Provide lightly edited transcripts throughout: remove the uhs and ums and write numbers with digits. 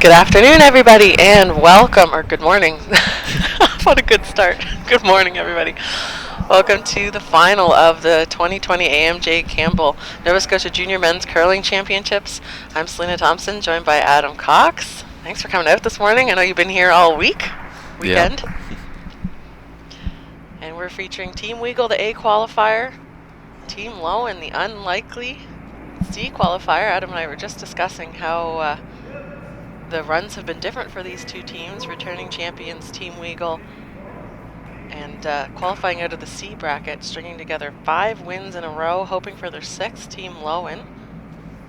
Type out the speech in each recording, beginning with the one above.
Good afternoon, everybody, and welcome, or good morning. What a good start. Good morning, everybody. Welcome to the final of the 2020 AMJ Campbell Nova Scotia Junior Men's Curling Championships. I'm Selena Thompson, joined by Adam Cox. Thanks for coming out this morning. I know you've been here all weekend. Yeah. And we're featuring Team Weagle, the A qualifier, Team Loewen, the unlikely C qualifier. Adam and I were just discussing how the runs have been different for these two teams, returning champions Team Weagle and qualifying out of the C bracket, stringing together 5 wins in a row, hoping for their 6th. Team Loewen.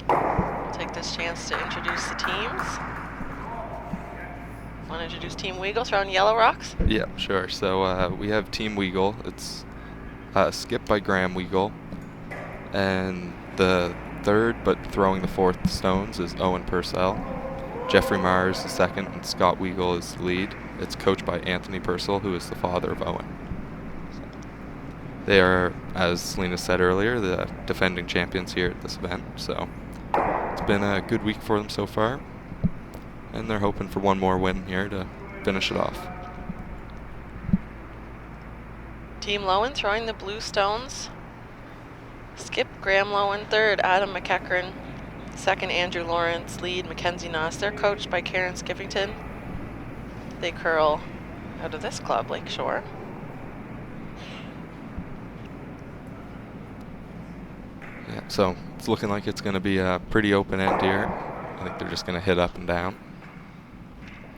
We'll take this chance to introduce the teams. Want to introduce Team Weagle throwing Yellow Rocks? Yeah, sure. So we have Team Weagle. It's skipped by Graham Weagle. And the third, but throwing the 4th stones, is Owen Purcell. Jeffrey Mars is the second, and Scott Weagle is the lead. It's coached by Anthony Purcell, who is the father of Owen. They are, as Selena said earlier, the defending champions here at this event. So it's been a good week for them so far. And they're hoping for one more win here to finish it off. Team Loewen throwing the blue stones. Skip Graham Loewen, third Adam McEachran, second Andrew Lawrence, lead Mackenzie Noss. They're coached by Karen Skiffington. They curl out of this club, Lakeshore. Yeah, so it's looking like it's going to be a pretty open end here. I think they're just going to hit up and down.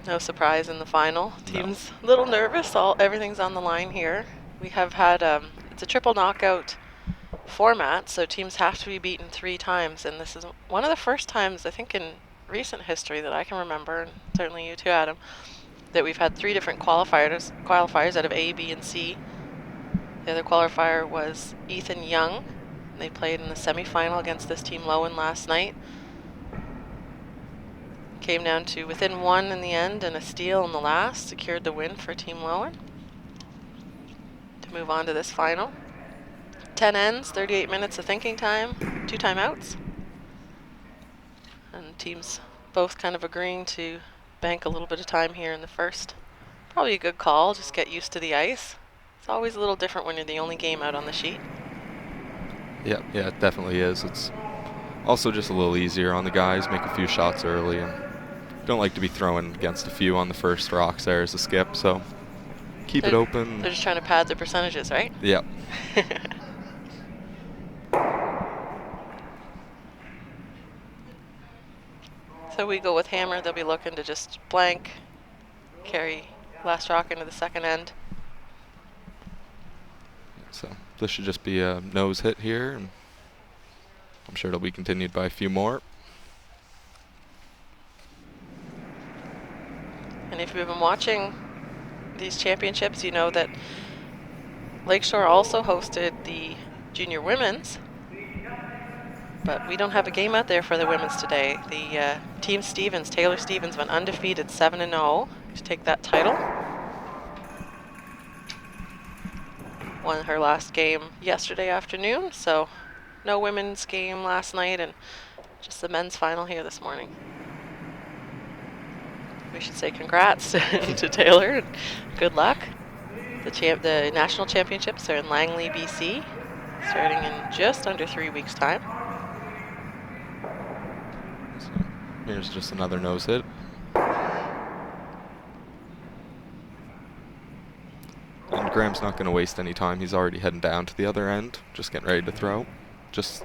No surprise in the final. Team's a little nervous. Everything's on the line here. We have had it's a triple knockout format, so teams have to be beaten 3 times, and this is one of the first times, I think, in recent history that I can remember, and certainly you too, Adam, that we've had 3 different qualifiers out of A, B, and C. The other qualifier was Ethan Young, and they played in the semifinal against this Team Loewen last night. Came down to within 1 in the end and a steal in the last, secured the win for Team Loewen to move on to this final. 10 ends, 38 minutes of thinking time, 2 timeouts. And teams both kind of agreeing to bank a little bit of time here in the first. Probably a good call, just get used to the ice. It's always a little different when you're the only game out on the sheet. Yeah, it definitely is. It's also just a little easier on the guys, make a few shots early, and don't like to be throwing against a few on the first rocks there as a skip, so keep it open. They're just trying to pad their percentages, right? Yep. So we go with hammer. They'll be looking to just blank, carry last rock into the second end. So this should just be a nose hit here, and I'm sure it'll be continued by a few more. And if you've been watching these championships, you know that Lakeshore also hosted the junior women's, but we don't have a game out there for the women's today. The Team Stevens, Taylor Stevens, went undefeated 7-0 to take that title. Won her last game yesterday afternoon, so no women's game last night and just the men's final here this morning. We should say congrats to Taylor and good luck. The national championships are in Langley, BC, starting in just under 3 weeks' time. So here's just another nose hit. And Graham's not going to waste any time. He's already heading down to the other end, just getting ready to throw. Just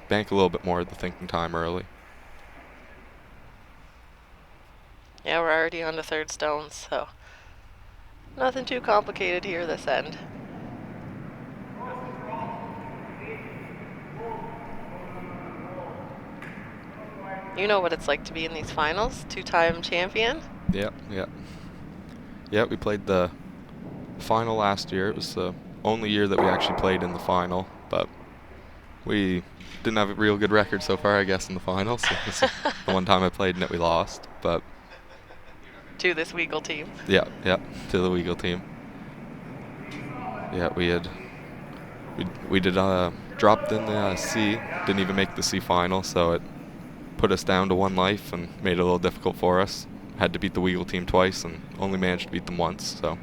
bank a little bit more of the thinking time early. Yeah, we're already on the 3rd stone, so nothing too complicated here this end. You know what it's like to be in these finals, 2-time champion. Yep. Yeah, we played the final last year. It was the only year that we actually played in the final, but we didn't have a real good record so far, I guess, in the final. So it's the one time I played in it, we lost. But to this Weagle team. Yeah, to the Weagle team. Yeah, we did dropped in the C, didn't even make the C final, so it put us down to 1 life and made it a little difficult for us. had to beat the Weagle team twice and only managed to beat them once. So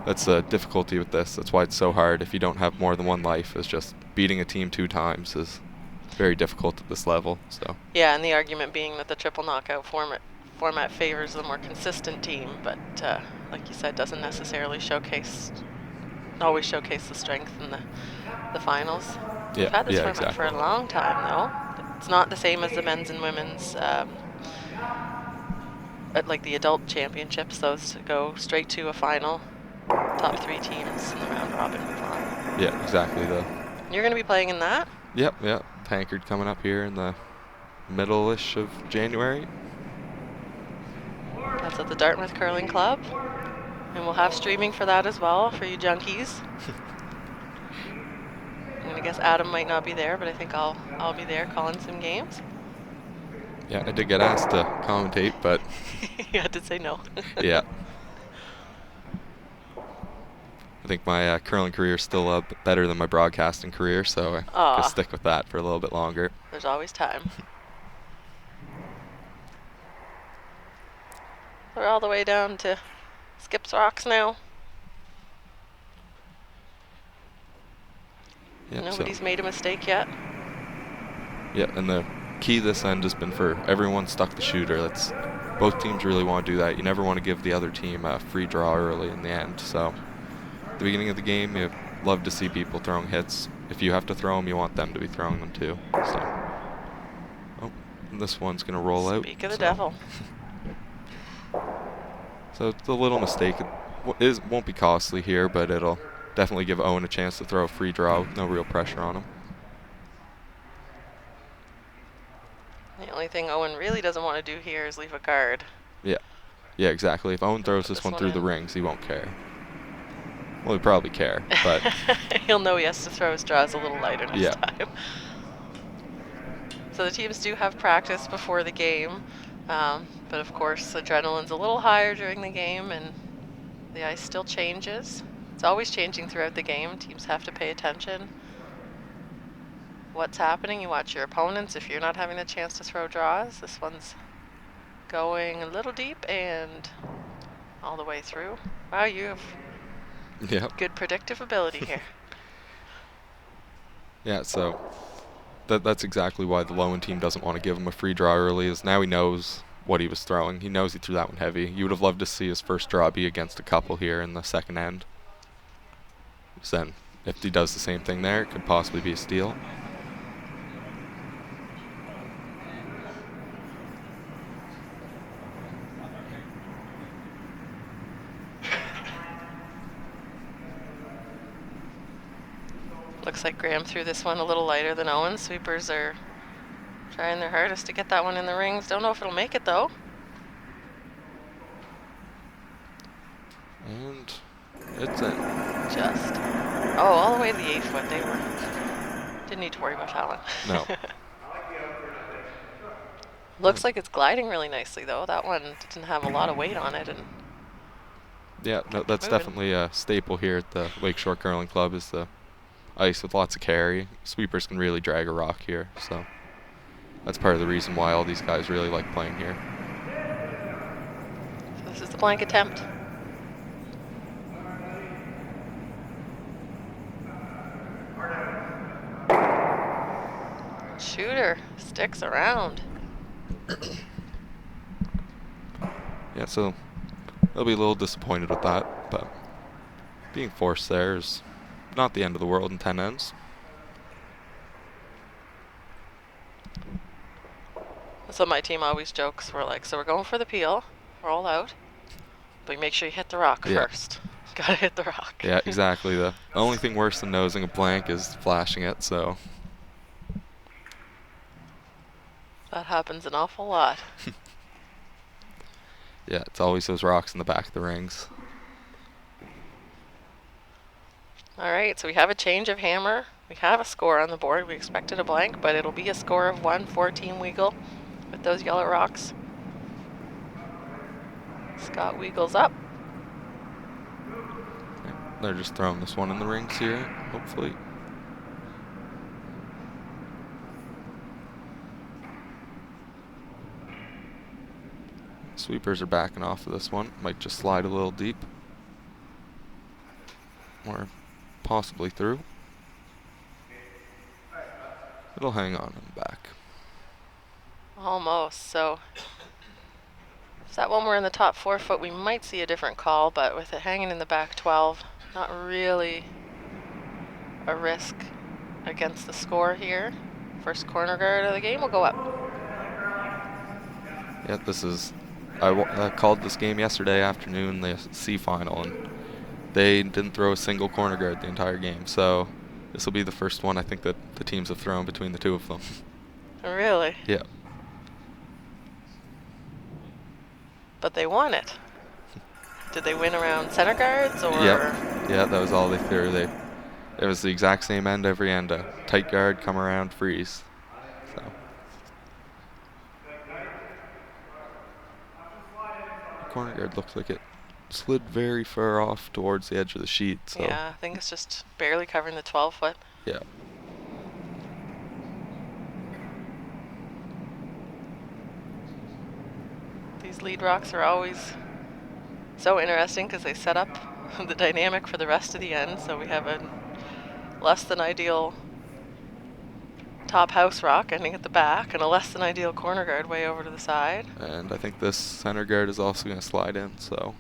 that's the difficulty with this. That's why it's so hard. If you don't have more than one life, is just beating a team 2 times is very difficult at this level. So yeah, and the argument being that the triple knockout format favors the more consistent team, but like you said, doesn't necessarily always showcase the strength in the finals. We've had this format for a long time, though. It's not the same as the men's and women's, like the adult championships. Those go straight to a final. Top 3 teams in the round robin move on. Yeah, exactly. You're going to be playing in that? Yep. Tankard coming up here in the middle-ish of January. That's at the Dartmouth Curling Club. And we'll have streaming for that as well, for you junkies. I'm going to guess Adam might not be there, but I think I'll be there calling some games. Yeah, I did get asked to commentate, but you had to say no. yeah. I think my curling career is still better than my broadcasting career, so I can stick with that for a little bit longer. There's always time. We're all the way down to Skip's Rocks now. Yep, nobody's made a mistake yet. Yeah, and the key this end has been for everyone stuck the shooter. Both teams really want to do that. You never want to give the other team a free draw early in the end. So at the beginning of the game, you love to see people throwing hits. If you have to throw them, you want them to be throwing them too. So, this one's going to roll out. Speak of the devil. So it's a little mistake. It won't be costly here, but it'll definitely give Owen a chance to throw a free draw with no real pressure on him. The only thing Owen really doesn't want to do here is leave a guard. Yeah, exactly. If Owen throws this one through the rings, he won't care. Well, he'd probably care, but he'll know he has to throw his draws a little lighter next time. So the teams do have practice before the game, but of course adrenaline's a little higher during the game, and the ice still changes. It's always changing throughout the game. Teams have to pay attention. What's happening? You watch your opponents. If you're not having the chance to throw draws, this one's going a little deep and all the way through. Wow, you have good predictive ability here. Yeah, so that's exactly why the Loewen team doesn't want to give him a free draw early, is now he knows what he was throwing. He knows he threw that one heavy. You would have loved to see his first draw be against a couple here in the second end. So then, if he does the same thing there, it could possibly be a steal. Looks like Graham threw this one a little lighter than Owen. Sweepers are trying their hardest to get that one in the rings. Don't know if it'll make it, though. And it's in. All the way to the 8th foot. Didn't need to worry about that one. No. Looks like it's gliding really nicely, though. That one didn't have a lot of weight on it. And yeah, no, that's definitely a staple here at the Lakeshore Curling Club, is the ice with lots of carry. Sweepers can really drag a rock here, so that's part of the reason why all these guys really like playing here. So this is the blank attempt. Shooter sticks around. Yeah, so they'll be a little disappointed with that, but being forced there is not the end of the world in 10 ends. So my team always jokes, we're like, so we're going for the peel, roll out, but make sure you hit the rock first. You gotta hit the rock. Yeah, exactly. The only thing worse than nosing a blank is flashing it, so. That happens an awful lot. Yeah, it's always those rocks in the back of the rings. All right, so we have a change of hammer. We have a score on the board. We expected a blank, but it'll be a score of 1 for Team Weagle with those yellow rocks. Scott Weagle's up. They're just throwing this one in the rings here, hopefully. This Sweepers are backing off of this one. Might just slide a little deep. Or possibly through. It'll hang on in the back. Almost. So if that one were in the top 4 foot, we might see a different call, but with it hanging in the back 12, not really a risk against the score here. First corner guard of the game will go up. Yeah, this is... I called this game yesterday afternoon, the C final, and they didn't throw a single corner guard the entire game, so this will be the first one I think that the teams have thrown between the two of them. Really? Yeah. But they won it. Did they win around center guards or? Yeah, that was all they threw. It was the exact same end every end. A tight guard, come around, freeze. So. The corner guard looks like it slid very far off towards the edge of the sheet. So. Yeah, I think it's just barely covering the 12 foot. Yeah. These lead rocks are always so interesting because they set up the dynamic for the rest of the end. So we have a less than ideal top house rock ending at the back and a less than ideal corner guard way over to the side. And I think this center guard is also going to slide in, so.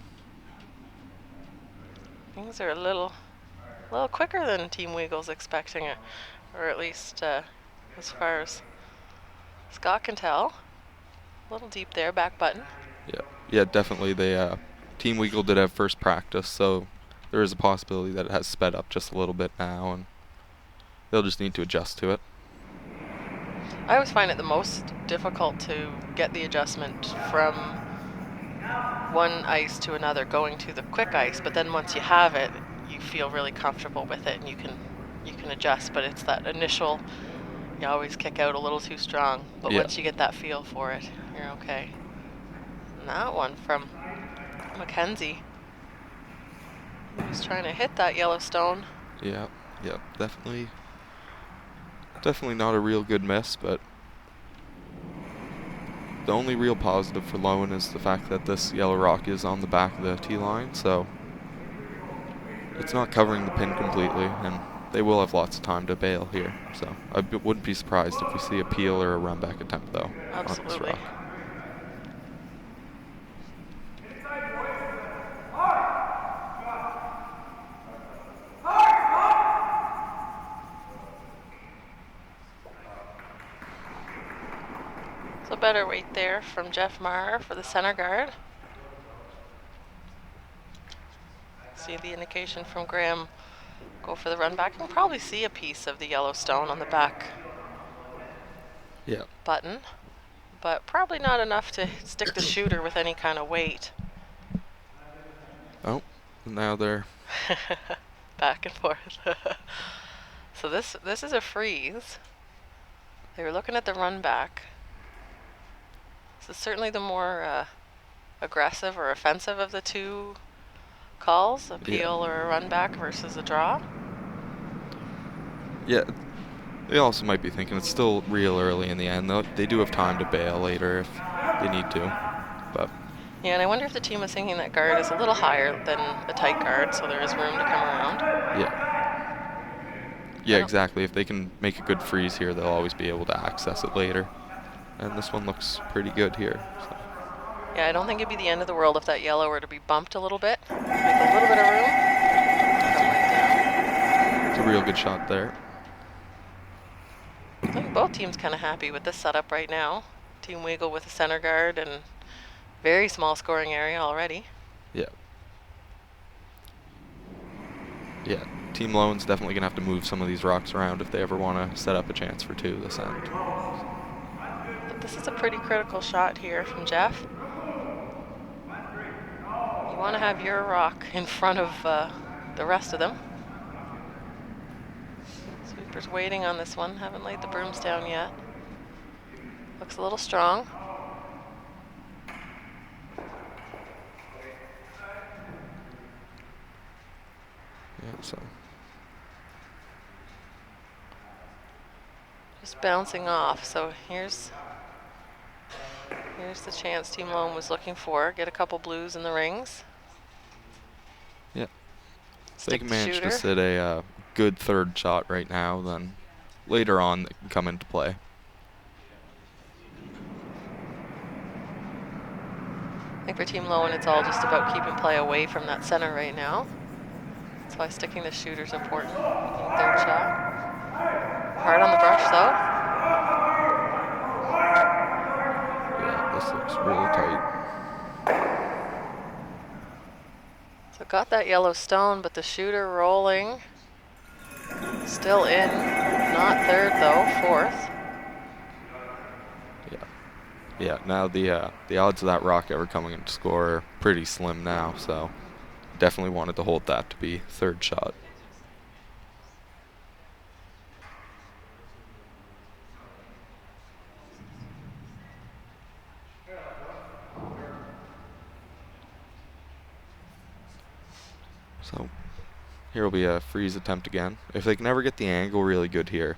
Things are a little quicker than Team Weagle's expecting it, or at least as far as Scott can tell. A little deep there, back button. Yeah, definitely. Team Weagle did have first practice, so there is a possibility that it has sped up just a little bit now, and they'll just need to adjust to it. I always find it the most difficult to get the adjustment from one ice to another, going to the quick ice, but then once you have it, you feel really comfortable with it and you can adjust, but it's that initial, you always kick out a little too strong, but once you get that feel for it, you're okay. And that one from Mackenzie, he was trying to hit that Yellowstone. Yeah, definitely not a real good miss, but the only real positive for Loewen is the fact that this yellow rock is on the back of the tee line, so it's not covering the pin completely, and they will have lots of time to bail here. So I wouldn't be surprised if we see a peel or a run back attempt, though. Absolutely. On this rock. So better weight there from Jeff Maher for the center guard. See the indication from Graham. Go for the run back. You can probably see a piece of the Yellowstone on the back button, but probably not enough to stick the shooter with any kind of weight. Oh, now they're back and forth. So this is a freeze. They were looking at the run back. This is certainly the more aggressive or offensive of the two calls, a peel or a run back versus a draw. Yeah, they also might be thinking it's still real early in the end, though. They do have time to bail later if they need to. But yeah, and I wonder if the team is thinking that guard is a little higher than a tight guard, so there is room to come around. Yeah, exactly. If they can make a good freeze here, they'll always be able to access it later. And this one looks pretty good here. So. Yeah, I don't think it'd be the end of the world if that yellow were to be bumped a little bit. Make a little bit of room. Come right down. It's a real good shot there. I think both teams kind of happy with this setup right now. Team Weagle with a center guard and very small scoring area already. Yeah. Team Loewen's definitely going to have to move some of these rocks around if they ever want to set up a chance for two this end. But this is a pretty critical shot here from Jeff. You want to have your rock in front of the rest of them. Sweeper's waiting on this one. Haven't laid the brooms down yet. Looks a little strong. Yeah, so. Just bouncing off. So here's Here's the chance Team Loewen was looking for. Get a couple blues in the rings. Yeah. Stick They can the manage to shooter. sit a good third shot right now, then later on they can come into play. I think for Team Loewen, it's all just about keeping play away from that center right now. That's why sticking the shooter is important. Making third shot. Hard on the brush, though. Yeah, this looks really tight. So got that yellow stone, but the shooter rolling. Still in. Not third, though. Fourth. Yeah, now the odds of that rock ever coming in to score are pretty slim now, so definitely wanted to hold that to be third shot. So here will be a freeze attempt again. If they can ever get the angle really good here,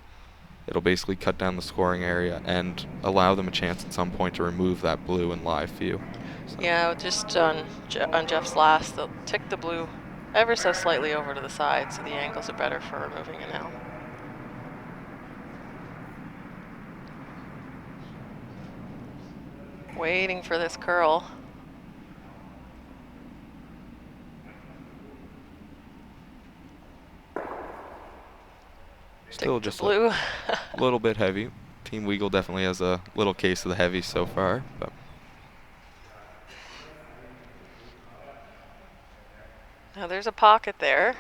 it'll basically cut down the scoring area and allow them a chance at some point to remove that blue in live view. So. Yeah, just on Jeff's last, they'll tick the blue ever so slightly over to the side, so the angles are better for removing it now. Waiting for this curl. Still just blue. a little bit heavy. Team Weagle definitely has a little case of the heavy so far, but Now there's a pocket there.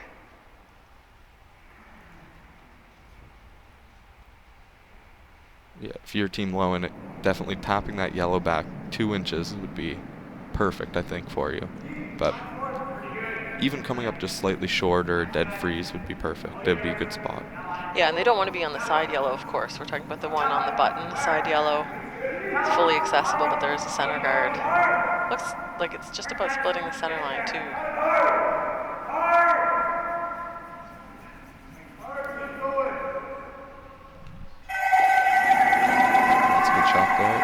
yeah, if you're Team Loewen, definitely tapping that yellow back 2 inches would be perfect, I think, for you. But even coming up just slightly short or dead freeze would be perfect. It would be a good spot. Yeah, and they don't want to be on the side yellow, of course. We're talking about the one on the button. The side yellow is fully accessible, but there is a center guard. Looks like it's just about splitting the center line, too. That's a good shot, though.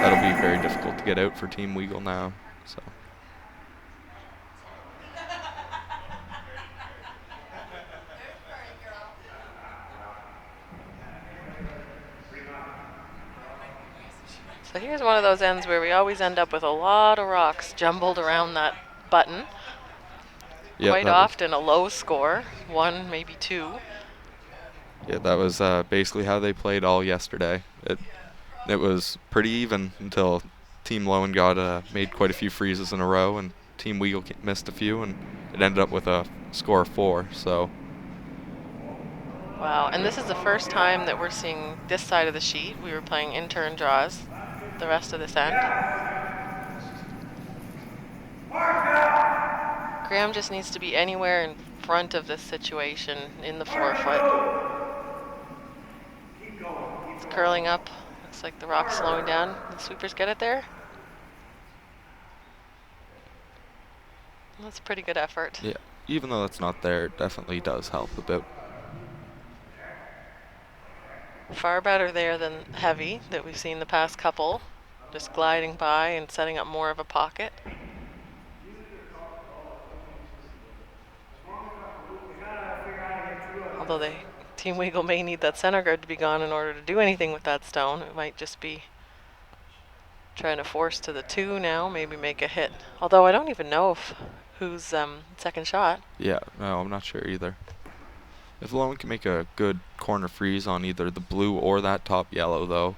That'll be very difficult to get out for Team Weagle now. So. So here's one of those ends where we always end up with a lot of rocks jumbled around that button. Yeah, Quite often a low score, 1, maybe 2. Yeah, that was basically how they played all yesterday. It was pretty even until Team Loewen made quite a few freezes in a row, and Team Weagle missed a few, and it ended up with a score of 4. So. Wow, and this is the first time that we're seeing this side of the sheet. We were playing in-turn draws the rest of this end. Graham just needs to be anywhere in front of this situation in the 4-foot. It's curling up. Looks like the rock's slowing down. The sweepers get it there. That's a pretty good effort. Yeah, even though that's not there, it definitely does help a bit. Far better there than heavy that we've seen the past couple. Just gliding by and setting up more of a pocket. Although Team Weagle may need that center guard to be gone in order to do anything with that stone. It might just be trying to force to the 2 now, maybe make a hit. Although I don't even know who's second shot. Yeah, no, I'm not sure either. If Loewen can make a good corner freeze on either the blue or that top yellow, though,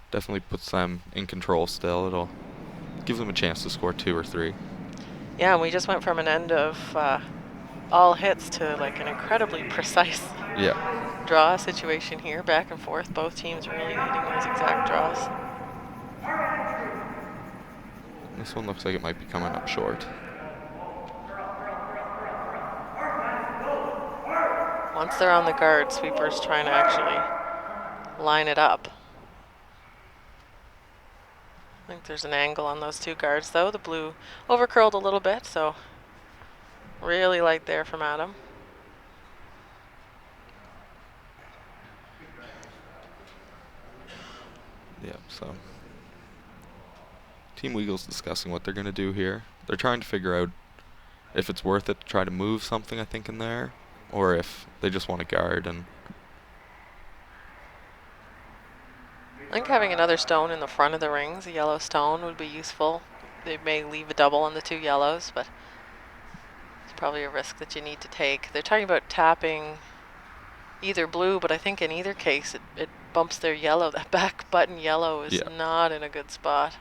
definitely puts them in control still. It'll give them a chance to score 2 or 3. Yeah, and we just went from an end of all hits to like an incredibly precise draw situation here, back and forth. Both teams really needing those exact draws. This one looks like it might be coming up short. Once they're on the guard, sweeper's trying to actually line it up. I think there's an angle on those 2 guards, though. The blue overcurled a little bit, so really light there from Adam. Yeah, so Team Weagle's discussing what they're going to do here. They're trying to figure out if it's worth it to try to move something, I think, in there, or if they just want to guard. And I think having another stone in the front of the rings, a yellow stone, would be useful. They may leave a double on the 2 yellows, but it's probably a risk that you need to take. They're talking about tapping either blue, but I think in either case it bumps their yellow. That back button yellow is not in a good spot.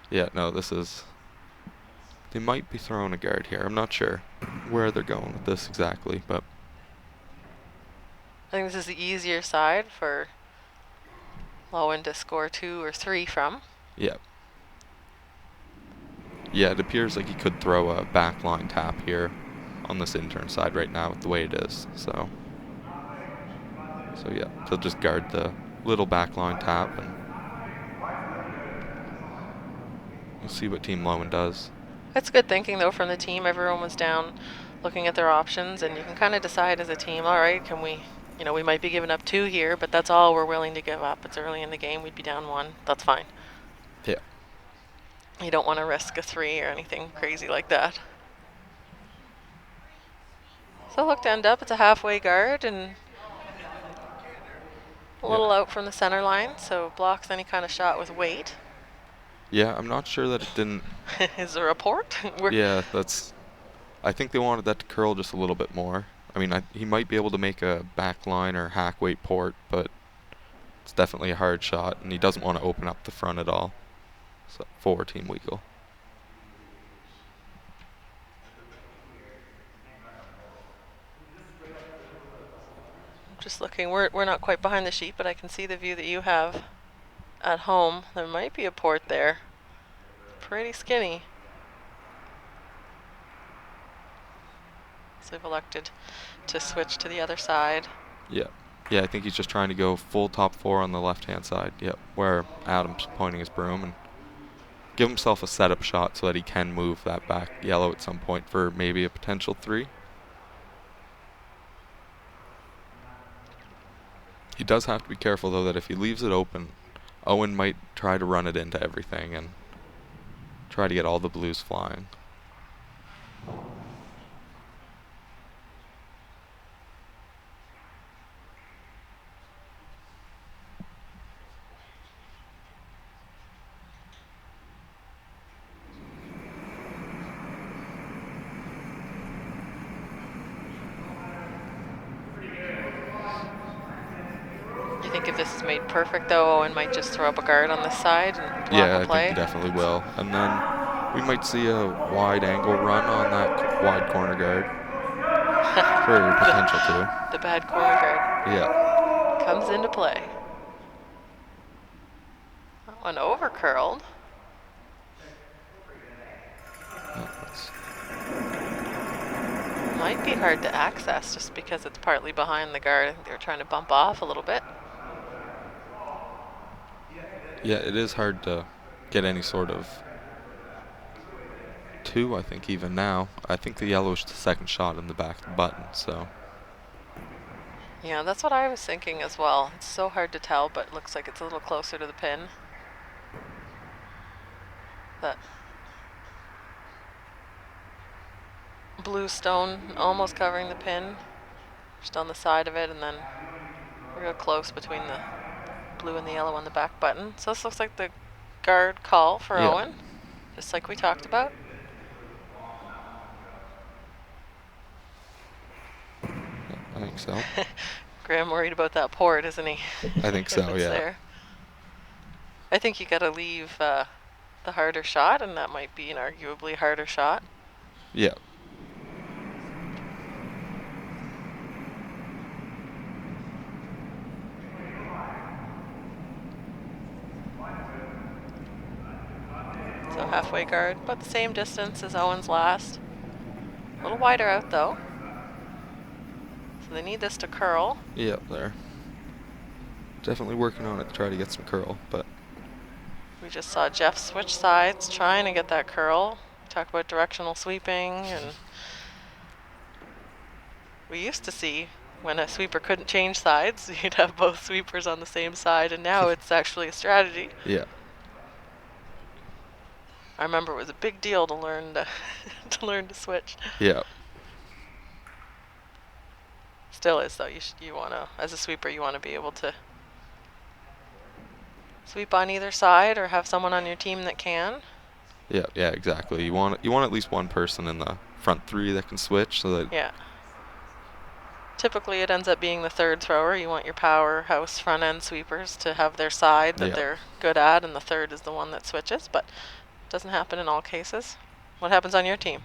Yeah, no, this is... They might be throwing a guard here. I'm not sure where they're going with this exactly, but... I think this is the easier side for Loewen to score 2 or 3 from. Yeah. Yeah, it appears like he could throw a backline tap here on this intern side right now with the way it is, so yeah, they'll just guard the little backline tap, and we'll see what Team Loewen does. That's good thinking, though, from the team. Everyone was down looking at their options, and you can kind of decide as a team, all right, can we, we might be giving up 2 here, but that's all we're willing to give up. It's early in the game. We'd be down 1. That's fine. Yeah. You don't want to risk a 3 or anything crazy like that. So look to end up, it's a halfway guard and a little out from the center line, so blocks any kind of shot with weight. Yeah, I'm not sure that it didn't... Is there a port? Yeah, that's... I think they wanted that to curl just a little bit more. I mean, he might be able to make a backline or hack weight port, but it's definitely a hard shot, and he doesn't want to open up the front at all. So for Team Weagle. Just looking, we're not quite behind the sheet, but I can see the view that you have at home. There might be a port there. Pretty skinny. So they've elected to switch to the other side. Yeah. Yeah, I think he's just trying to go full top 4 on the left-hand side. Yep, where Adam's pointing his broom, and give himself a setup shot so that he can move that back yellow at some point for maybe a potential 3. He does have to be careful, though, that if he leaves it open, Owen might try to run it into everything and try to get all the blues flying. You think if this is made perfect, though, Owen might just throw up a guard on this side and block a play? I think he definitely will. And then we might see a wide angle run on that wide corner guard for potential too. The bad corner guard. Yeah. Comes into play. That one over curled. Might be hard to access just because it's partly behind the guard. I think they're trying to bump off a little bit. Yeah, it is hard to get any sort of 2, I think, even now. I think the yellow's the second shot in the back of the button, so. Yeah, that's what I was thinking as well. It's so hard to tell, but it looks like it's a little closer to the pin. That blue stone almost covering the pin, just on the side of it, and then real close between the blue and the yellow on the back button. So this looks like the guard call for Owen, just like we talked about. I think so. Graham worried about that port, isn't he? I think so, yeah. There. I think you got to leave the harder shot, and that might be an arguably harder shot. Yeah. So halfway guard, about the same distance as Owen's last. A little wider out, though. So they need this to curl. Yeah, there. Definitely working on it to try to get some curl, but... We just saw Jeff switch sides, trying to get that curl. We talked about directional sweeping, and we used to see when a sweeper couldn't change sides, you'd have both sweepers on the same side, and now it's actually a strategy. Yeah. I remember it was a big deal to learn to to learn to switch. Yeah. Still is though. You want to, as a sweeper, you want to be able to sweep on either side or have someone on your team that can. Yeah, yeah, exactly. You want at least one person in the front three that can switch, so that Yeah. Typically, it ends up being the third thrower. You want your powerhouse front end sweepers to have their side that yeah. they're good at, and the third is the one that switches. But it doesn't happen in all cases. What happens on your team?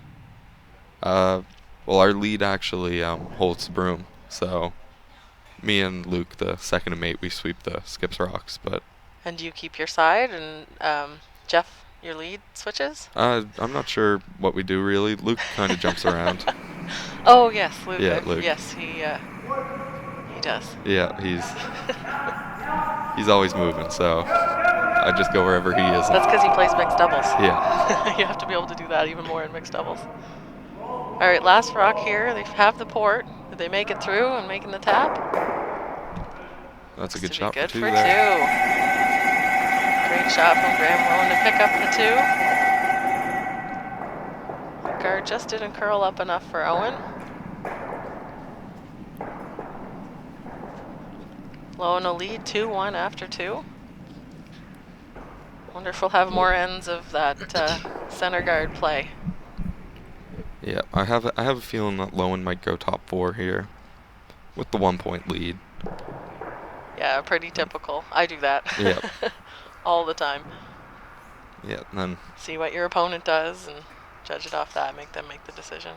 Well, our lead actually holds the broom, so me and Luke, the second and mate, we sweep the skips rocks. But And do you keep your side, and Jeff, your lead, switches? I'm not sure what we do really. Luke kind of jumps around. Oh yes, Luke. Yeah, Luke. Yes, he does. Yeah, he's always moving, so I just go wherever he is. That's because he plays mixed doubles. Yeah. You have to be able to do that even more in mixed doubles. All right, last rock here. They have the port. Did they make it through and making the tap? That's a Looks good to shot be good for two for there. two. Great shot from Graham Loewen to pick up the two. The guard just didn't curl up enough for Owen. Loewen will lead 2-1 after two. Wonder if we'll have more ends of that center guard play. Yeah, I have a feeling that Loewen might go top four here with the 1 point lead. Yeah, pretty typical. I do that. Yeah. All the time. Yeah, and then See what your opponent does and judge it off that. Make them make the decision.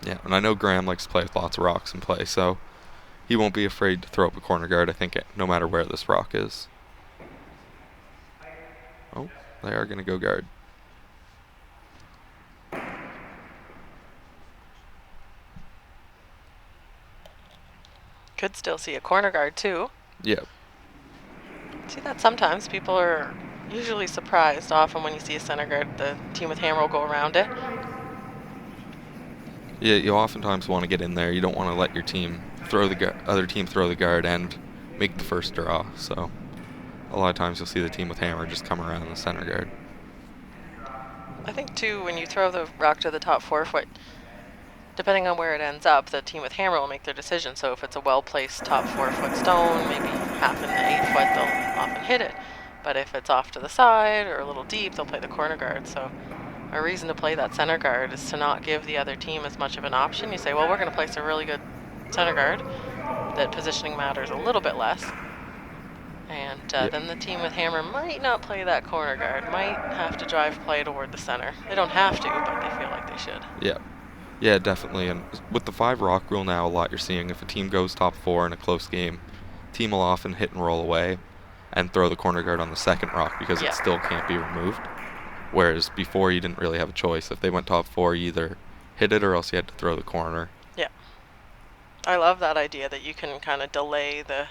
yeah, and I know Graham likes to play with lots of rocks in play, so he won't be afraid to throw up a corner guard, I think, no matter where this rock is. Oh, they are going to go guard. Could still see a corner guard too. Yeah. See that sometimes people are usually surprised often when you see a center guard. The team with hammer will go around it. Yeah, you oftentimes want to get in there. You don't want to let your team throw the other team throw the guard and make the first draw. So a lot of times you'll see the team with hammer just come around the center guard. I think too when you throw the rock to the top 4 foot, depending on where it ends up, the team with hammer will make their decision. So if it's a well-placed top 4 foot stone, maybe half in the 8 foot, they'll often hit it. But if it's off to the side or a little deep, they'll play the corner guard. So a reason to play that center guard is to not give the other team as much of an option. You say, well, we're going to place a really good center guard that positioning matters a little bit less. And then the team with hammer might not play that corner guard, might have to drive play toward the center. They don't have to, but they feel like they should. Yeah. Yeah, definitely. And with the 5 rock rule now, a lot you're seeing, if a team goes top 4 in a close game, team will often hit and roll away and throw the corner guard on the second rock because it still can't be removed. Whereas before you didn't really have a choice. If they went top 4, you either hit it or else you had to throw the corner. Yeah. I love that idea that you can kind of delay the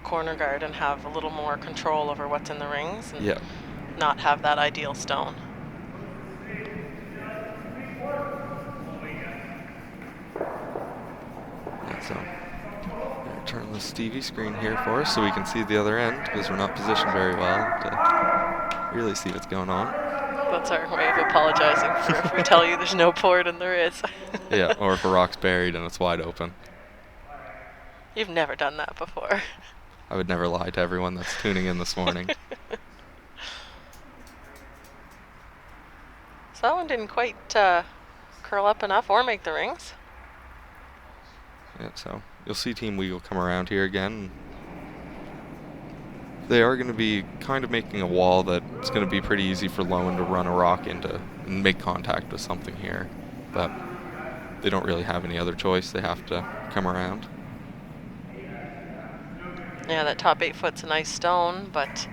corner guard and have a little more control over what's in the rings and not have that ideal stone. So turn the Stevie screen here for us so we can see the other end because we're not positioned very well to really see what's going on. That's our way of apologizing for if we tell you there's no port and there is. Yeah, or if a rock's buried and it's wide open. You've never done that before. I would never lie to everyone that's tuning in this morning. So that one didn't quite curl up enough or make the rings. Yeah, so you'll see Team Weagle come around here again. They are going to be kind of making a wall that it's going to be pretty easy for Loewen to run a rock into and make contact with something here. But they don't really have any other choice. They have to come around. Yeah, that top 8 foot's a nice stone, but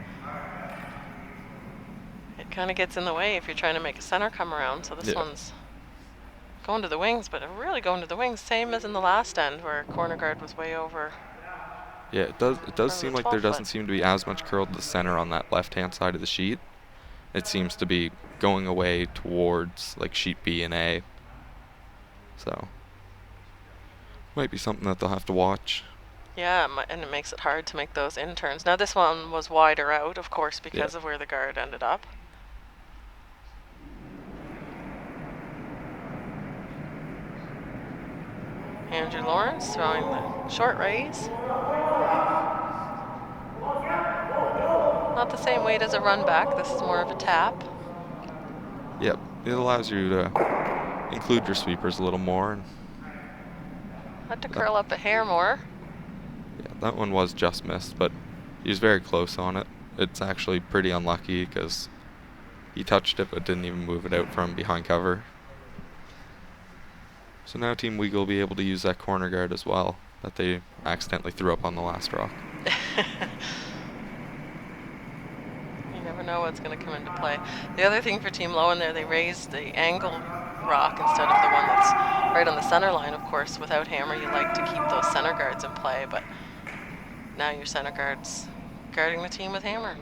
it kind of gets in the way if you're trying to make a center come around. So this one's going to the wings, but really going to the wings, same as in the last end where corner guard was way over. Yeah, it does seem like there doesn't seem to be as much curl to the center on that left-hand side of the sheet. It seems to be going away towards like sheet B and A. So might be something that they'll have to watch. Yeah, and it makes it hard to make those in turns. Now this one was wider out, of course, because Yeah. of where the guard ended up. Andrew Lawrence throwing the short raise. Not the same weight as a run back. This is more of a tap. Yep. It allows you to include your sweepers a little more. And Had to curl up a hair more. yeah, that one was just missed, but he was very close on it. It's actually pretty unlucky because he touched it but didn't even move it out from behind cover. So now Team Weagle will be able to use that corner guard as well that they accidentally threw up on the last rock. You never know what's going to come into play. The other thing for Team Loewen there, they raised the angle rock instead of the one that's right on the center line. Of course, without hammer, you like to keep those center guards in play, but now your center guard's guarding the team with hammer.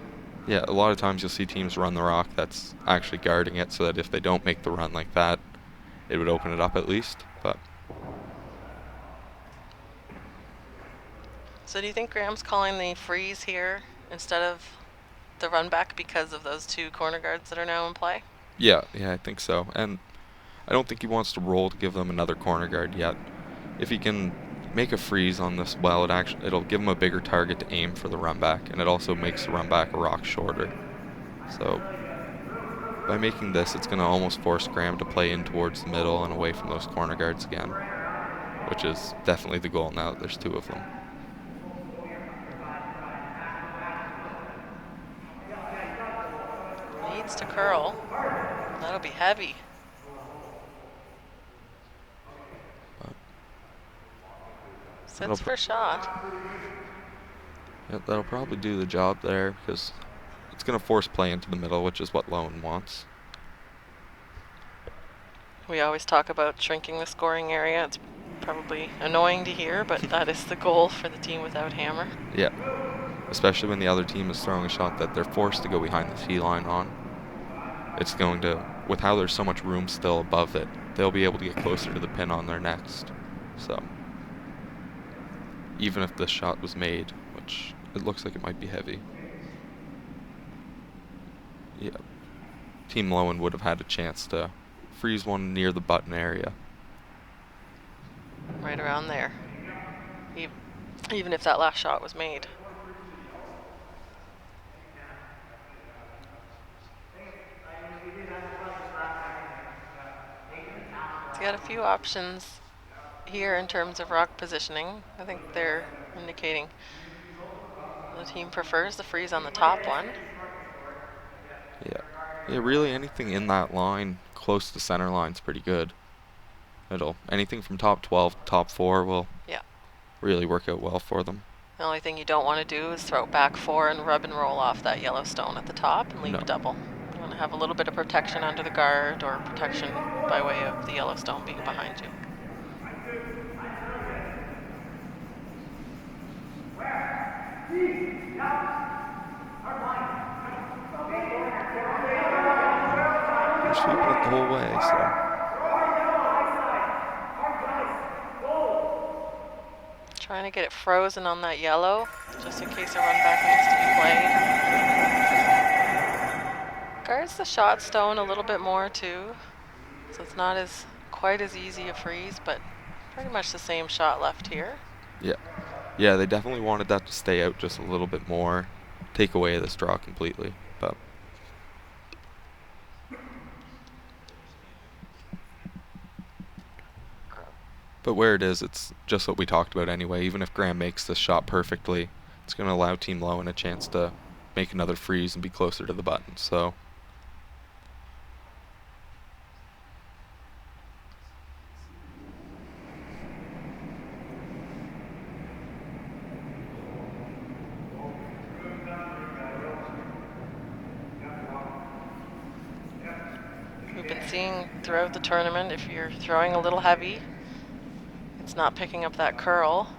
Yeah, a lot of times you'll see teams run the rock that's actually guarding it so that if they don't make the run like that, it would open it up at least. But so do you think Graham's calling the freeze here instead of the run back because of those two corner guards that are now in play? yeah, I think so. And I don't think he wants to roll to give them another corner guard yet. If he can make a freeze on this well, it'll give him a bigger target to aim for the run back, and it also makes the run back a rock shorter. So by making this, it's going to almost force Graham to play in towards the middle and away from those corner guards again, which is definitely the goal now that there's two of them. Needs to curl. That'll be heavy. Sits for shot. Yep, that'll probably do the job there because it's going to force play into the middle, which is what Loewen wants. We always talk about shrinking the scoring area. It's probably annoying to hear, but that is the goal for the team without hammer. Yeah, especially when the other team is throwing a shot that they're forced to go behind the tee line on. It's going to, with how there's so much room still above it, they'll be able to get closer to the pin on their next. So even if this shot was made, which it looks like it might be heavy. Yeah, Team Loewen would have had a chance to freeze one near the button area. Right around there. Even if that last shot was made. He's got a few options here in terms of rock positioning. I think they're indicating the team prefers the freeze on the top one. Yeah, really anything in that line close to center line's pretty good. Anything from top 12 to top 4 will really work out well for them. The only thing you don't want to do is throw it back 4 and rub and roll off that yellow stone at the top and leave a double. You want to have a little bit of protection under the guard or protection by way of the yellow stone being behind you. They're sweeping it the whole way, so. Trying to get it frozen on that yellow, just in case a run back needs to be played. Guards the shot stone a little bit more too, so it's not quite as easy a freeze, but pretty much the same shot left here. Yeah, they definitely wanted that to stay out just a little bit more, take away this draw completely, but where it is, it's just what we talked about anyway. Even if Graham makes this shot perfectly, it's going to allow Team Loewen a chance to make another freeze and be closer to the button. So we've been seeing throughout the tournament, if you're throwing a little heavy, it's not picking up that curl.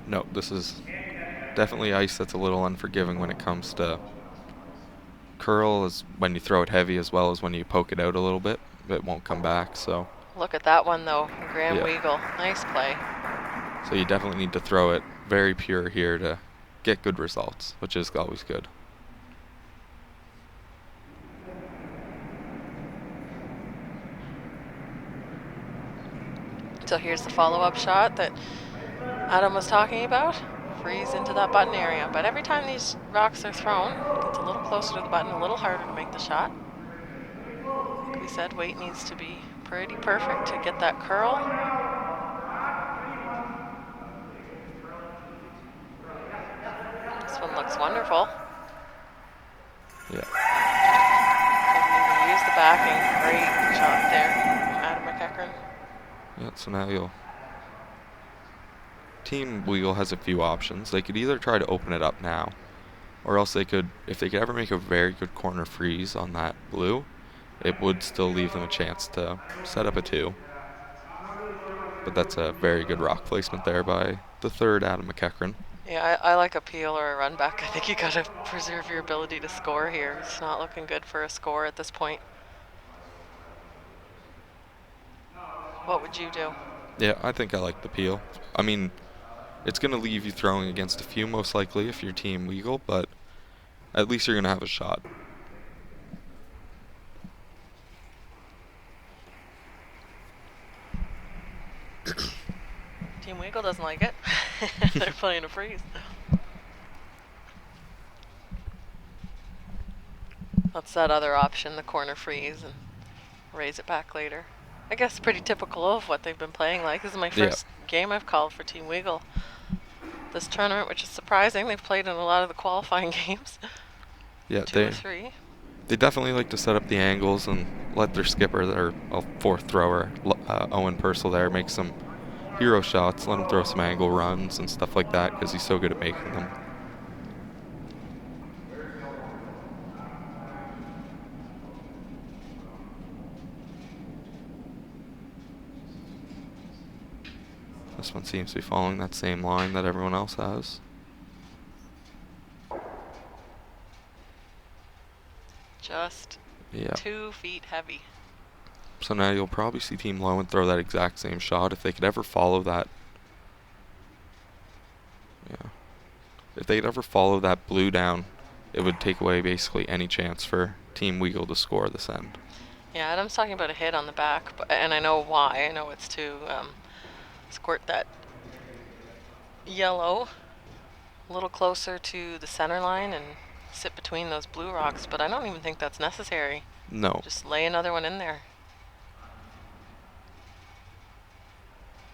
no, this is definitely ice that's a little unforgiving when it comes to curl, is when you throw it heavy as well as when you poke it out a little bit. It won't come back, so. Look at that one though, Graham Weagle. Nice play. So you definitely need to throw it very pure here to get good results, which is always good. So here's the follow-up shot that Adam was talking about. Freeze into that button area. But every time these rocks are thrown, it gets a little closer to the button, a little harder to make the shot. Like we said, weight needs to be pretty perfect to get that curl. This one looks wonderful. Yeah. Doesn't even use the backing. Great shot there, Adam McEachran. Yeah, so now Team Weagle has a few options. They could either try to open it up now, or else they could, if they could ever make a very good corner freeze on that blue, it would still leave them a chance to set up a 2. But that's a very good rock placement there by the third Adam McEachran. Yeah, I like a peel or a run back. I think you gotta preserve your ability to score here. It's not looking good for a score at this point. What would you do? Yeah, I think I like the peel. I mean, it's going to leave you throwing against a few most likely if you're Team Weagle, but at least you're going to have a shot. Team Weagle doesn't like it. They're playing a freeze. That's that other option, the corner freeze, and raise it back later. I guess pretty typical of what they've been playing like. This is my first game I've called for Team Weagle this tournament, which is surprising. They've played in a lot of the qualifying games. Yeah, 2 or 3. They definitely like to set up the angles and let their skipper, their fourth thrower, Owen Purcell there, make some hero shots, let him throw some angle runs and stuff like that because he's so good at making them. This one seems to be following that same line that everyone else has. Just 2 feet heavy. So now you'll probably see Team Loewen throw that exact same shot. If they could ever follow that. Yeah. If they could ever follow that blue down, it would take away basically any chance for Team Weagle to score this end. Yeah, Adam's talking about a hit on the back, and I know why. I know it's to squirt that yellow a little closer to the center line and sit between those blue rocks, but I don't even think that's necessary. No. Just lay another one in there.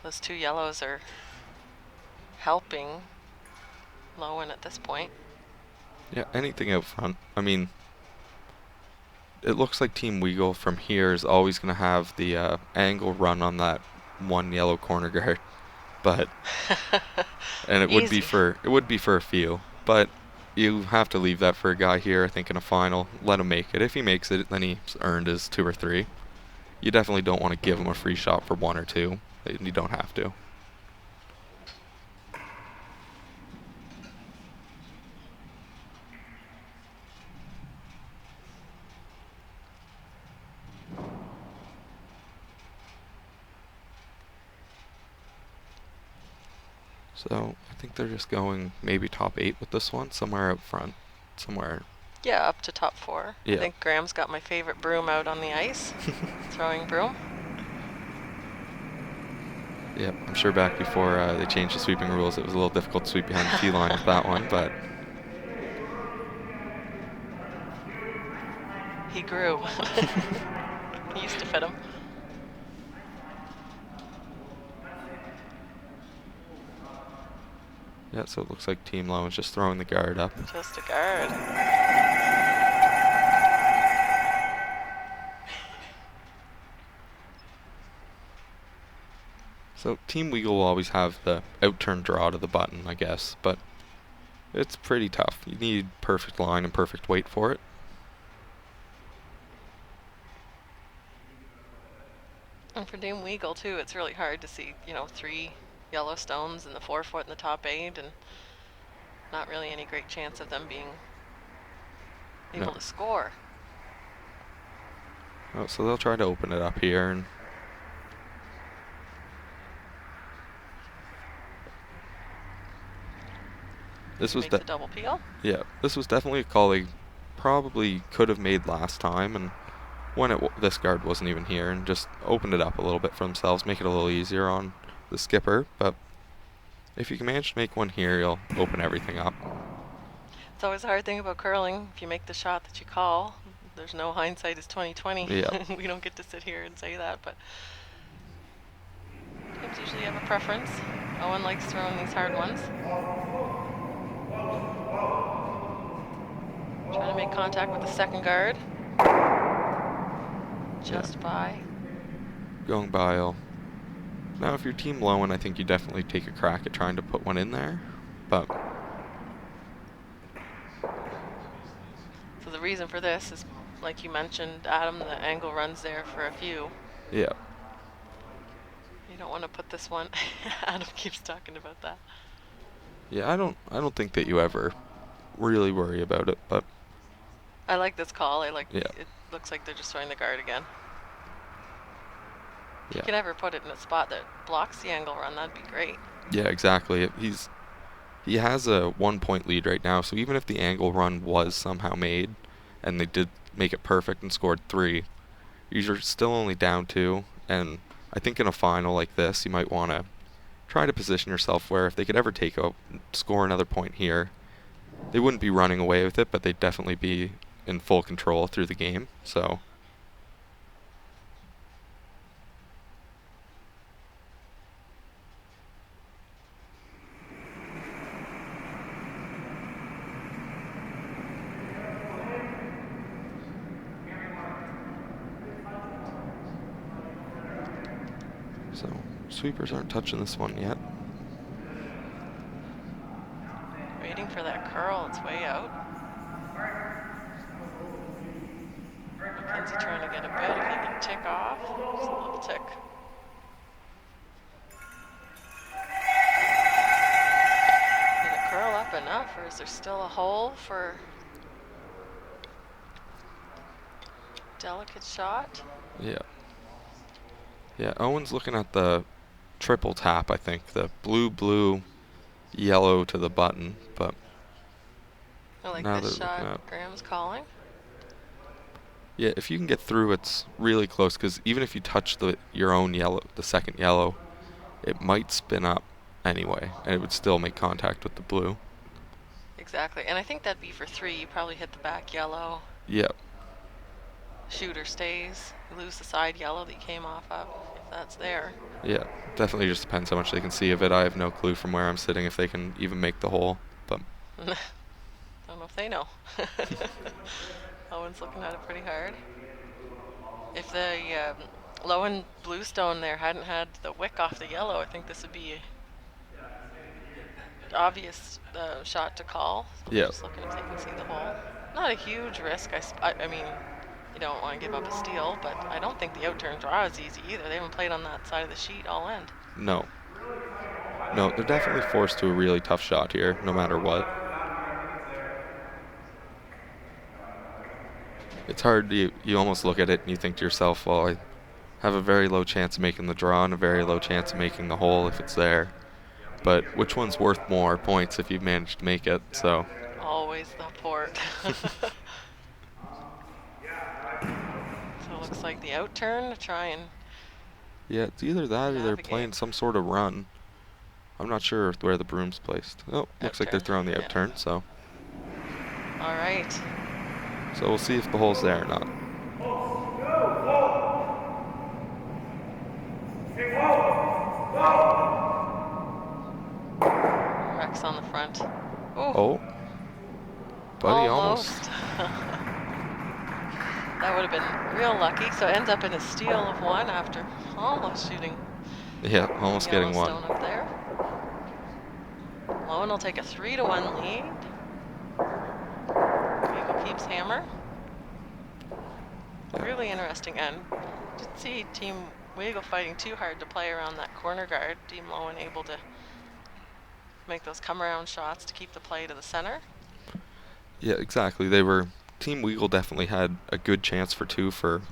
Those 2 yellows are helping Loewen at this point. Yeah, anything out front. I mean, it looks like Team Weagle from here is always going to have the angle run on that one yellow corner guard, but and it would be for a few, but you have to leave that for a guy here. I think in a final, let him make it. If he makes it, then he's earned his 2 or 3. You definitely don't want to give him a free shot for 1 or 2. You don't have to. So I think they're just going maybe top 8 with this one, somewhere out front, somewhere. Yeah, up to top 4. Yeah. I think Graham's got my favorite broom out on the ice, throwing broom. Yep, I'm sure back before they changed the sweeping rules, it was a little difficult to sweep behind the tee line with that one, but he grew. He used to fit him. Yeah, so it looks like Team Loewen's just throwing the guard up. Just a guard. So Team Weagle will always have the out-turn draw to the button, I guess, but it's pretty tough. You need perfect line and perfect weight for it. And for Team Weagle too, it's really hard to see, 3 yellow stones in the 4-foot in the top 8, and not really any great chance of them being able to score. Oh, so they'll try to open it up here, and This He was makes a double peel. yeah, this was definitely a call they probably could have made last time, and when this guard wasn't even here, and just opened it up a little bit for themselves, make it a little easier on the skipper. But if you can manage to make one here, you'll open everything up. It's always a hard thing about curling. If you make the shot that you call, there's no hindsight is 2020. Yeah. We don't get to sit here and say that, but teams usually have a preference. Owen likes throwing these hard ones. Trying to make contact with the second guard. Just by. Going by. Now, if you're Team Loewen, I think you definitely take a crack at trying to put one in there, but. So the reason for this is, like you mentioned, Adam, the angle runs there for a few. Yeah. You don't want to put this one. Adam keeps talking about that. Yeah, I don't think that you ever really worry about it, but. I like this call. I like. Yeah. It looks like they're just throwing the guard again. If Yeah. you can ever put it in a spot that blocks the angle run, that'd be great. Yeah, exactly. He has a 1-point lead right now, so even if the angle run was somehow made, and they did make it perfect and scored 3, you're still only down 2, and I think in a final like this, you might want to try to position yourself where if they could ever score another point here, they wouldn't be running away with it, but they'd definitely be in full control through the game. So. So, sweepers aren't touching this one yet. Waiting for that curl. It's way out. Mackenzie trying to get a bit. If he can tick off, just a little tick. Did it curl up enough, or is there still a hole for delicate shot? Yeah. Yeah, Owen's looking at the triple tap, I think. The blue, yellow to the button, but I like now this they're looking shot at. Graham's calling. Yeah, if you can get through, it's really close, because even if you touch your own yellow, the second yellow, it might spin up anyway, and it would still make contact with the blue. Exactly, and I think that'd be for 3. You probably hit the back yellow. Yep. Shooter stays. You lose the side yellow that you came off of, if that's there. Yeah, definitely just depends how much they can see of it. I have no clue from where I'm sitting if they can even make the hole, but. Don't know if they know. Owen's looking at it pretty hard. If the Loewen bluestone there hadn't had the wick off the yellow, I think this would be an obvious shot to call. So Yeah. just looking if they can see the hole. Not a huge risk. I mean, you don't want to give up a steal, but I don't think the out-turn draw is easy either. They haven't played on that side of the sheet all end. No. No, they're definitely forced to a really tough shot here, no matter what. It's hard, you almost look at it and you think to yourself, well, I have a very low chance of making the draw and a very low chance of making the hole if it's there. But which one's worth more points if you've managed to make it, so. Always the port. So it looks like the out-turn to try and. Yeah, it's either that or they're playing some sort of run. I'm not sure where the broom's placed. Oh, looks like they're throwing the out-turn, so. All right. So we'll see if the hole's there or not. Rex on the front. Ooh. Oh. Buddy almost. That would have been real lucky. So it ends up in a steal of 1 after almost shooting. Yeah, almost getting 1. Yellowstone up there. Loewen will take a 3-1 lead. Weagle keeps hammer. Really interesting end. Didn't see Team Weagle fighting too hard to play around that corner guard. Team Loewen able to make those come around shots to keep the play to the center. Yeah, exactly. Team Weagle definitely had a good chance for 2 for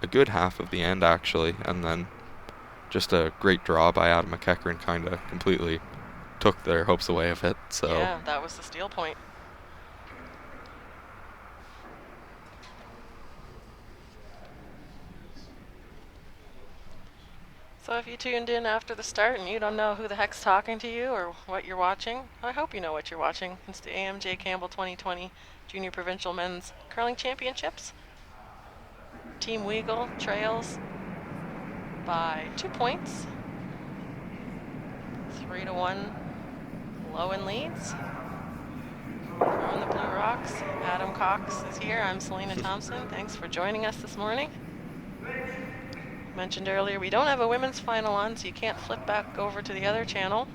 a good half of the end, actually, and then just a great draw by Adam McEachran kind of completely took their hopes away of it. So yeah, that was the steal point. So if you tuned in after the start and you don't know who the heck's talking to you or what you're watching, I hope you know what you're watching. It's the AMJ Campbell 2020 Junior Provincial Men's Curling Championships. Team Weagle trails by 2 points. 3-1 Loewen leads. From the Blue Rocks, Adam Cox is here. I'm Selena Thompson. Thanks for joining us this morning. Mentioned earlier, we don't have a women's final on, so you can't flip back over to the other channel.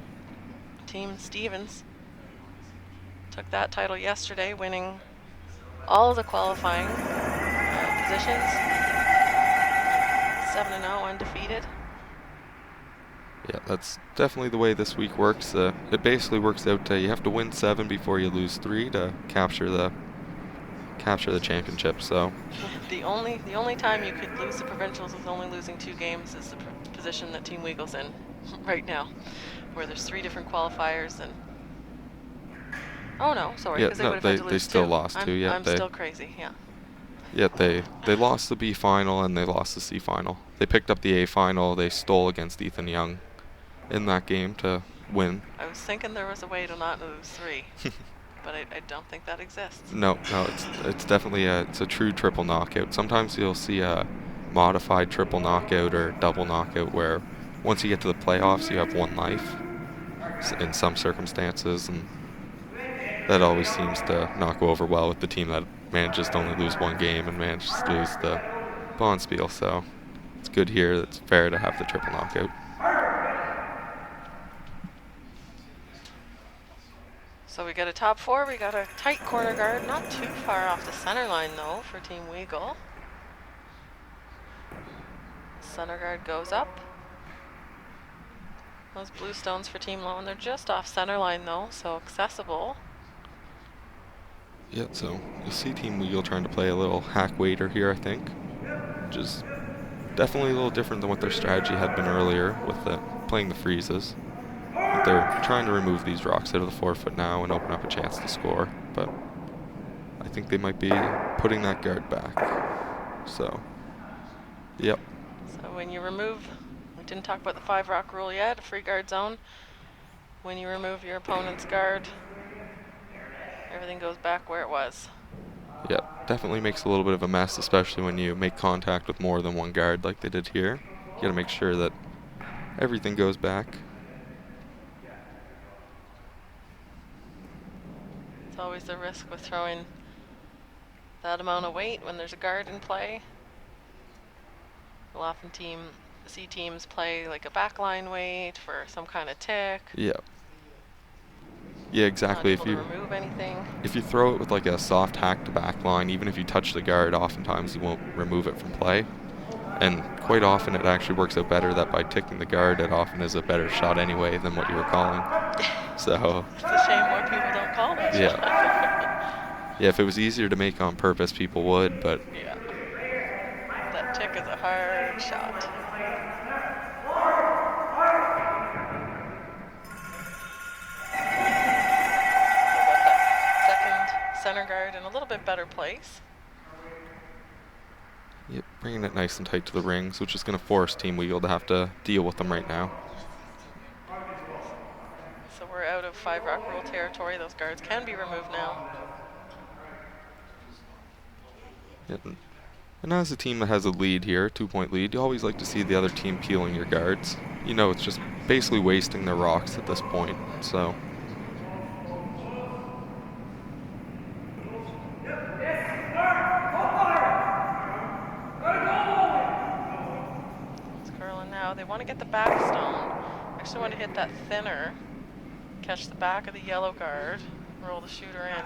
Team Stevens took that title yesterday, winning all of the qualifying positions. 7-0, undefeated. yeah, that's definitely the way this week works. It basically works out you have to win 7 before you lose 3 to capture the championship. So the only time you could lose the provincials with only losing 2 games is the position that Team Weagle's in right now, where there's 3 different qualifiers and. Oh no, sorry, because they would have had to lose 2. They still lost 2. Yeah, I'm still crazy. Yeah. Yeah, they lost the B final and they lost the C final. They picked up the A final. They stole against Ethan Young in that game to win. I was thinking there was a way to not lose 3, but I don't think that exists. No, it's definitely it's a true triple knockout. Sometimes you'll see a modified triple knockout or double knockout where once you get to the playoffs you have 1 life in some circumstances, and that always seems to not go over well with the team that manages to only lose 1 game and manages to lose the Bonspiel. So it's good here. It's fair to have the triple knockout. So we got a top 4. We got a tight corner guard, not too far off the center line though for Team Weagle. Center guard goes up. Those blue stones for Team Loewen, they're just off center line though, so accessible. Yeah, so you see Team Weagle trying to play a little hack waiter here, I think, which is definitely a little different than what their strategy had been earlier with playing the freezes. But they're trying to remove these rocks out of the forefoot now and open up a chance to score, but I think they might be putting that guard back. So, yep. So when you remove, we didn't talk about the 5 rock rule yet, a free guard zone. When you remove your opponent's guard, everything goes back where it was. Yeah, definitely makes a little bit of a mess, especially when you make contact with more than 1 guard like they did here. You gotta make sure that everything goes back. It's always the risk with throwing that amount of weight when there's a guard in play. We'll often see teams play like a backline weight for some kind of tick. Yeah. Yeah, exactly. Not able to remove anything. If you throw it with like a soft hacked back line, even if you touch the guard, oftentimes you won't remove it from play. And quite often it actually works out better that by ticking the guard, it often is a better shot anyway than what you were calling. So it's a shame more people don't call that shot. Yeah, if it was easier to make on purpose, people would, but yeah. That tick is a hard shot. Center guard in a little bit better place. Yep, bringing it nice and tight to the rings, which is going to force Team Weagle to have to deal with them right now. So we're out of 5 rock rule territory. Those guards can be removed now. Yep. And as a team that has a lead here, 2-point lead, you always like to see the other team peeling your guards. You know, it's just basically wasting their rocks at this point, so... They want to get the back stone. Actually want to hit that thinner. Catch the back of the yellow guard. Roll the shooter in.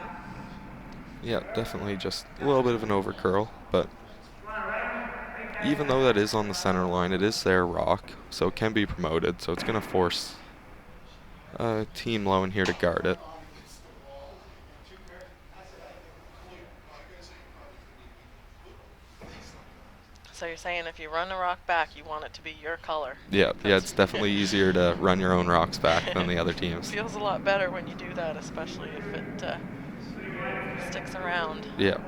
Yeah, definitely just a little bit of an overcurl, but even though that is on the center line, it is their rock, so it can be promoted, so it's going to force Team Loewen here to guard it. So you're saying if you run a rock back, you want it to be your color. Yeah, it's definitely easier to run your own rocks back than the other teams. Feels a lot better when you do that, especially if it sticks around. Yeah.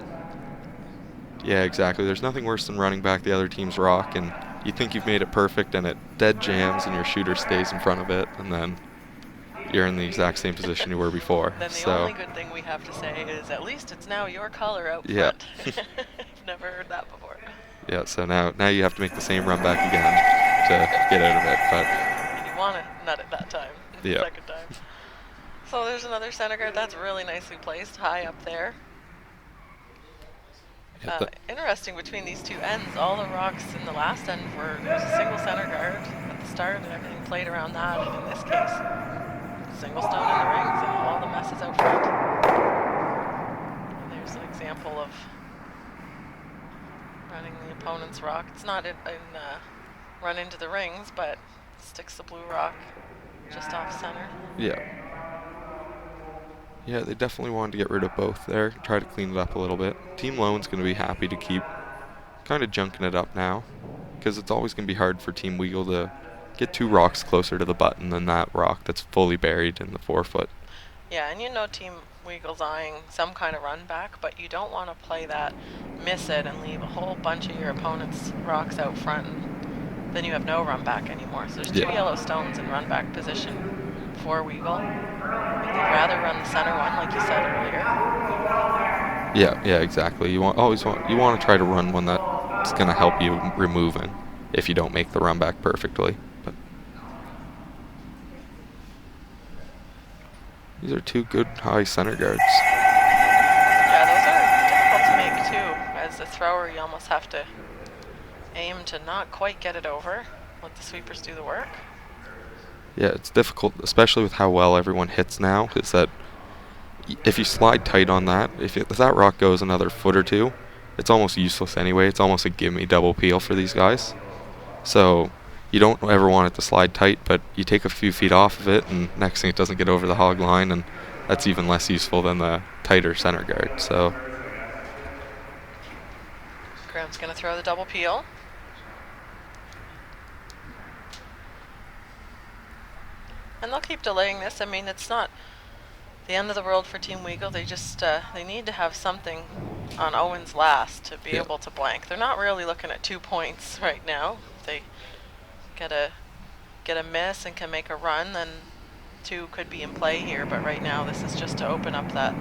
Yeah, exactly. There's nothing worse than running back the other team's rock, and you think you've made it perfect, and it dead jams, and your shooter stays in front of it, and then you're in the exact same position you were before. Then the only good thing we have to say is at least it's now your color out front. I've never heard that before. Yeah, so now you have to make the same run back again to get out of it, but and you want to nut it that time, the second time. So there's another center guard. That's really nicely placed, high up there. Interesting, between these two ends, all the rocks in the last end there's a single center guard at the start, and everything played around that, and in this case, single stone in the rings, and all the messes out front. And there's an example of running the opponent's rock. It's not run into the rings, but sticks the blue rock just off center. Yeah, they definitely wanted to get rid of both there, try to clean it up a little bit. Team Loewen's going to be happy to keep kind of junking it up now, because it's always going to be hard for Team Weagle to get 2 rocks closer to the button than that rock that's fully buried in the 4-foot. Yeah, and you know Team Weagle's eyeing some kind of run back, but you don't want to play that, miss it, and leave a whole bunch of your opponent's rocks out front, and then you have no run back anymore. So there's 2 yellow stones in run back position for Weagle. You'd rather run the center one, like you said earlier. Yeah, exactly. You want to try to run one that's going to help you removing if you don't make the run back perfectly. But these are 2 good high center guards. Yeah, those are difficult to make too. As a thrower, you almost have to aim to not quite get it over. Let the sweepers do the work. Yeah, it's difficult, especially with how well everyone hits now, is that if you slide tight on that, if that rock goes another foot or 2, it's almost useless anyway. It's almost a gimme double peel for these guys. So you don't ever want it to slide tight, but you take a few feet off of it, and next thing it doesn't get over the hog line, and that's even less useful than the tighter center guard. So Graham's going to throw the double peel. And they'll keep delaying this. I mean, it's not the end of the world for Team Weagle. They just they need to have something on Owen's last to be able to blank. They're not really looking at 2 points right now. If they get a miss and can make a run, then 2 could be in play here. But right now, this is just to open up that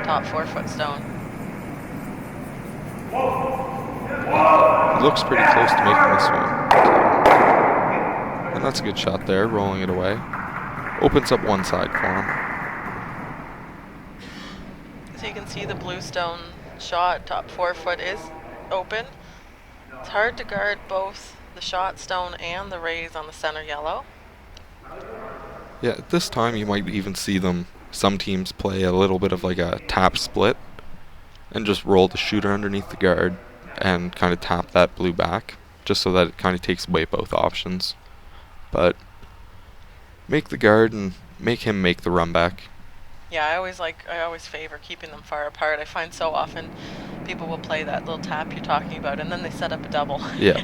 top 4-foot stone. He looks pretty close to making this one. And that's a good shot there, rolling it away. Opens up one side for him. So you can see the blue stone shot, top 4-foot is open. It's hard to guard both the shot stone and the raise on the center yellow. Yeah, at this time you might even see some teams play a little bit of like a tap split and just roll the shooter underneath the guard and kind of tap that blue back, just so that it kind of takes away both options. But make the guard and make him make the run back. Yeah, I always favor keeping them far apart. I find so often people will play that little tap you're talking about, and then they set up a double. Yeah.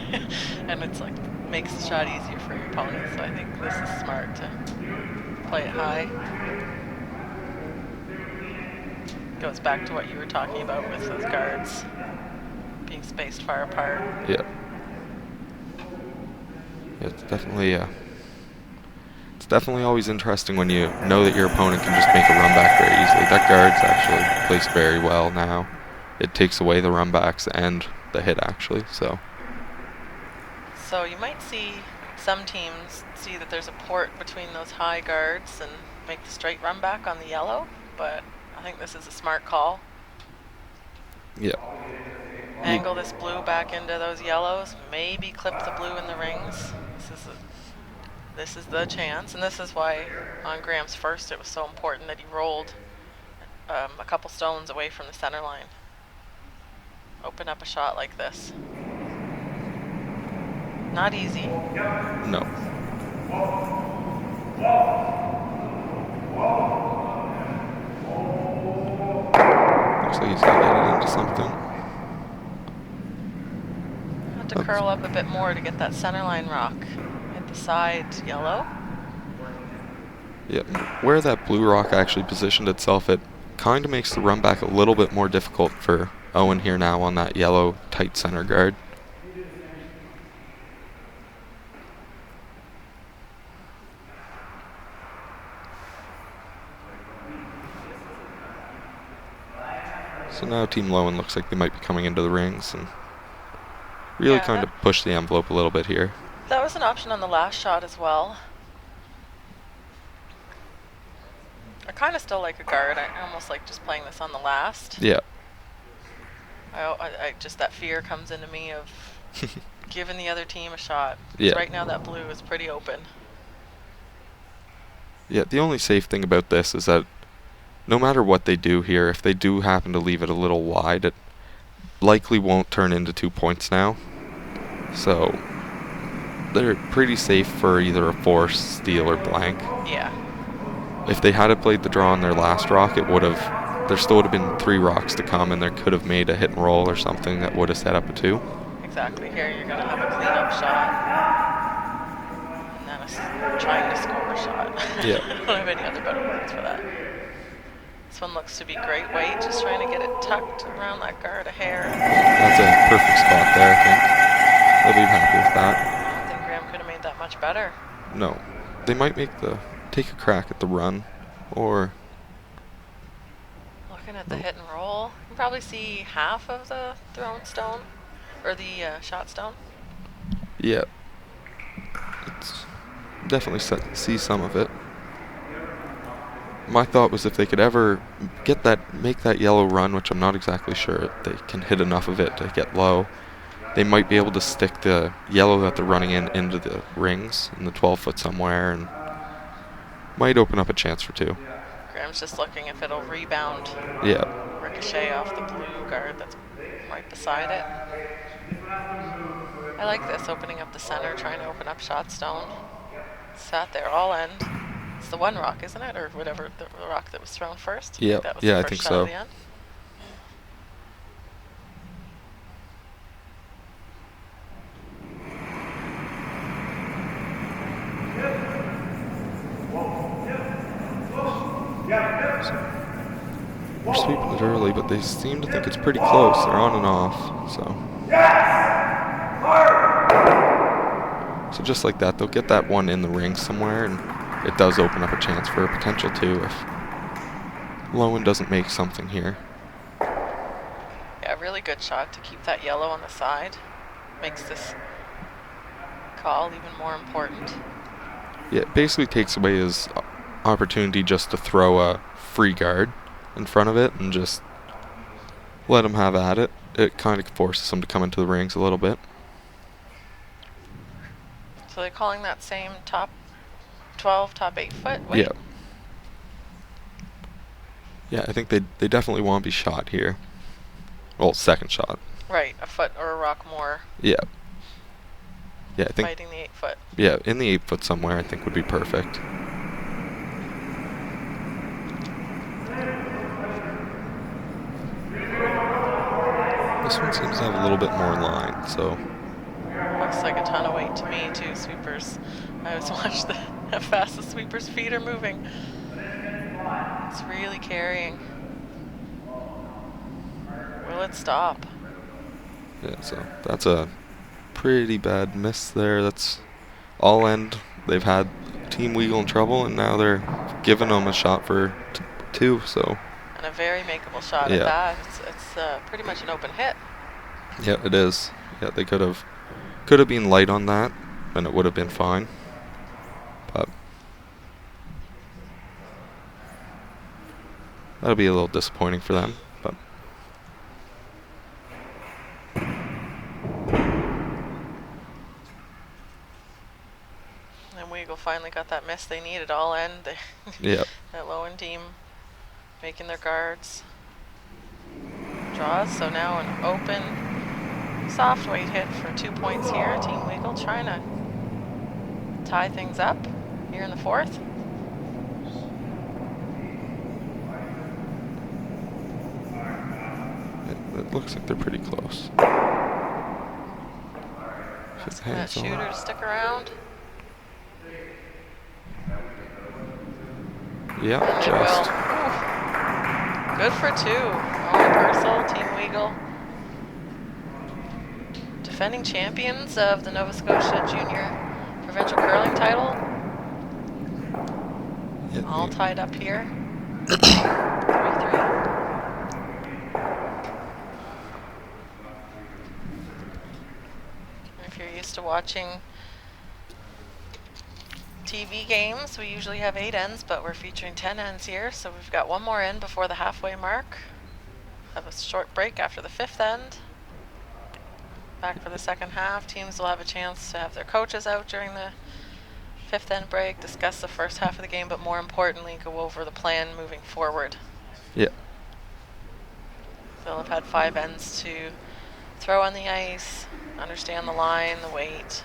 And it's like, makes the shot easier for your opponent. So I think this is smart to play it high. Goes back to what you were talking about with those guards being spaced far apart. Yeah. It's definitely always interesting when you know that your opponent can just make a run back very easily. That guard's actually placed very well now. It takes away the run backs and the hit actually, so you might see some teams see that there's a port between those high guards and make the straight run back on the yellow, but I think this is a smart call. Yeah. Angle this blue back into those yellows, maybe clip the blue in the rings. This is the chance, and this is why on Graham's first it was so important that he rolled a couple stones away from the center line. Open up a shot like this. Not easy. No. Looks like he's gonna get it into something. Have to curl up a bit more to get that centerline rock. Hit the side yellow. Yeah, where that blue rock actually positioned itself, it kind of makes the run back a little bit more difficult for Owen here now on that yellow tight center guard. So now Team Loewen looks like they might be coming into the rings and really kind of push the envelope a little bit here. That was an option on the last shot as well. I kind of still like a guard. I almost like just playing this on the last. Yeah. I just, that fear comes into me of giving the other team a shot. Yeah. Right now that blue is pretty open. Yeah, the only safe thing about this is that no matter what they do here, if they do happen to leave it a little wide, it likely won't turn into 2 points now. So they're pretty safe for either a force, steal, or blank. Yeah. If they had played the draw on their last rock, there still would have been 3 rocks to come, and they could have made a hit and roll or something that would have set up a 2. Exactly. Here you're going to have a cleanup shot. And then trying to score a shot. Yeah. I don't have any other better words for that. This one looks to be great weight, just trying to get it tucked around that guard a hair. That's a perfect spot there, I think. They'll be happy with that. I don't think Graham could have made that much better. No. They might take a crack at the run, or... Looking at the hit and roll, you can probably see half of the thrown stone, or the shot stone. Yeah. It's definitely see some of it. My thought was if they could ever make that yellow run, which I'm not exactly sure they can hit enough of it to get low, they might be able to stick the yellow that they're running into the rings in the 12-foot somewhere, and might open up a chance for 2. Graham's just looking if it'll rebound. Yeah. Ricochet off the blue guard that's right beside it. I like this, opening up the center, trying to open up shot stone. Sat there all end. It's the one rock, isn't it? Or whatever, the rock that was thrown first? Yeah, that was yeah, the I first think shot so. of the end. We're sweeping it early, but they seem to think it's pretty close. They're on and off, so. So just like that, they'll get that one in the ring somewhere, and it does open up a chance for a potential 2 if Loewen doesn't make something here. Yeah, really good shot to keep that yellow on the side. Makes this call even more important. Yeah, it basically takes away his opportunity just to throw a free guard in front of it and just let him have at it. It kind of forces him to come into the rings a little bit. So they're calling that same top 12, top 8 foot weight? Yeah. Yeah, I think they definitely want to be shot here. Well, second shot. Right, a foot or a rock more. Yeah. Yeah, I think. Fighting the 8 foot. Yeah, in the 8 foot somewhere, I think would be perfect. This one seems to have a little bit more line, so. Looks like a ton of weight to me, too. Sweepers. I always watch how fast the sweepers' feet are moving. It's really carrying. Will it stop? Yeah, so that's a pretty bad miss there. That's all end. They've had Team Weagle in trouble, and now they're giving them a shot for 2, so. And a very makeable shot at that. It's pretty much an open hit. Yeah, it is. Yeah, they could have been light on that, and it would have been fine. But that'll be a little disappointing for them. But and Weagle finally got that miss they needed all end. Yeah. That Loewen team making their guards. Draws, so now an open, soft weight hit for 2 points here. Team Weagle trying to tie things up here in the 4th. It looks like they're pretty close. Asking that shooter to stick around. Yeah, And they just. will. Good for 2. Owen Purcell, Team Weagle. Defending champions of the Nova Scotia Junior Provincial Curling title. Yep. All tied up here. 3-3. If you're used to watching TV games, we usually have 8 ends, but we're featuring 10 ends here, so we've got one more end before the halfway mark. Have a short break after the 5th end. Back for the second half. Teams will have a chance to have their coaches out during the 5th end break, discuss the first half of the game, but more importantly, go over the plan moving forward. Yeah. They'll have had 5 ends to throw on the ice, understand the line, the weight,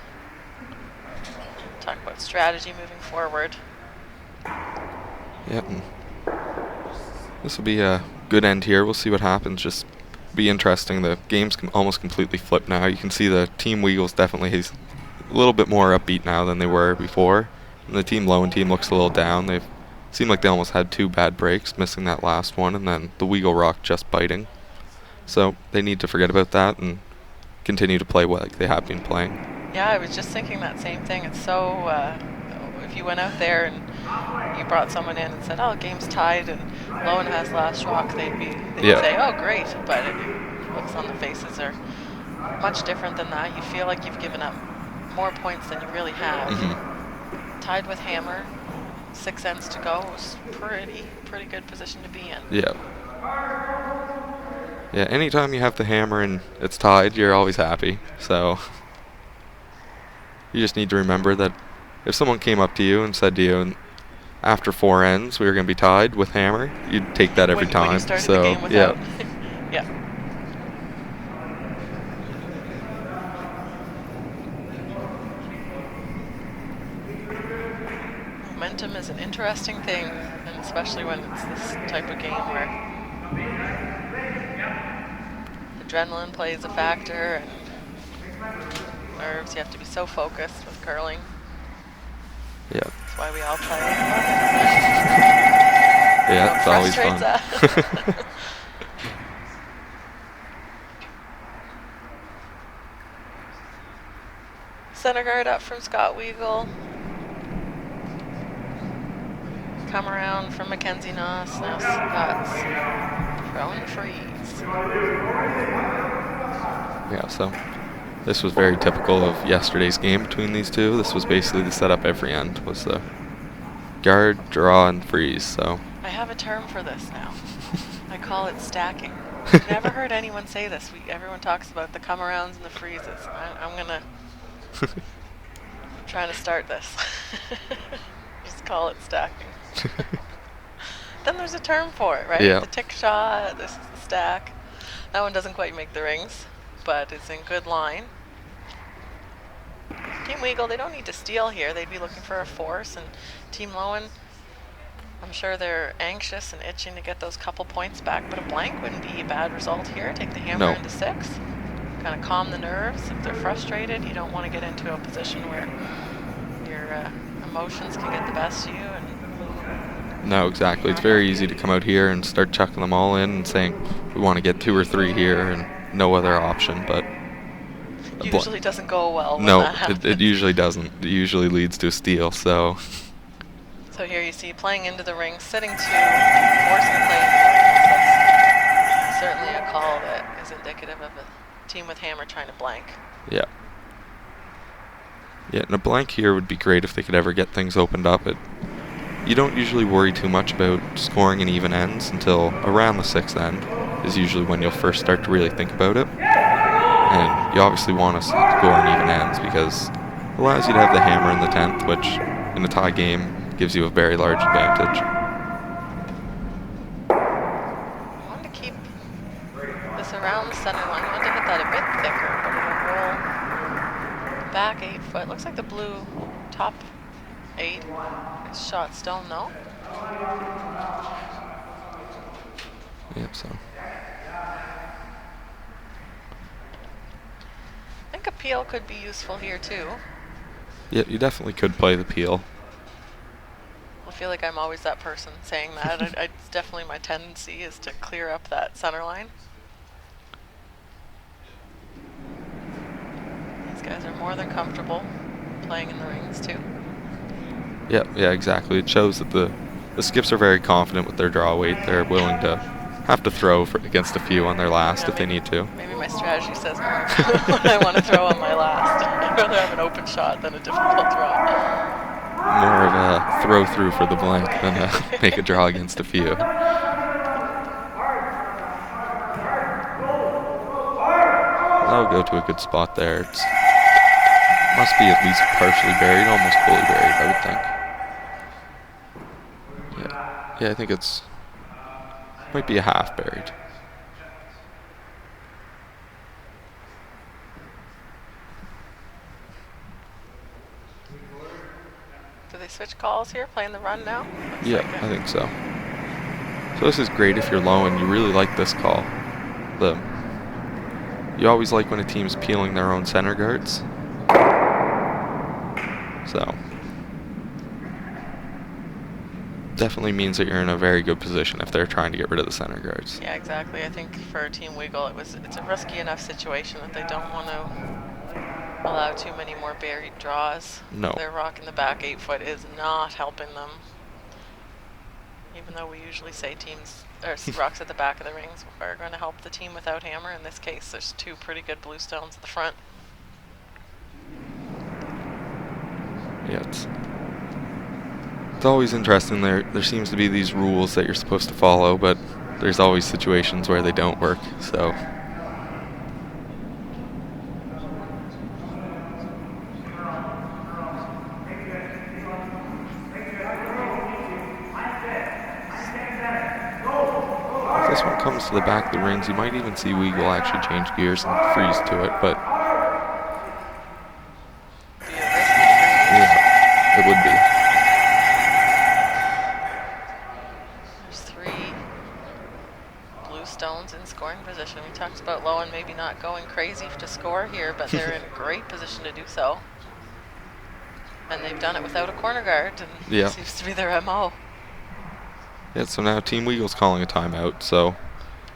talk about strategy moving forward. Yep. This will be a good end here. We'll see what happens. Just be interesting. The game's almost completely flipped now. You can see the Team Weagle's definitely a little bit more upbeat now than they were before. And the Team Loewen team looks a little down. They seem like they almost had 2 bad breaks, missing that last one, and then the Weagle Rock just biting. So they need to forget about that and continue to play like they have been playing. Yeah, I was just thinking that same thing. It's so, if you went out there and you brought someone in and said, oh, game's tied and Loewen has last rock, they'd say, oh, great. But looks on the faces are much different than that. You feel like you've given up more points than you really have. Mm-hmm. Tied with Hammer, 6 ends to go. Was pretty good position to be in. Yeah. Yeah, anytime you have the Hammer and it's tied, you're always happy. So you just need to remember that if someone came up to you and said to you, and after 4 ends we were going to be tied with Hammer, you'd take that every time. When you started so the game without. yeah. Yeah. Momentum is an interesting thing, and especially when it's this type of game where adrenaline plays a factor and nerves. You have to be so focused with curling. Yeah. That's why we all play. Yeah, it's always fun. Center guard up from Scott Weagle. Come around from Mackenzie Noss. Now Scott's throwing the freeze. Yeah, so this was very typical of yesterday's game between these two. This was basically the setup every end, was the guard, draw, and freeze. So I have a term for this now. I call it stacking. I've never heard anyone say this. Everyone talks about the come-arounds and the freezes. I'm gonna trying to start this. Just call it stacking. Then there's a term for it, right? Yeah. The tick shot, this is the stack. That one doesn't quite make the rings, but it's in good line. Team Weagle, they don't need to steal here. They'd be looking for a force, and Team Loewen, I'm sure they're anxious and itching to get those couple points back, but a blank wouldn't be a bad result here. Take the Hammer into 6. Kind of calm the nerves. If they're frustrated, you don't want to get into a position where your emotions can get the best of you. No, exactly. It's very easy to come out here and start chucking them all in and saying we want to get 2 or 3 here and no other option, but usually doesn't go well when no, that happens. it usually doesn't. It usually leads to a steal. So here you see playing into the ring, sitting to, forcing play into the ring. That's certainly a call that is indicative of a team with Hammer trying to blank. Yeah. Yeah, and a blank here would be great if they could ever get things opened up. You don't usually worry too much about scoring in even ends until around the 6th end is usually when you'll first start to really think about it. And you obviously want to score in even ends because it allows you to have the Hammer in the 10th, which in a tie game gives you a very large advantage. I wanted to keep this around the center line. I wanted to hit that a bit thicker, but it'll roll back 8 foot. Looks like the blue top 8 is shot still, no? Yep, so. I think peel could be useful here too. Yeah, you definitely could play the peel. I feel like I'm always that person saying that. It's definitely my tendency is to clear up that center line. These guys are more than comfortable playing in the rings too. Yeah, exactly. It shows that the skips are very confident with their draw weight. They're willing to have to throw against a few on their last if they need to. Maybe my strategy says more what I want to throw on my last. I'd rather have an open shot than a difficult draw. More of a throw through for the blank than make a draw against a few. That'll go to a good spot there. It must be at least partially buried, almost fully buried, I would think. Yeah, I think it's might be a half buried. Do they switch calls here, playing the run now? Yeah, I think so. So this is great if you're low and you really like this call. You always like when a team's peeling their own center guards. So definitely means that you're in a very good position if they're trying to get rid of the center guards. Yeah, exactly. I think for Team Weagle, it's a risky enough situation that they don't want to allow too many more buried draws. No. Their rock in the back 8-foot is not helping them. Even though we usually say teams or rocks at the back of the rings are going to help the team without hammer. In this case, there's two pretty good blue stones at the front. Yeah, it's always interesting. There seems to be these rules that you're supposed to follow, but there's always situations where they don't work. So. If this one comes to the back of the rings, you might even see Weagle actually change gears and freeze to it, but yeah, it would be. There's 3 blue stones in scoring position. We talked about Loewen maybe not going crazy to score here, but they're in great position to do so. And they've done it without a corner guard, and it seems to be their MO. Yeah, so now Team Weagle's calling a timeout, so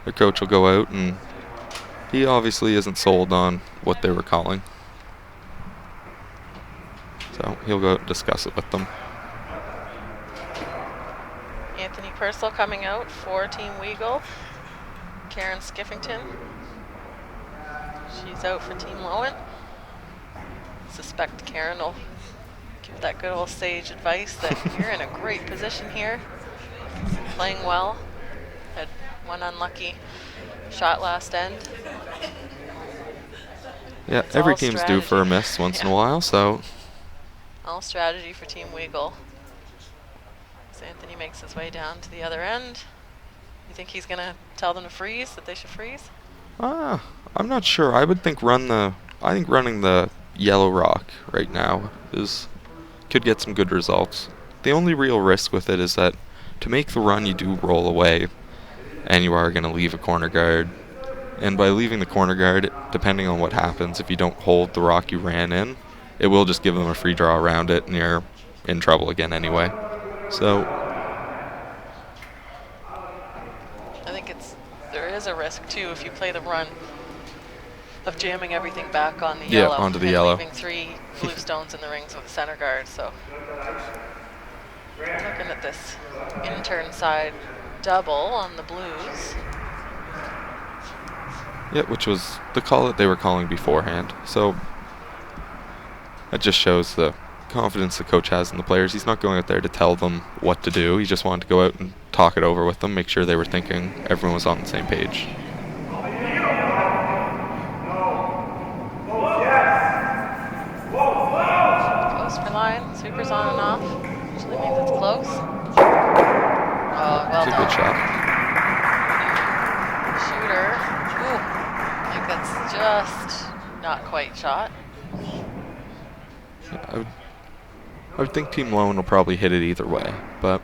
their coach will go out, and he obviously isn't sold on what they were calling. So he'll go out and discuss it with them. Anthony Purcell coming out for Team Weagle. Karen Skiffington. She's out for Team Loewen. Suspect Karen will give that good old sage advice that you're in a great position here. Playing well. Had one unlucky shot last end. Yeah, It's every all team's strategy. due for a miss once in a while, so. All strategy for Team Weagle. As Anthony makes his way down to the other end. You think he's going to tell them to freeze, that they should freeze? I'm not sure. I would think running the yellow rock right now could get some good results. The only real risk with it is that to make the run you do roll away, and you are going to leave a corner guard. And by leaving the corner guard, depending on what happens, if you don't hold the rock you ran in, it will just give them a free draw around it, and you're in trouble again anyway. So I think there is a risk too if you play the run of jamming everything back on the yellow. Onto the and yellow. Leaving 3 blue stones in the rings with a center guard. So looking at this in-turn side double on the blues. yeah, which was the call that they were calling beforehand. So that just shows the confidence the coach has in the players. He's not going out there to tell them what to do. He just wanted to go out and talk it over with them, make sure they were thinking everyone was on the same page. Close for line. Sweepers on and off. Usually means it's close. Oh, well It's a done. good shot. Shooter. Ooh. I think that's just not quite shot. I would think Team Loewen will probably hit it either way, but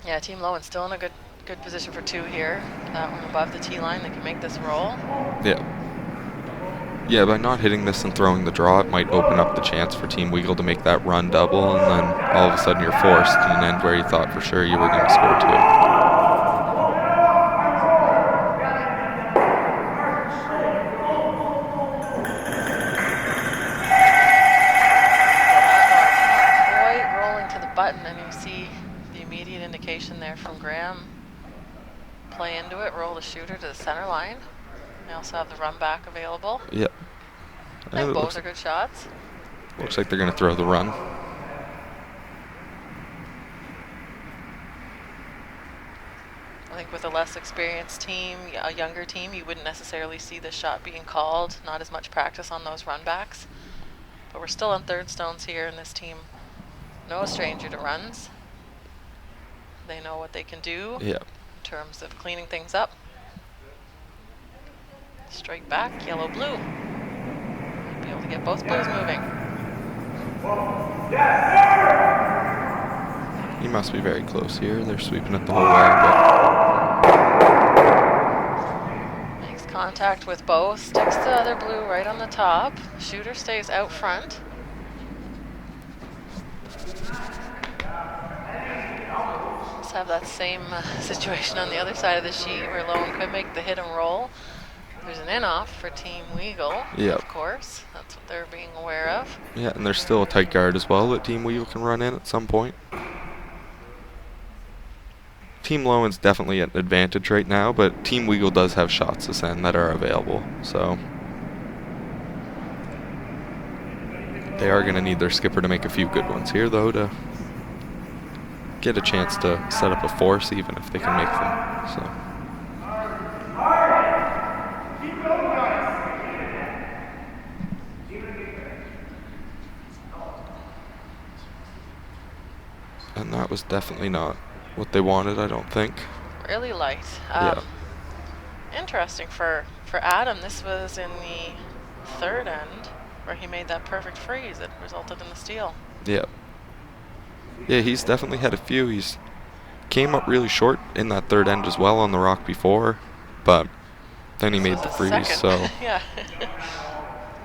Yeah, Team Loewen still in a Good position for 2 here. That one above the tee line, they can make this roll. Yeah. Yeah, by not hitting this and throwing the draw, it might open up the chance for Team Weagle to make that run double, and then all of a sudden you're forced in an end where you thought for sure you were going to score 2. Quite rolling to the button, and you see the immediate indication there from Graham. Play into it, roll the shooter to the center line. They also have the run back available. Yep. And both are good shots. Looks like they're going to throw the run. I think with a less experienced team, a younger team, you wouldn't necessarily see this shot being called. Not as much practice on those run backs. But we're still on third stones here, and this team, no stranger to runs. They know what they can do in terms of cleaning things up. Straight back, yellow, blue. Be able to get both blues moving. He must be very close here. They're sweeping it the whole way. But makes contact with both. Sticks the other blue right on the top. Shooter stays out front. Let's have that same situation on the other side of the sheet where Loewen could make the hit and roll. There's an in-off for Team Weagle, of course. That's what they're being aware of. Yeah, and there's still a tight guard as well that Team Weagle can run in at some point. Team Loewen's definitely at an advantage right now, but Team Weagle does have shots to send that are available, so they are going to need their skipper to make a few good ones here, though, to get a chance to set up a force, even if they can make them. So. And that was definitely not what they wanted, I don't think. Really light. Interesting for Adam. This was in the third end where he made that perfect freeze that resulted in the steal. Yeah. Yeah, he's definitely had a few. He's came up really short in that third end as well on the rock before, but then he made the freeze. So yeah.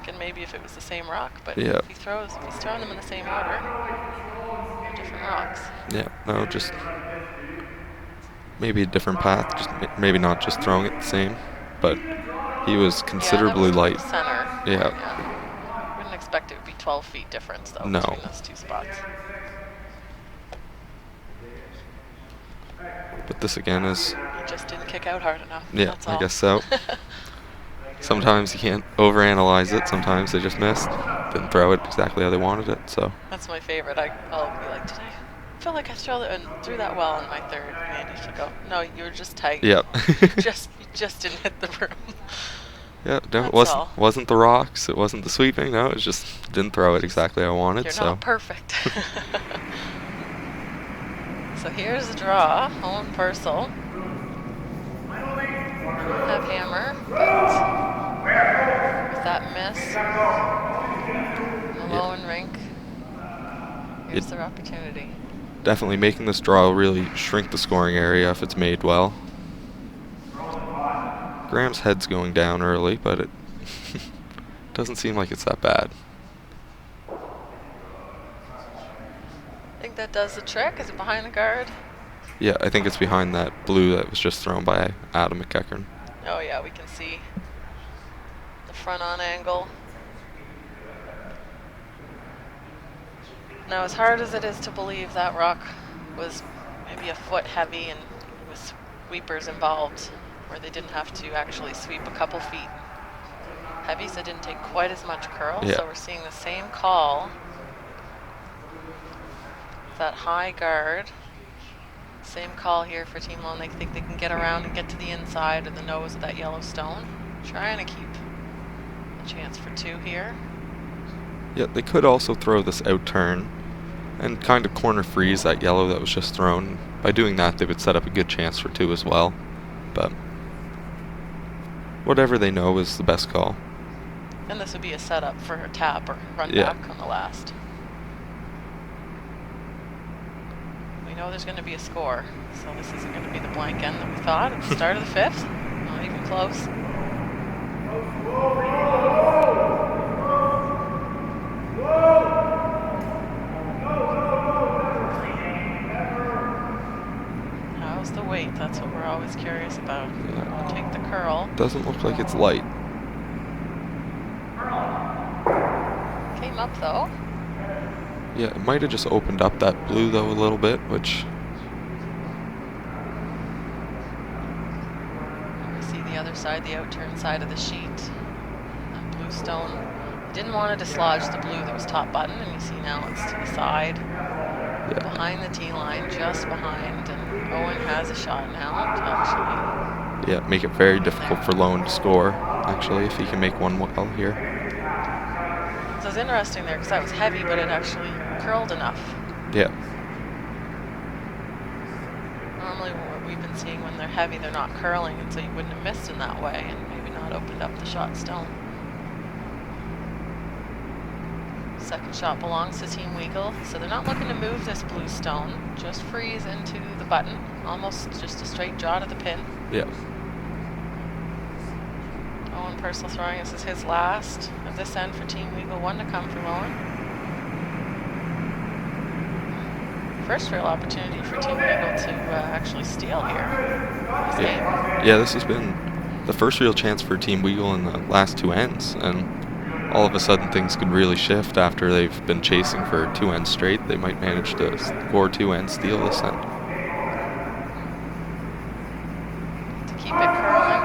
Thinking maybe if it was the same rock, but yeah. if he's throwing them in the same order, different rocks. Yeah, no, just maybe a different path. Just maybe not just throwing it the same, but he was considerably light. Center. Yeah. Wouldn't expect it would be 12 feet difference though between those two spots. But this again is. He just didn't kick out hard enough. Yeah, I guess so. Sometimes you can't overanalyze it. Sometimes they just missed. Didn't throw it exactly how they wanted it. So. That's my favorite. I'll be like, today I feel like I threw that well in my third. Andy should go, no, you were just tight. Yep. you just didn't hit the room. Yeah, no, it wasn't the rocks. It wasn't the sweeping. No, it was just didn't throw it exactly how I wanted. You're not perfect. So here's the draw. Owen Purcell. Have hammer, but with that miss, the Loewen rink, here's their opportunity. Definitely making this draw will really shrink the scoring area if it's made well. Graham's head's going down early, but it doesn't seem like it's that bad. I think that does the trick. Is it behind the guard? Yeah, I think it's behind that blue that was just thrown by Adam McEachern. Oh yeah, we can see the front on angle. Now, as hard as it is to believe that rock was maybe a foot heavy and with sweepers involved, where they didn't have to actually sweep a couple feet heavy, so it didn't take quite as much curl. Yeah. So we're seeing the same call. That high guard. Same call here for Team Loewen. They think they can get around and get to the inside of the nose of that yellow stone. Trying to keep a chance for 2 here. Yeah, they could also throw this out turn and kind of corner freeze that yellow that was just thrown. By doing that, they would set up a good chance for 2 as well. But whatever they know is the best call. And this would be a setup for a tap or run back on the last. We know there's going to be a score. So this isn't going to be the blank end that we thought at the start of the 5th. Not even close. How's the weight? That's what we're always curious about. Yeah. We'll take the curl. Doesn't look like it's light. Came up though. Yeah, it might have just opened up that blue though a little bit, which... You see the other side, the outturned side of the sheet. That blue stone. You didn't want to dislodge the blue that was top button, and you see now it's to the side. Yeah. Behind the tee line, just behind, and Owen has a shot now to actually... Yeah, make it very difficult for Loewen to score, actually, if he can make one well here. So it's interesting there, because that was heavy, but it actually curled enough. Yeah. Normally what we've been seeing when they're heavy, they're not curling, and so you wouldn't have missed in that way, and maybe not opened up the shot stone. Second shot belongs to Team Weagle, so they're not looking to move this blue stone, just freeze into the button, almost just a straight draw to the pin. Yeah. Owen Purcell throwing, this is his last of this end for Team Weagle, one to come for Loewen. First real opportunity for Team Weagle to actually steal here. Yeah, this has been the first real chance for Team Weagle in the last 2 ends, and all of a sudden things could really shift after they've been chasing for 2 ends straight. They might manage to score 2 ends, steal this end. To keep it curling.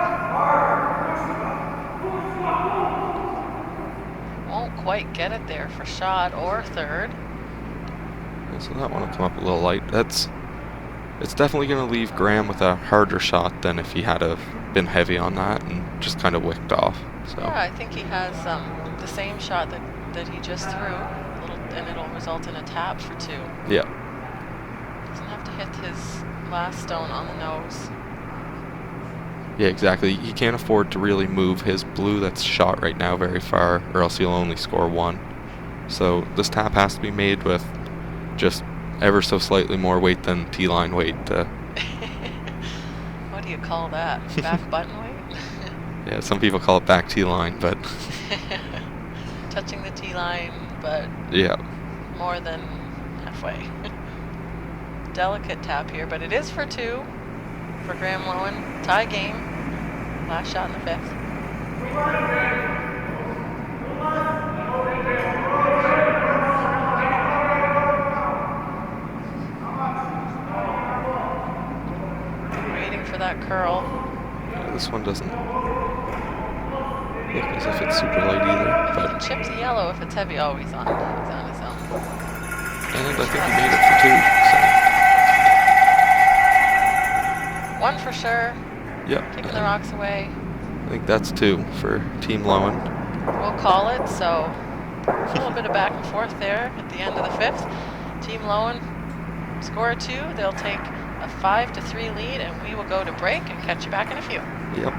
Won't quite get it there for shot or third. Yeah, so that one will come up a little light. It's definitely going to leave Graham with a harder shot than if he had have been heavy on that and just kind of wicked off. So. Yeah, I think he has the same shot that he just threw, and it'll result in a tap for 2. Yeah. Doesn't have to hit his last stone on the nose. Yeah, exactly. He can't afford to really move his blue that's shot right now very far, or else he'll only score 1. So this tap has to be made with just ever so slightly more weight than T-line weight. What do you call that? Back button weight? Yeah, some people call it back T-line, but... Touching the T-line, but yeah, more than halfway. Delicate tap here, but it is for 2 for Graham Loewen. Tie game. Last shot in the 5th. Waiting for that curl. Yeah, this one doesn't look as if it's super light either. If But he can chip the yellow if it's heavy. Oh, he's on his own. And I think he made it for 2. So. 1 for sure. Yep. Kicking the rocks away. I think that's 2 for Team Loewen. We'll call it, so a little bit of back and forth there at the end of the 5th. Team Loewen score a 2. They'll take a 5-3 lead, and we will go to break and catch you back in a few. Yep.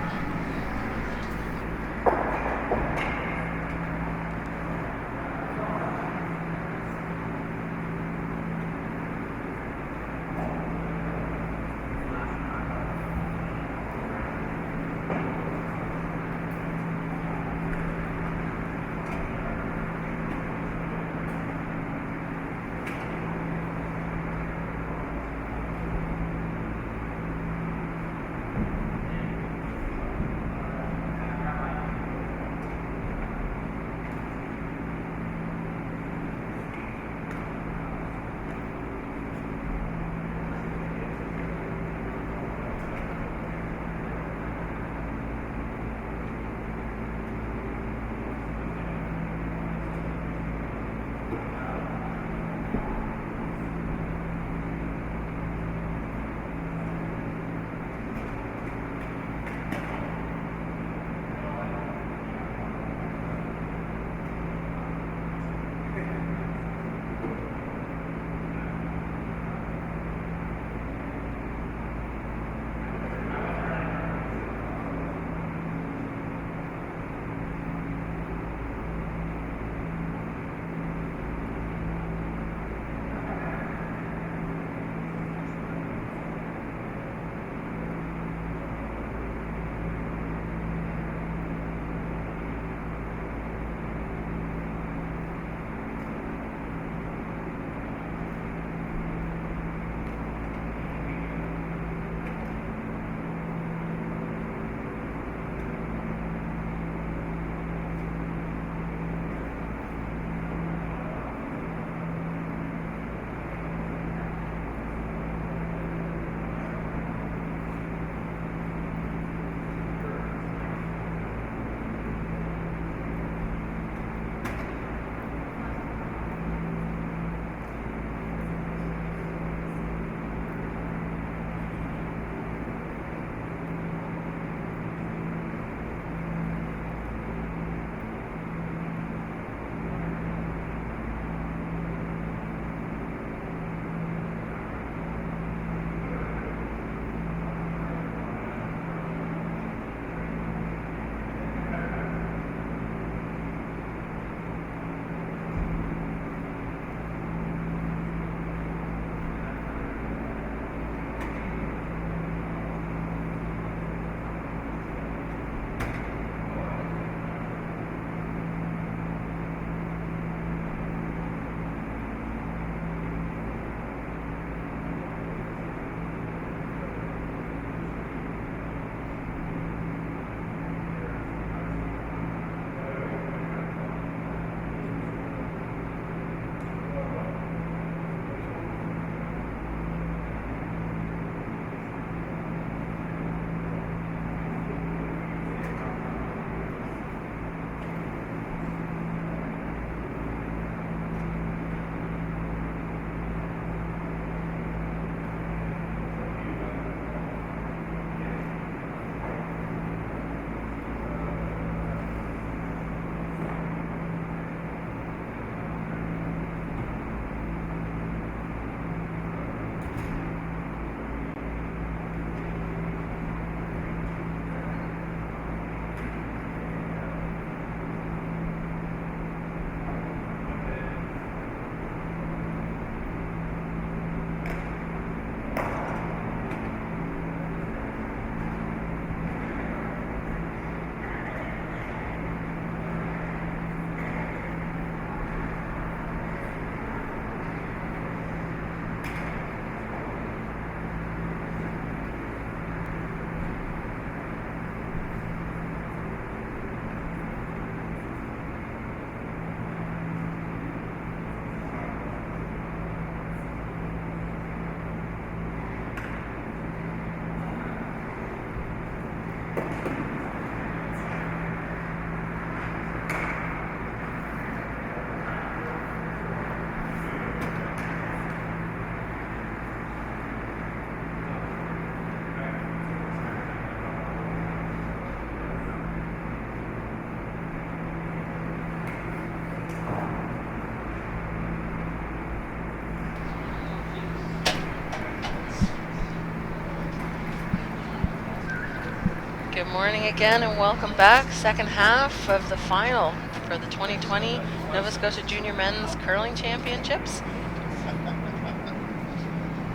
Good morning again and welcome back. Second half of the final for the 2020 Nova Scotia Junior Men's Curling Championships.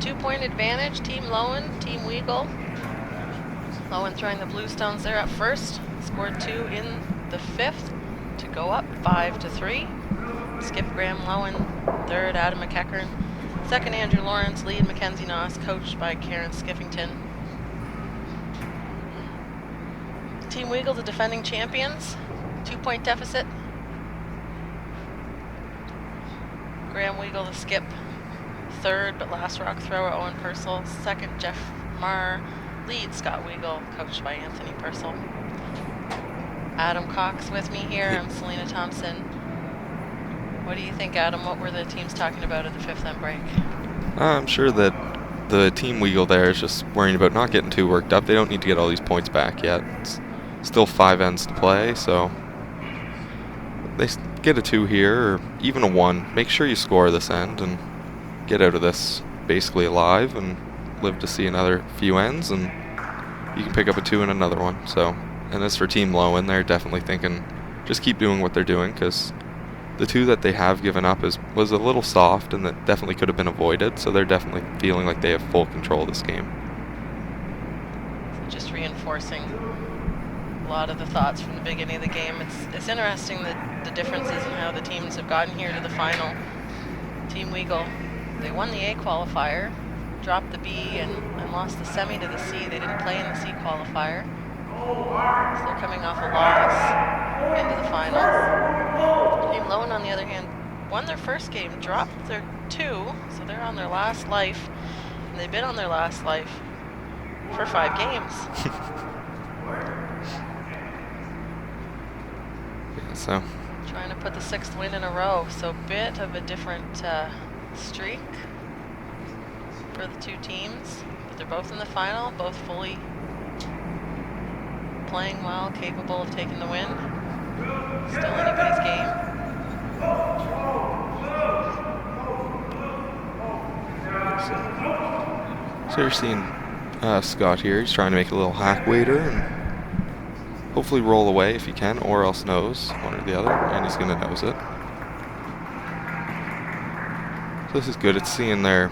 2-point advantage, Team Loewen, Team Weagle. Loewen throwing the Bluestones there at first, scored 2 in the 5th to go up 5-3. Skip Graham Loewen, third Adam McEachern, second Andrew Lawrence, lead Mackenzie Noss, coached by Karen Skiffington. Team Weagle, the defending champions, 2-point deficit. Graham Weagle, the skip, third but last rock thrower Owen Purcell, second Jeff Marr, lead Scott Weagle, coached by Anthony Purcell. Adam Cox with me here. I'm Selena Thompson. What do you think, Adam? What were the teams talking about at the 5th end break? I'm sure that the Team Weagle there is just worrying about not getting too worked up. They don't need to get all these points back yet. It's still 5 ends to play, so they get a 2 here, or even a 1. Make sure you score this end and get out of this basically alive and live to see another few ends, and you can pick up a 2 and another one. So, and as for Team Loewen, they're definitely thinking just keep doing what they're doing, because the 2 that they have given up was a little soft and that definitely could have been avoided, so they're definitely feeling like they have full control of this game. So just reinforcing a lot of the thoughts from the beginning of the game. It's interesting that the differences in how the teams have gotten here to the final. Team Weagle, they won the A qualifier, dropped the B and lost the semi to the C. They didn't play in the C qualifier, so they're coming off a loss into the finals. Team Loewen, on the other hand, won their first game, dropped their 2, so they're on their last life, and they've been on their last life for 5 games. So trying to put the 6th win in a row, so bit of a different streak for the 2 teams, but they're both in the final, both fully playing well, capable of taking the win. Still anybody's game. So you're seeing Scott here. He's trying to make a little hack waiter and hopefully roll away if he can, or else nose, one or the other, and he's going to nose it. So this is good. It's seeing they're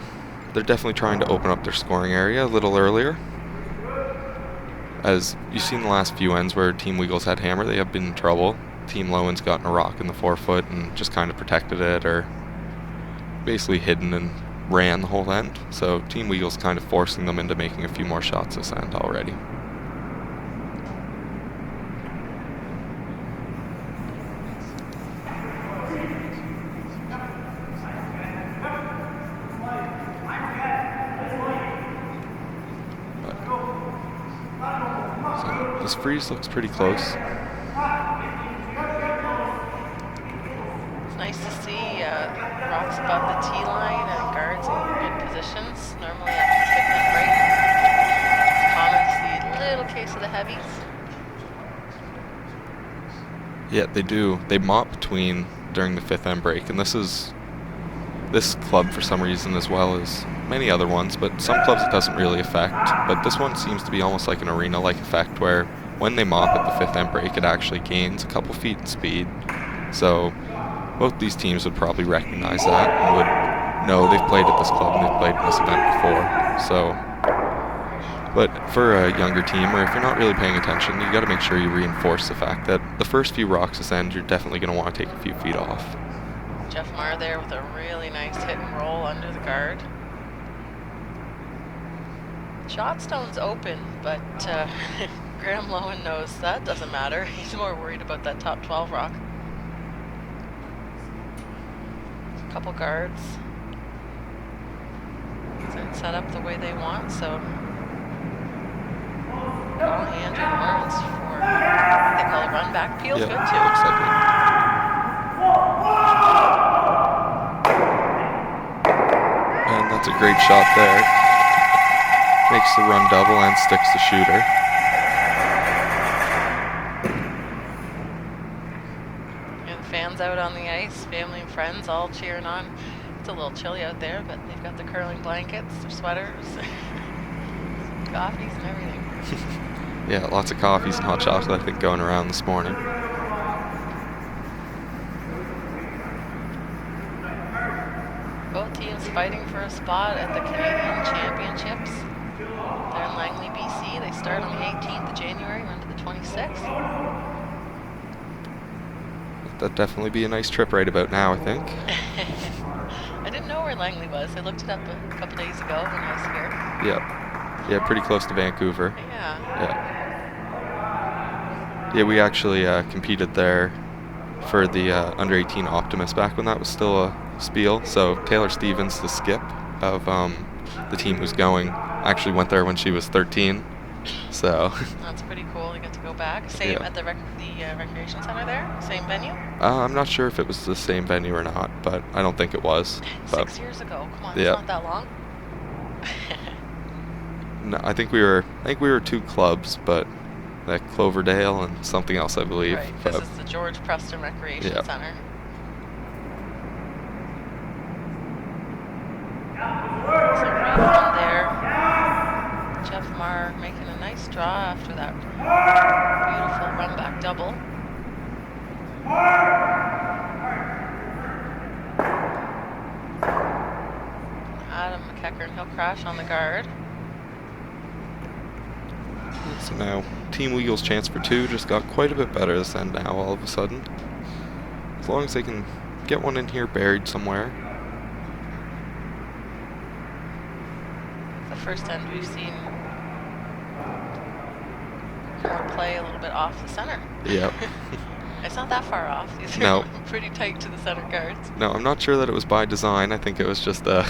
definitely trying to open up their scoring area a little earlier. As you've seen the last few ends where Team Weagle's had hammer, they have been in trouble. Team Loewen's gotten a rock in the forefoot and just kind of protected it, or basically hidden and ran the whole end. So Team Weagle's kind of forcing them into making a few more shots this end already. This freeze looks pretty close. It's nice to see rocks above the tee line and guards in good positions. Normally after the 5th end break, it's common to see a little case of the heavies. Yeah, they do. They mop between during the 5th end break, and this club for some reason, as well as many other ones, but some clubs it doesn't really affect, but this one seems to be almost like an arena-like effect where when they mop at the 5th end break, it actually gains a couple feet in speed. So both these teams would probably recognize that and would know they've played at this club and they've played in this event before. So, but for a younger team, or if you're not really paying attention, you got to make sure you reinforce the fact that the first few rocks this end, you're definitely going to want to take a few feet off. Jeff Marr there with a really nice hit and roll under the guard. Shot stone's open, but Graham Loewen knows that doesn't matter. He's more worried about that top 12 rock. A couple guards. So it's set up the way they want, so Andrew Lawrence for what they call a run back. Feels good too. Looks like it. And that's a great shot there. Makes the run double and sticks the shooter. And fans out on the ice, family and friends all cheering on. It's a little chilly out there, but they've got the curling blankets, their sweaters, coffees and everything. Yeah, lots of coffees and hot chocolate, I think, going around this morning. Both teams fighting for a spot at the Canadian Championships. They're in Langley, BC. They start on the 18th of January, run to the 26th. That'd definitely be a nice trip right about now, I think. I didn't know where Langley was. I looked it up a couple days ago when I was here. Yep. Yeah, pretty close to Vancouver. Yeah. Yeah, we actually competed there for the under 18 Optimus back when that was still a spiel. So Taylor Stevens, the skip of the team who's going, actually went there when she was 13. So that's pretty cool. You get to go back. Same at the recreation center there. Same venue. I'm not sure if it was the same venue or not, but I don't think it was. 6 years ago. Come on, it's not that long. No, I think we were 2 clubs, but that Cloverdale and something else, I believe. Right. This is the George Preston Recreation Center. So great run there. Jeff Marr making a nice draw after that beautiful run back double. Adam McEachern, he'll crash on the guard. So now Team Weagle's chance for 2 just got quite a bit better this end now all of a sudden. As long as they can get one in here buried somewhere. The first end we've seen more play a little bit off the center. Yep. It's not that far off. These are pretty tight to the center guards. No, I'm not sure that it was by design. I think it was just a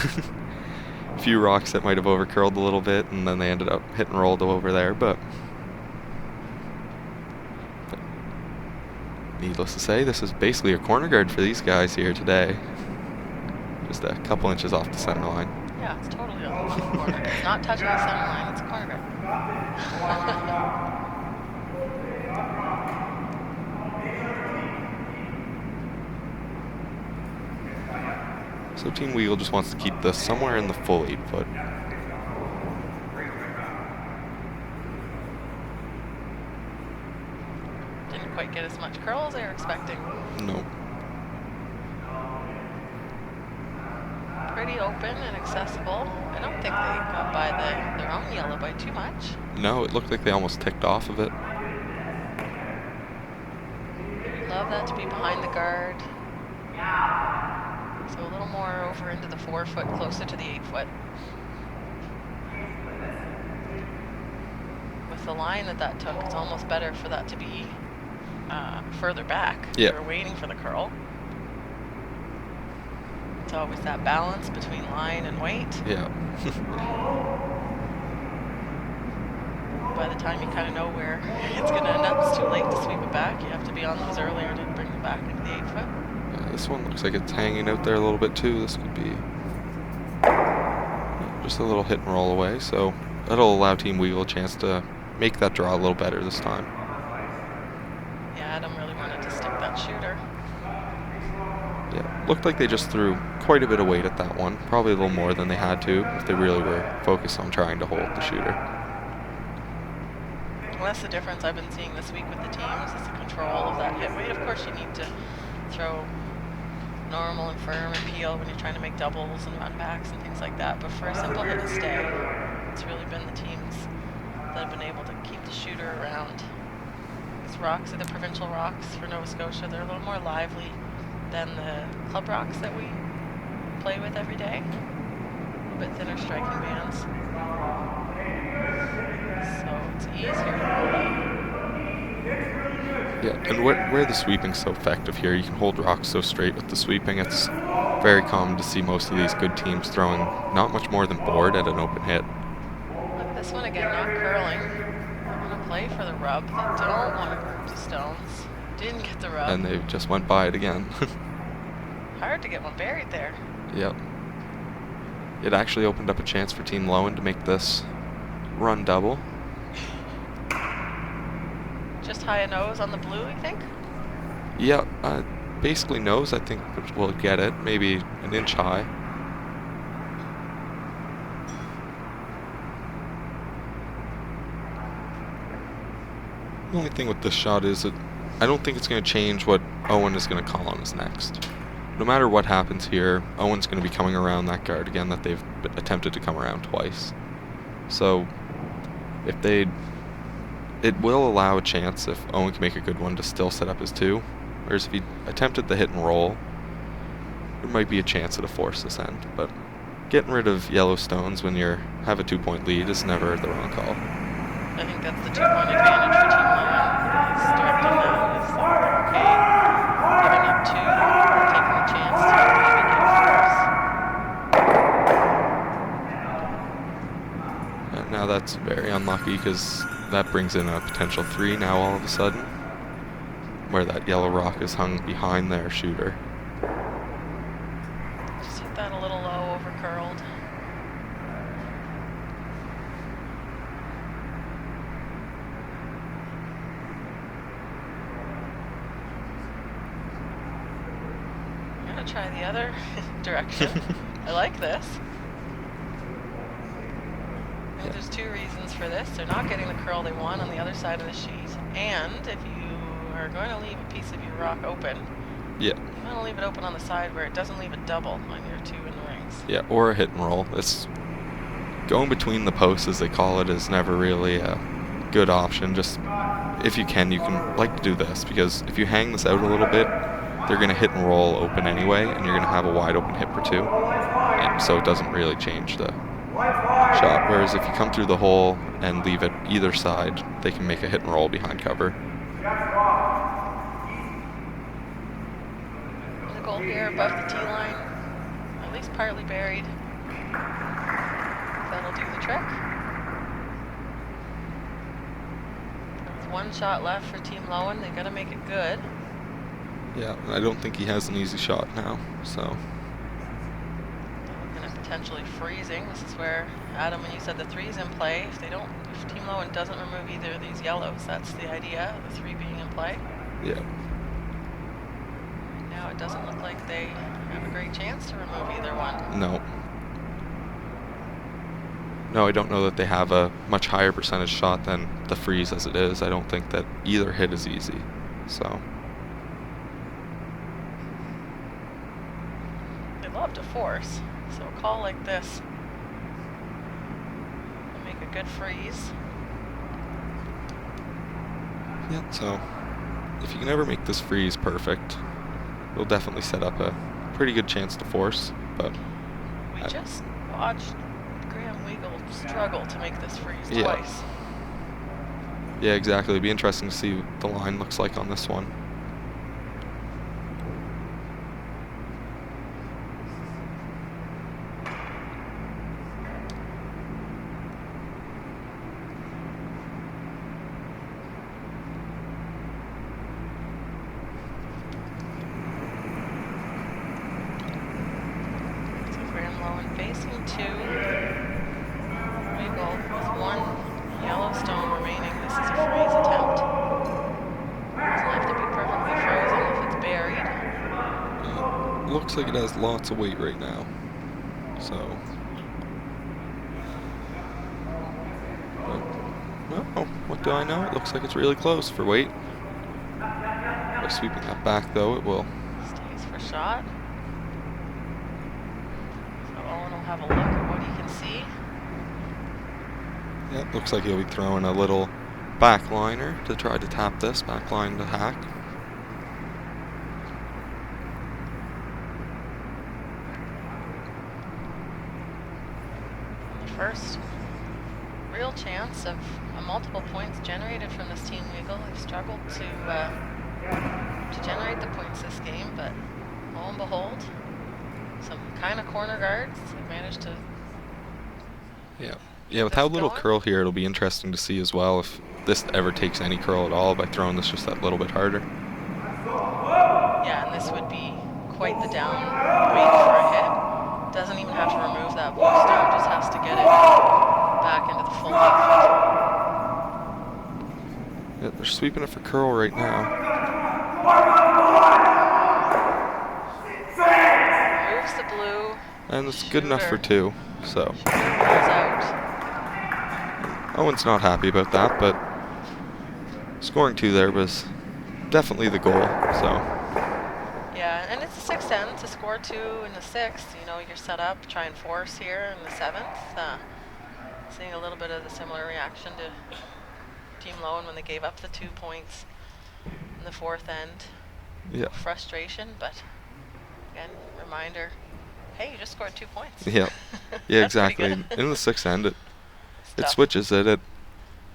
few rocks that might have overcurled a little bit, and then they ended up hit and rolled over there, but needless to say, this is basically a corner guard for these guys here today. Just a couple inches off the center line. Yeah, it's totally off the corner. It's not touching the center line, it's a corner guard. So Team Weagle just wants to keep this somewhere in the full 8 foot. Didn't quite get as much curl as they were expecting. No. Pretty open and accessible. I don't think they got by their own yellow by too much. No, it looked like they almost ticked off of it. Love that to be behind the guard. So a little more over into the 4 foot, closer to the 8 foot. With the line that took, it's almost better for that to be further back. Yeah. We're waiting for the curl. It's always that balance between line and weight. Yeah. By the time you kind of know where it's going to end up, it's too late to sweep it back. You have to be on those earlier to bring it back into the 8 foot. This one looks like it's hanging out there a little bit too. This could be just a little hit and roll away, so that'll allow Team Weagle a chance to make that draw a little better this time. Yeah, Adam really wanted to stick that shooter. Yeah, looked like they just threw quite a bit of weight at that one, probably a little more than they had to if they really were focused on trying to hold the shooter. Well, that's the difference I've been seeing this week with the teams, is the control of that hit weight. Of course, you need to throw normal and firm and peel when you're trying to make doubles and run backs and things like that, but for a simple hit and stay, it's really been the teams that have been able to keep the shooter around. These rocks are the provincial rocks for Nova Scotia. They're a little more lively than the club rocks that we play with every day. A little bit thinner striking bands. So it's easier to hold up. Yeah, and where the sweeping's so effective here, you can hold rocks so straight with the sweeping. It's very common to see most of these good teams throwing not much more than board at an open hit. Look at this one again, not curling. They want to play for the rub. They don't want to group the stones. Didn't get the rub. And they just went by it again. Hard to get one buried there. Yep. It actually opened up a chance for Team Loewen to make this run double. Just high a nose on the blue, you think? Yeah, basically nose, I think we'll get it. Maybe an inch high. The only thing with this shot is that I don't think it's going to change what Owen is going to call on his next. No matter what happens here, Owen's going to be coming around that guard again that they've attempted to come around twice. So if it will allow a chance if Owen can make a good one to still set up his 2. Whereas if he attempted the hit and roll, there might be a chance at a force this end. But getting rid of yellow stones when you have a 2-point lead is never the wrong call. I think that's the 2-point advantage for Team Loewen. He's directing that. He's okay, giving up 2, taking the chance to maybe get a force. And now that's very unlucky because that brings in a potential 3 now all of a sudden, where that yellow rock is hung behind their shooter. Just hit that a little low, over curled. I'm gonna try the other direction. I like this. I think there's 2 reasons for this. They're not getting the curl they want on the other side of the sheet, and if you are going to leave a piece of your rock open, Yeah. you want to leave it open on the side where it doesn't leave a double on your 2 in the rings. Yeah, or a hit and roll. It's going between the posts, as they call it, is never really a good option. Just if you can like to do this, because if you hang this out a little bit, they're going to hit and roll open anyway, and you're going to have a wide open hit for 2. And so it doesn't really change the shot. Whereas if you come through the hole and leave it either side, they can make a hit and roll behind cover. The goal here above the tee line, at least partly buried. That'll do the trick. With 1 shot left for Team Loewen, they gotta make it good. Yeah, I don't think he has an easy shot now, so. Looking at potentially freezing. This is where, Adam, when you said the 3's in play, if Team Loewen doesn't remove either of these yellows, that's the idea, the 3 being in play. Yeah. Now it doesn't look like they have a great chance to remove either one. No. No, I don't know that they have a much higher percentage shot than the freeze as it is. I don't think that either hit is easy, so. They love to force, so a call like this will make a good freeze. Yeah, so if you can ever make this freeze perfect, it'll definitely set up a pretty good chance to force, but We just watched Weagle struggle to make this freeze Yeah. twice. Yeah, exactly. It'd be interesting to see what the line looks like on this one. Loewen facing 2. Weagle with 1 yellow stone remaining. This is a freeze attempt. Doesn't have to be perfectly frozen if it's buried. Looks like it has lots of weight right now. So. Well, what do I know? It looks like it's really close for weight. By sweeping that back, though, it will. Stays for shot. So Owen will have a look at what he can see. Yeah, looks like he'll be throwing a little backliner to try to tap this, backline to hack. The first real chance of multiple points generated from this Team Weagle. They've struggled to generate the points this game, but lo and behold, some kind of corner guards have managed to. Yeah, with how little going. curl here, it'll be interesting to see as well if this ever takes any curl at all by throwing this just that little bit harder. Yeah, and this would be quite the down weight for a hit. Doesn't even have to remove that blue stone, just has to get it back into the full length. Yeah, they're sweeping it for curl right now. Moves the blue. And it's good enough for 2, so. Shooter rolls out. Owen's not happy about that, but scoring 2 there was definitely the goal. So Yeah, and it's a 6th end to score 2 in the 6th. You know, you're set up, try and force here in the 7th. Seeing a little bit of the similar reaction to Team Loewen when they gave up the 2 points in the 4th end. yeah, Frustration, but again, reminder, hey, you just scored 2 points. yeah, yeah, exactly. In the 6th end, it switches it.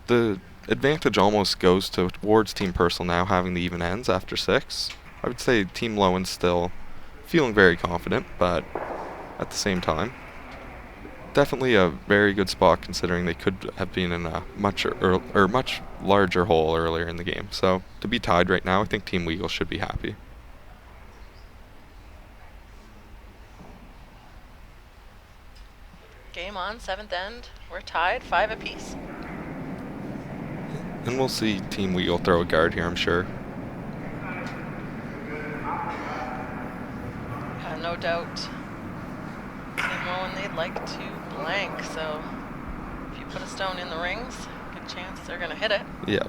The advantage almost goes towards Team Purcell now, having the even ends after 6. I would say Team Loewen's still feeling very confident, but at the same time, definitely a very good spot considering they could have been in a much larger hole earlier in the game. So to be tied right now, I think Team Weagle should be happy. Game on, 7th end. We're tied, 5 apiece. And we'll see Team Weagle throw a guard here, I'm sure. No doubt. Team Loewen, they'd like to blank, so if you put a stone in the rings, good chance they're going to hit it. Yeah.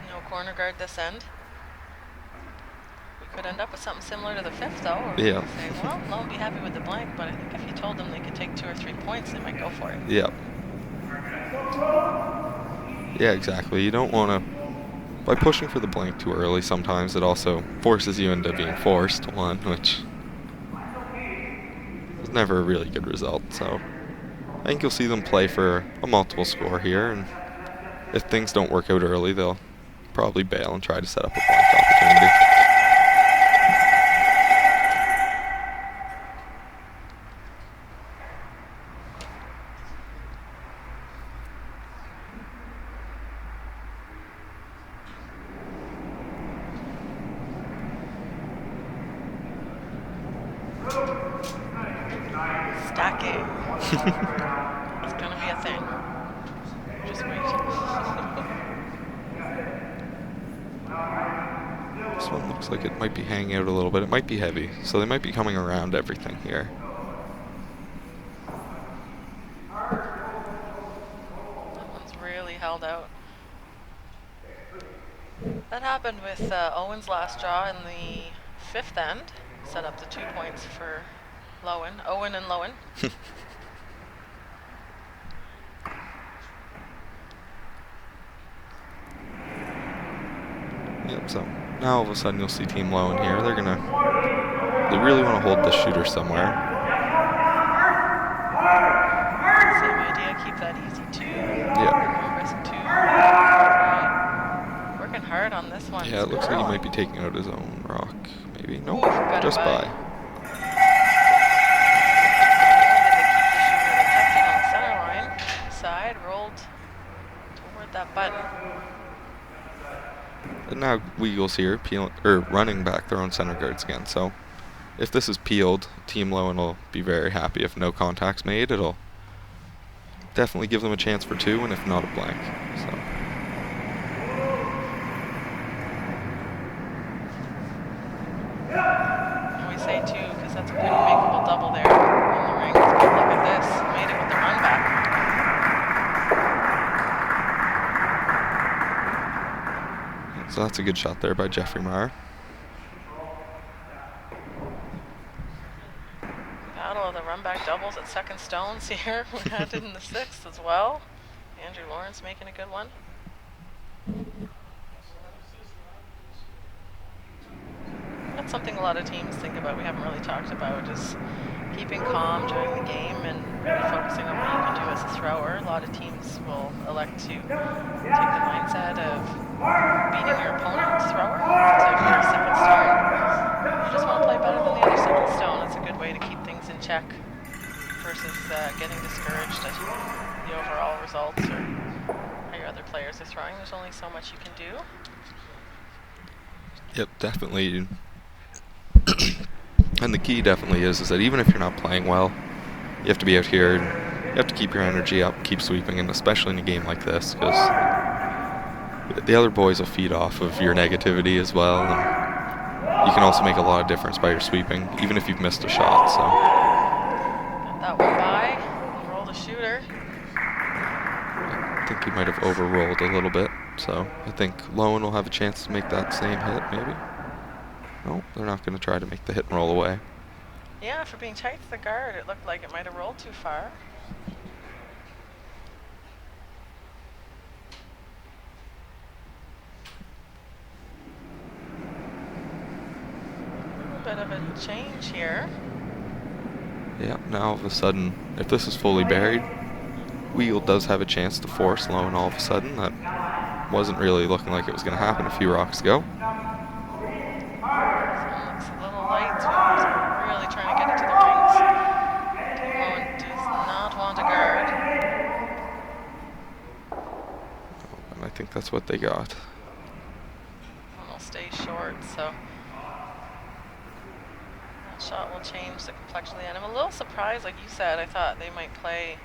No corner guard this end. We could end up with something similar to the 5th, though. Or Yeah. say, well, Loewen be happy with the blank, but I think if you told them they could take 2 or 3 points, they might go for it. Yeah. Yeah, exactly. You don't want to... By pushing for the blank too early, sometimes it also forces you into being forced one, which is never a really good result. So I think you'll see them play for a multiple score here, and if things don't work out early, they'll probably bail and try to set up a blank opportunity. Stacking. It's going to be a thing. Just wait. This one looks like it might be hanging out a little bit. It might be heavy, so they might be coming around everything here. That one's really held out. That happened with Owen's last draw in the 5th end. Set up the 2 points for Loewen. Owen and Loewen. Yep, so now all of a sudden you'll see Team Loewen here. They really want to hold the shooter somewhere. Same idea, keep that easy 2. Yeah. Risk 2. Working hard on this one. Yeah, it looks like he might be taking out his own rock. Maybe. Nope, Got just it by. Side rolled toward that button. And now Weagle's here, running back their own center guards again. So if this is peeled, Team Loewen will be very happy. If no contact's made, it'll definitely give them a chance for 2, and if not, a blank. So. And we say 2 because that's a pretty makeable double there in the rings. But look at this, made it with the run back. So that's a good shot there by Jeffrey Meyer. Battle of the run back doubles at second stones here. We had it in the 6th as well. Andrew Lawrence making a good one. That's something a lot of teams think about. We haven't really talked about is keeping calm during the game and really focusing on what you can do as a thrower. A lot of teams will elect to take the mindset of beating your opponent's thrower to get a second stone. You just want to play better than the other second stone. It's a good way to keep things in check versus getting discouraged at the overall results or how your other players are throwing. There's only so much you can do. Yep, definitely. And the key definitely is that even if you're not playing well, you have to be out here and you have to keep your energy up, keep sweeping, and especially in a game like this, because The other boys will feed off of your negativity as well. And you can also make a lot of difference by your sweeping, even if you've missed a shot. So Got that one by. Roll the shooter. I think he might have overrolled a little bit. So I think Loewen will have a chance to make that same hit, maybe. No, they're not going to try to make the hit and roll away. Yeah, for being tight to the guard, it looked like it might have rolled too far. A bit of a change here. Yeah, now all of a sudden, if this is fully buried, Weagle does have a chance to force Loewen all of a sudden. That wasn't really looking like it was going to happen a few rocks ago. Looks a little light. He's really trying to get it to the rings. Loewen does not want a guard. And I think that's what they got. And will stay short, so that shot will change the complexion of the end. I'm a little surprised, like you said. I thought they might play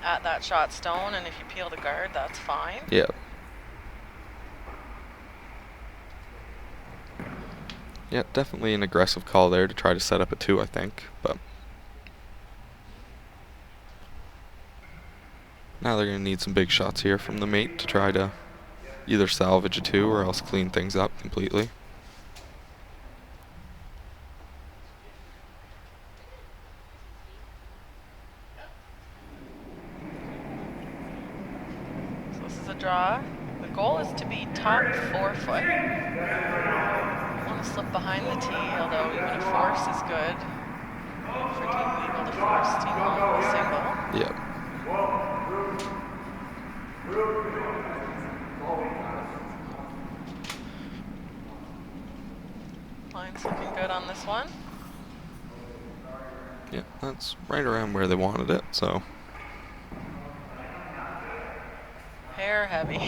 at that shot stone, and if you peel the guard, that's fine. Yeah. Yeah, definitely an aggressive call there to try to set up a 2, I think. But now they're going to need some big shots here from the mate to try to either salvage a 2 or else clean things up completely. So this is a draw. The goal is to be top 4 foot. Slip behind the tee, although even a force is good for Team Weagle to force Team Loewen a single. Yep. Line's looking good on this one. Yeah, that's right around where they wanted it, so. Hair heavy.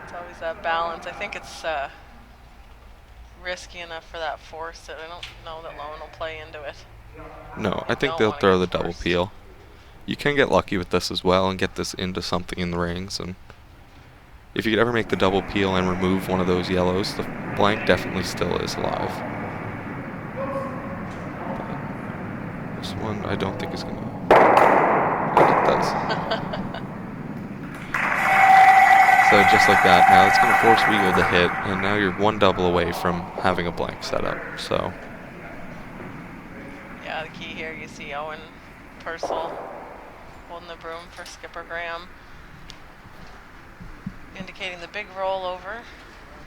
It's always that balance. I think it's risky enough for that force that I don't know that Loewen will play into it. No, I think they'll throw the double peel. You can get lucky with this as well and get this into something in the rings. And if you could ever make the double peel and remove one of those yellows, the blank definitely still is alive. But this one I don't think is going to. And it does. So just like that, now it's going to force Weagle to hit, and now you're one double away from having a blank setup. So yeah, the key here, you see Owen Purcell holding the broom for Skipper Graham, indicating the big rollover.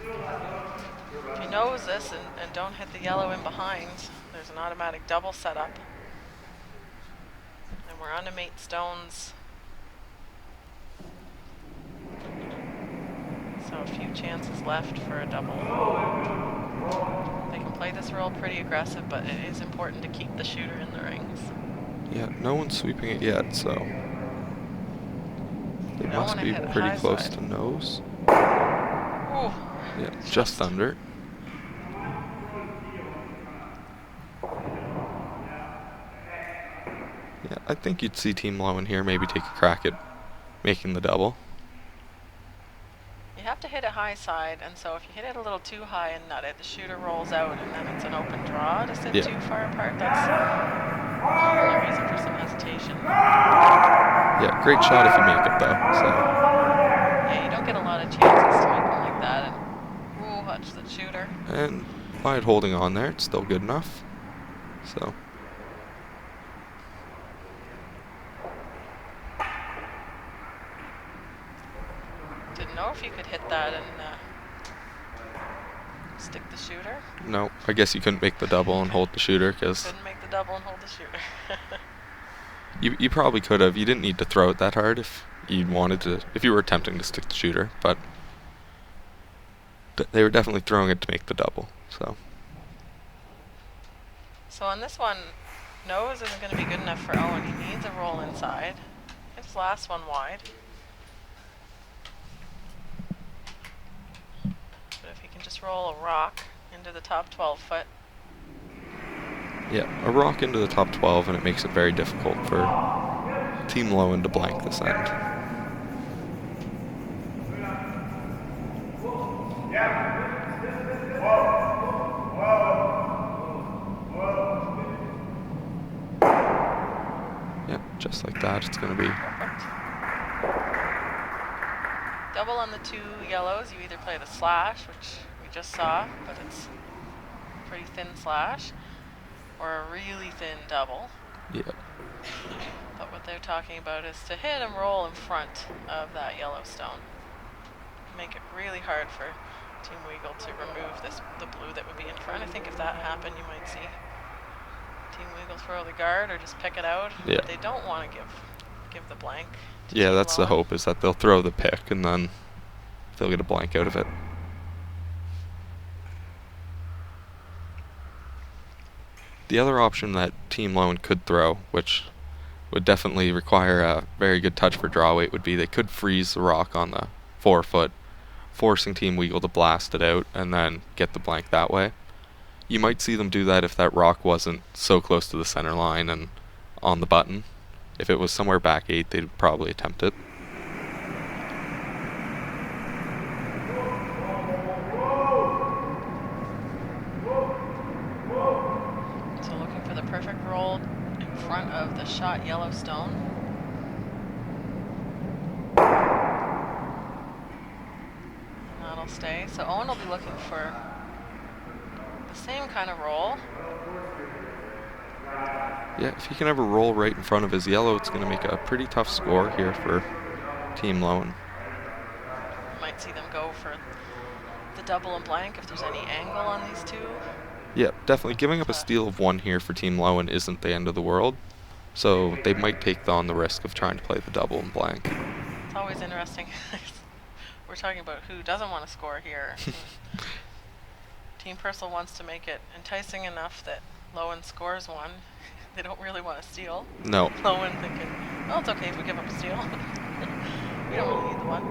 If you nose this and don't hit the yellow in behind, there's an automatic double setup. And we're on to mate stones. So a few chances left for a double. They can play this roll pretty aggressive, but it is important to keep the shooter in the rings. yeah, no one's sweeping it yet, so they must be pretty close to nose. Ooh, yeah, just under. Yeah, I think you'd see Team Loewen here maybe take a crack at making the double. you have to hit it high side, and so if you hit it a little too high and nut it, the shooter rolls out, and then it's an open draw to sit too far apart. That's a reason for some hesitation. Yeah, great shot if you make it though. So yeah, you don't get a lot of chances to make them like that. And ooh, watch the shooter. And by it holding on there, it's still good enough. So Didn't know if you could hit that and stick the shooter. no, I guess you couldn't make the double and hold the shooter because Couldn't make the double and hold the shooter. you probably could have. You didn't need to throw it that hard if you wanted to, if you were attempting to stick the shooter, but they were definitely throwing it to make the double. So on this one, nose isn't going to be good enough for Owen. He needs a roll inside. His last one wide. But if he can just roll a rock into the top 12 foot. Yeah, a rock into the top 12, and it makes it very difficult for Team Loewen to blank this end. Just like that, it's going to be. Perfect. Double on the 2 yellows. You either play the slash, which we just saw, but it's a pretty thin slash, or a really thin double. Yeah. But what they're talking about is to hit and roll in front of that yellow stone. Make it really hard for Team Weagle to remove the blue that would be in front. I think if that happened, you might see Team Weagle throw the guard or just pick it out. Yeah. They don't want to give the blank to Yeah, Team that's the Loewen. hope, is that they'll throw the pick and then they'll get a blank out of it. The other option that Team Loewen could throw, which would definitely require a very good touch for draw weight, would be they could freeze the rock on the 4 foot, forcing Team Weagle to blast it out and then get the blank that way. You might see them do that if that rock wasn't so close to the center line and on the button. If it was somewhere back 8, they'd probably attempt it. So looking for the perfect roll in front of the shot yellow stone. And that'll stay. So Owen will be looking for the same kind of roll. Yeah, if he can ever roll right in front of his yellow, it's going to make a pretty tough score here for Team Loewen. Might see them go for the double and blank if there's any angle on these 2. Yeah, definitely. Giving up a steal of 1 here for Team Loewen isn't the end of the world. So they might take on the risk of trying to play the double and blank. It's always interesting. We're talking about who doesn't want to score here. Team Purcell wants to make it enticing enough that Loewen scores 1. They don't really want to steal. No. Loewen thinking, well, it's okay if we give up a steal. We don't really need the 1.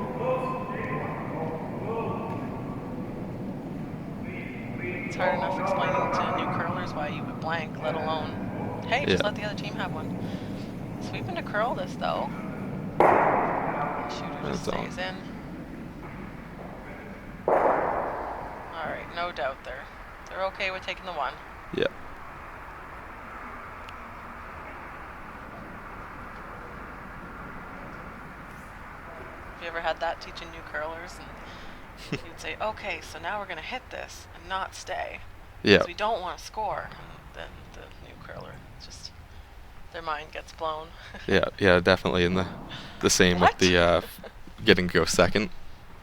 It's hard enough explaining to new curlers why you would blank, let alone, hey, just let the other team have 1. Sweeping to curl this, though. The shooter just stays in. Alright, no doubt they're okay with taking the 1. Yeah. Have you ever had that teaching new curlers? And you'd say, okay, so now we're going to hit this and not stay. Yeah. Because we don't want to score. And then the new curler, just, their mind gets blown. Yeah, definitely. And the same with the getting to go second.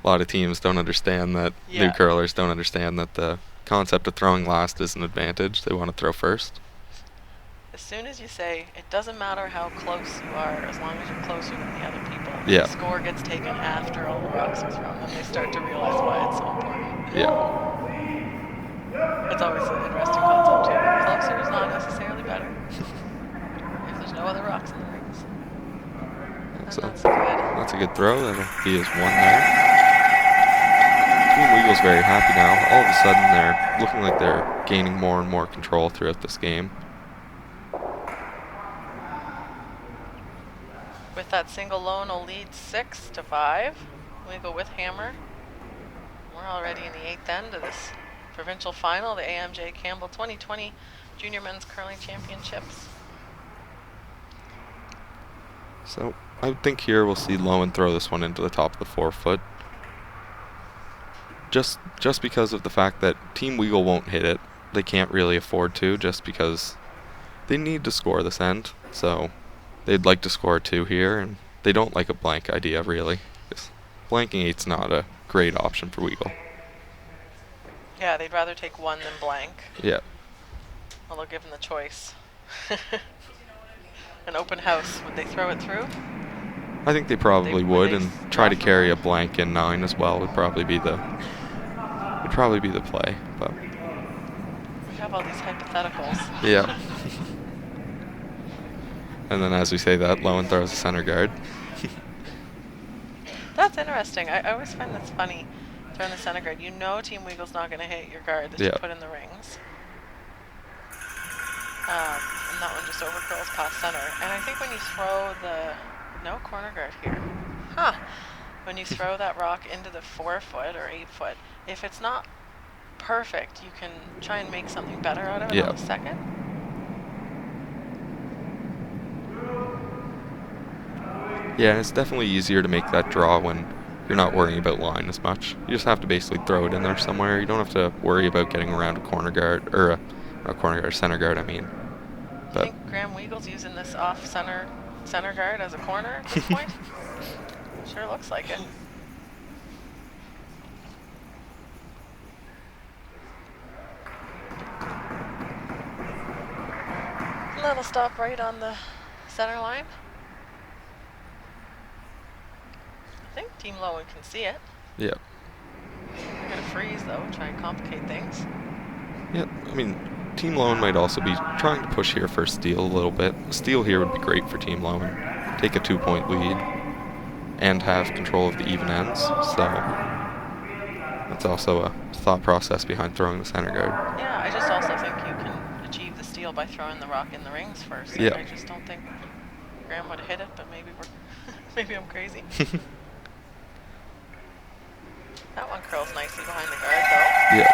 A lot of teams don't understand that. Yeah. New curlers don't understand that the concept of throwing last is an advantage. They want to throw first. As soon as you say, it doesn't matter how close you are, as long as you're closer than the other people, Yeah. the score gets taken after all the rocks are thrown, and they start to realize why it's so important. Yeah. It's always an interesting concept, too. Closer is not necessarily better. If there's no other rocks in the rings. And So that's good. that's a good throw. That'll be his 1 there. Team Weagle's very happy now. All of a sudden, they're looking like they're gaining more and more control throughout this game. With that single lone, will lead 6-5. Weagle with hammer. We're already in the 8th end of this provincial final, the AMJ Campbell 2020 Junior Men's Curling Championships. So I would think here we'll see Loewen throw this one into the top of the 4 foot. Just because of the fact that Team Weagle won't hit it. They can't really afford to, just because they need to score this end. So they'd like to score 2 here, and they don't like a blank idea, really. Blanking 8's not a great option for Weagle. Yeah, they'd rather take 1 than blank. Yeah. Well, they'll give them the choice. An open house, would they throw it through? I think they probably would, they and try to carry a definitely- blank in 9 as well would probably be the play. But We have all these hypotheticals. yeah. And then as we say that, Loewen throws a center guard. That's interesting. I always find that's funny. Throwing the center guard. You know Team Weagle's not going to hit your guard that you Yeah. put in the rings. And that one just overcurls past center. And I think when you throw the... No corner guard here. Huh. When you throw that rock into the 4 foot or 8 foot, if it's not perfect, you can try and make something better out of it Yeah. on the second. Yeah, it's definitely easier to make that draw when you're not worrying about line as much. You just have to basically throw it in there somewhere. You don't have to worry about getting around a corner guard, or a corner guard, center guard, I mean. You But think Graham Weagle's using this off center guard as a corner at this point? Sure looks like it. And that'll stop right on the center line. I think Team Loewen can see it. Yep. They're gonna freeze though, try and complicate things. Yep. I mean, Team Loewen might also be trying to push here for a steal a little bit. A steal here would be great for Team Loewen. Take a 2-point lead and have control of the even ends. So that's also a thought process behind throwing the center guard. Yeah, I just also think you can achieve the steal by throwing the rock in the rings first. Yeah. I just don't think Graham would have hit it, but maybe maybe I'm crazy. That one curls nicely behind the guard though. Yeah.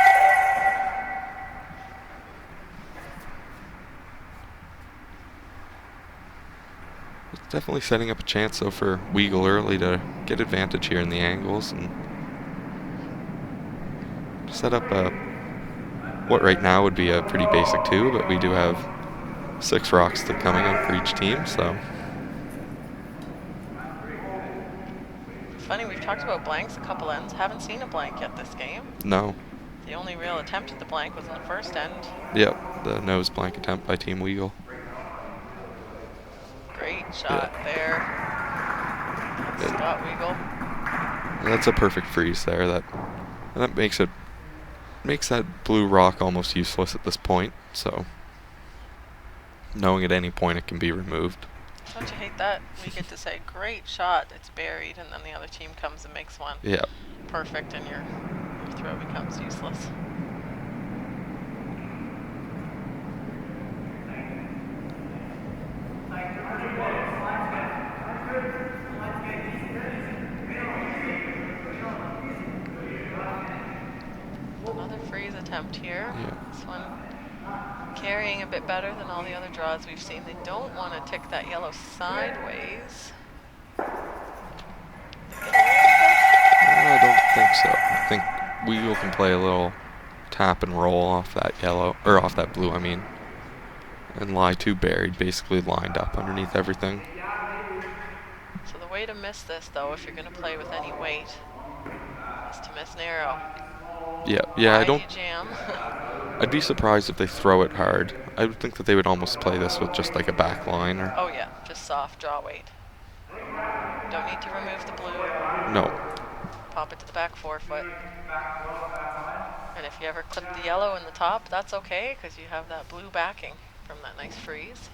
It's definitely setting up a chance though for Weagle early to get advantage here in the angles and set up what right now would be a pretty basic 2, but we do have 6 rocks coming in for each team, so. Funny, we've talked about blanks a couple ends. Haven't seen a blank yet this game. No. The only real attempt at the blank was in the first end. Yep, the nose blank attempt by Team Weagle. Great shot there. Scott Weagle. That's a perfect freeze there. That makes that blue rock almost useless at this point. So knowing at any point it can be removed. Don't you hate that? We get to say, great shot, it's buried, and then the other team comes and makes one. Yeah. Perfect, and your throw becomes useless. Another freeze attempt here. Yeah. This one carrying a bit better than all the other draws we've seen. They don't want to tick that yellow sideways. I don't think so. I think Weagle can play a little tap and roll off that yellow, or off that blue, I mean, and lie 2 buried, basically lined up underneath everything. So the way to miss this, though, if you're going to play with any weight, is to miss narrow. Yeah, I don't. Jam. I'd be surprised if they throw it hard. I would think that they would almost play this with just like a back line or. Oh yeah, just soft draw weight. Don't need to remove the blue. No. Pop it to the back 4 foot. And if you ever clip the yellow in the top, that's okay, because you have that blue backing from that nice freeze.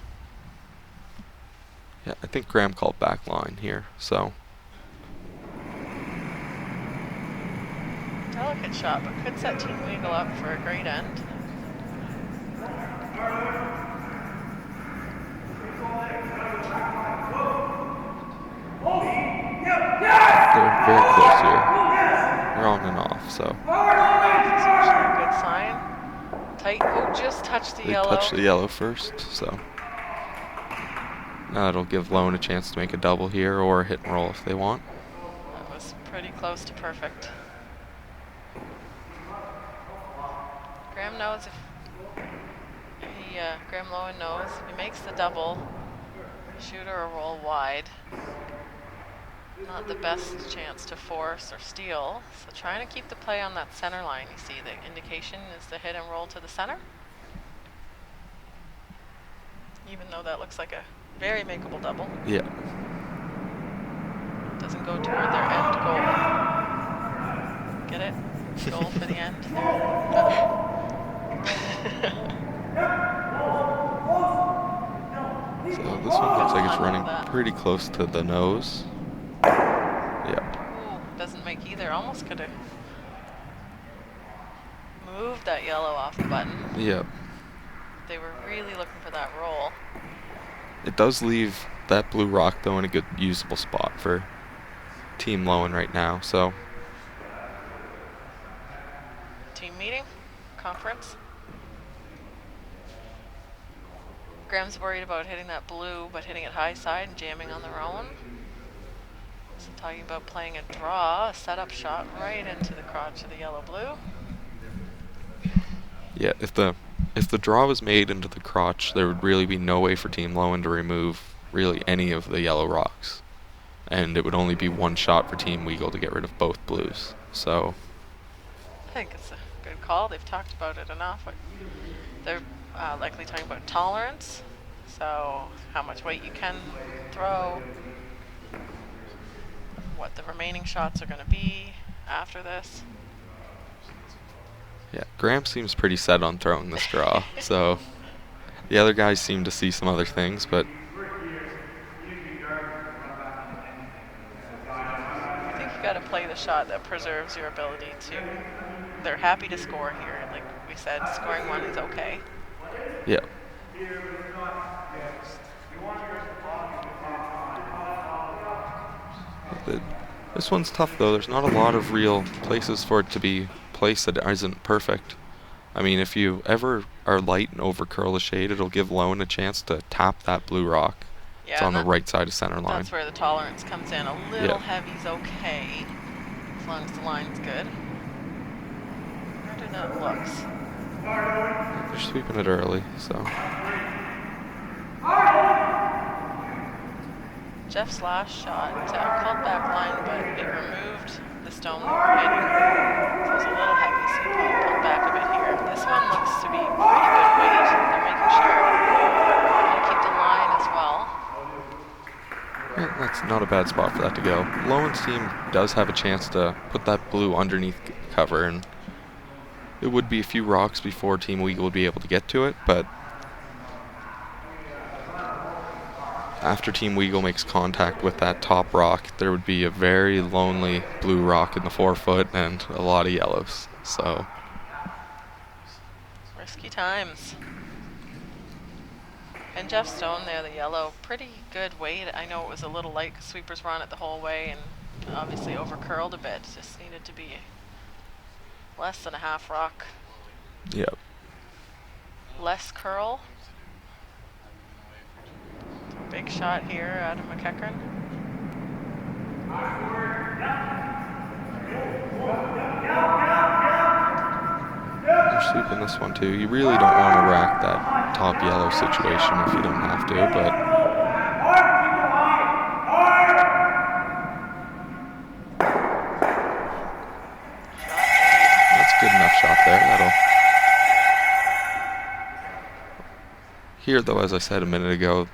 Yeah, I think Graham called back line here, so. Delicate shot, but could set Team Weagle up for a great end. They're very close here. They're on and off, so. That's usually a good sign. Tight. Oh, just touched the yellow. They touched the yellow first, so. Now it'll give Loewen a chance to make a double here or hit and roll if they want. That was pretty close to perfect. Graham knows if Graham Loewen knows if he makes the double, shoot or roll wide. Not the best chance to force or steal. So trying to keep the play on that center line. You see the indication is the hit and roll to the center. Even though that looks like a very makeable double. Yeah. Doesn't go toward their end goal. Get it? Goal for the end. So this one looks like it's running pretty close to the nose. Yep. Ooh, doesn't make either. Almost could have moved that yellow off the button. Yep. They were really looking for that roll. It does leave that blue rock, though, in a good usable spot for Team Loewen right now, so. Team meeting? Conference? Graham's worried about hitting that blue, but hitting it high side and jamming on their own. So talking about playing a draw, a setup shot right into the crotch of the yellow-blue. Yeah, if the draw was made into the crotch, there would really be no way for Team Loewen to remove really any of the yellow rocks. And it would only be one shot for Team Weagle to get rid of both blues. So I think it's a good call. They've talked about it enough. They're likely talking about tolerance, so how much weight you can throw, what the remaining shots are going to be after this. yeah, Graham seems pretty set on throwing this draw. So the other guys seem to see some other things, but I think you got to play the shot that preserves your ability to. They're happy to score here. Like we said, scoring one is okay. yeah. This one's tough though. There's not a lot of real places for it to be placed that isn't perfect. I mean, if you ever are light and over curl the shade, it'll give Loewen a chance to tap that blue rock. Yeah, It's on the right side of center line. That's where the tolerance comes in. A little heavy's okay, as long as the line's good. Harder than it looks. They're sweeping it early, so. Jeff's last shot called back line, but it removed the stone they were hitting. So it was a little heavy, so pulled back a bit here. This one looks to be pretty good weight. They're making sure to keep the line as well. Yeah, that's not a bad spot for that to go. Loewen's team does have a chance to put that blue underneath cover, and it would be a few rocks before Team Weagle would be able to get to it, but after Team Weagle makes contact with that top rock, there would be a very lonely blue rock in the 4-foot and a lot of yellows. So risky times. And Jeff Stone there, the yellow, pretty good weight. I know it was a little light because sweepers were on it the whole way and obviously over curled a bit. Just needed to be less than a half rock. Yep. Less curl. Big shot here, Adam McEachran. You're sweeping this one too. You really don't want to rack that top yellow situation if you don't have to, but that's a good enough shot there. That'll. Here though, as I said a minute ago,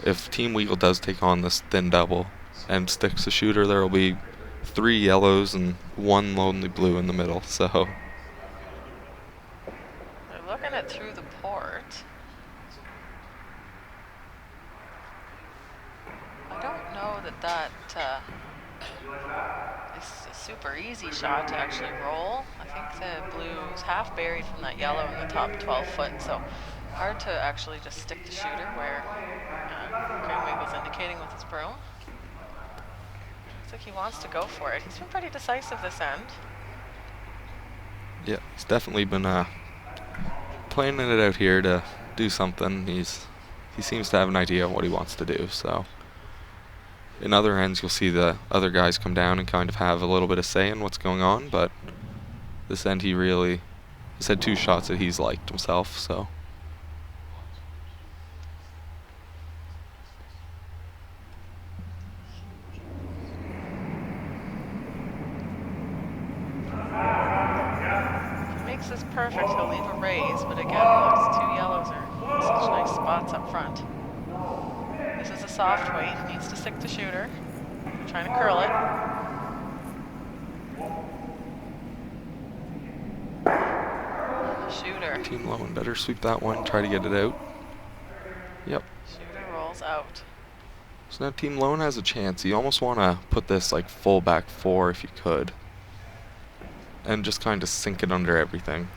if Team Weagle does take on this thin double and sticks a shooter, there will be 3 yellows and 1 lonely blue in the middle, so. They're looking at through the port. I don't know that is a super easy shot to actually roll. I think the blue is half buried from that yellow in the top 12-foot, so hard to actually just stick the shooter where Greenway was indicating with his broom. Looks like he wants to go for it. He's been pretty decisive this end. Yeah, he's definitely been planning it out here to do something. He seems to have an idea of what he wants to do, so. In other ends, you'll see the other guys come down and kind of have a little bit of say in what's going on, but this end he's had 2 shots that he's liked himself, so. This is perfect. He'll leave a raise, but again, those 2 yellows are in such nice spots up front. This is a soft weight. Needs to stick to shooter. Trying to curl it. And the shooter. Team Loewen better sweep that one, try to get it out. Yep. Shooter rolls out. So now Team Loewen has a chance. You almost want to put this like full back 4 if you could. And just kind of sink it under everything.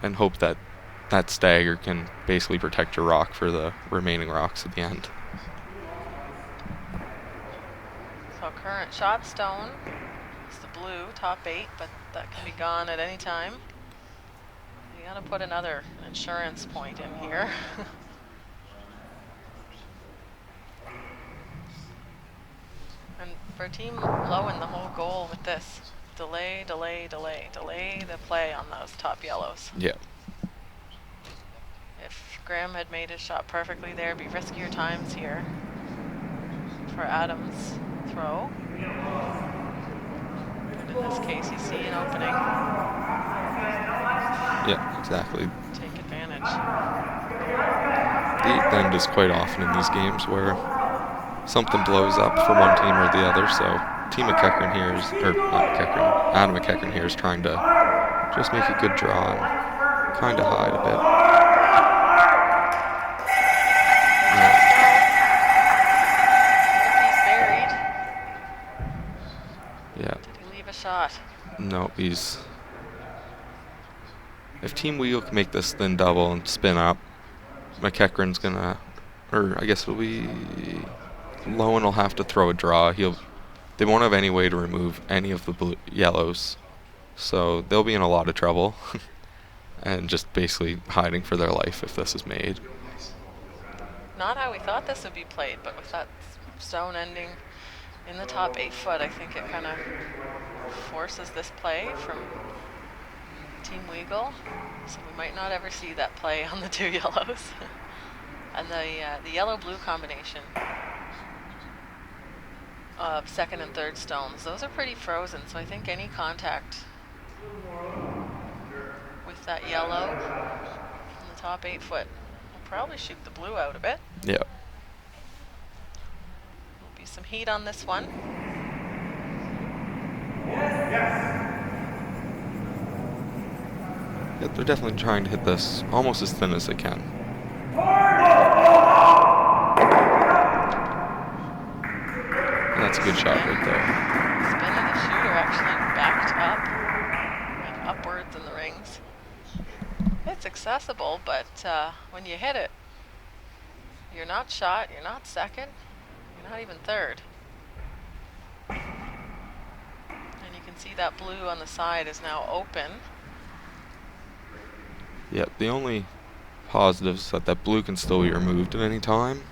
And hope that that stagger can basically protect your rock for the remaining rocks at the end. So current shot stone is the blue, top 8, but that can be gone at any time. You gotta put another insurance point in here. For Team Loewen, the whole goal with this, delay the play on those top yellows. Yeah. If Graham had made his shot perfectly there, it'd be riskier times here for Adams' throw. But in this case, you see an opening. Yeah, exactly. Take advantage. The eighth end is quite often in these games where something blows up for one team or the other, so Team McEachern here is, or not McEachern, Adam McEachern here is trying to just make a good draw and kind of hide a bit. Yeah. Did he leave a shot? No, he's... If Team Weagle can make this thin double and spin up, McEachern's gonna... Or I guess it'll be... Loewen will have to throw a draw. They won't have any way to remove any of the yellows. So they'll be in a lot of trouble. And just basically hiding for their life if this is made. Not how we thought this would be played, but with that stone ending in the top 8 foot, I think it kind of forces this play from Team Weagle. So we might not ever see that play on the 2 yellows. And the yellow-blue combination of second and third stones, those are pretty frozen, so I think any contact with that yellow on the top 8 foot will probably shoot the blue out a bit. Yeah. There'll be some heat on this one. Yeah, they're definitely trying to hit this almost as thin as they can. And that's a good shot right there. Spin of the shooter actually backed up, like upwards in the rings. It's accessible, but when you hit it, you're not shot, you're not second, you're not even third. And you can see that blue on the side is now open. Yeah, the only positive is that blue can still be removed at any time,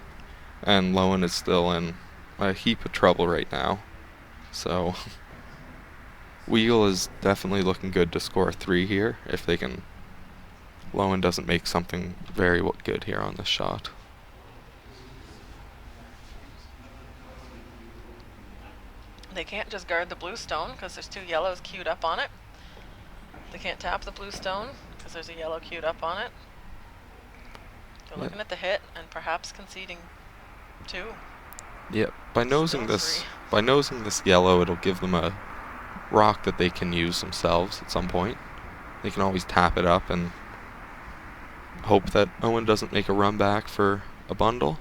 and Loewen is still in a heap of trouble right now. So Weagle is definitely looking good to score 3 here if they can. Loewen doesn't make something very good here on this shot. They can't just guard the blue stone because there's 2 yellows queued up on it. They can't tap the blue stone because there's a yellow queued up on it. They're looking at the hit and perhaps conceding 2. Yeah, by nosing this yellow, it'll give them a rock that they can use themselves at some point. They can always tap it up and hope that Owen doesn't make a run back for a bundle.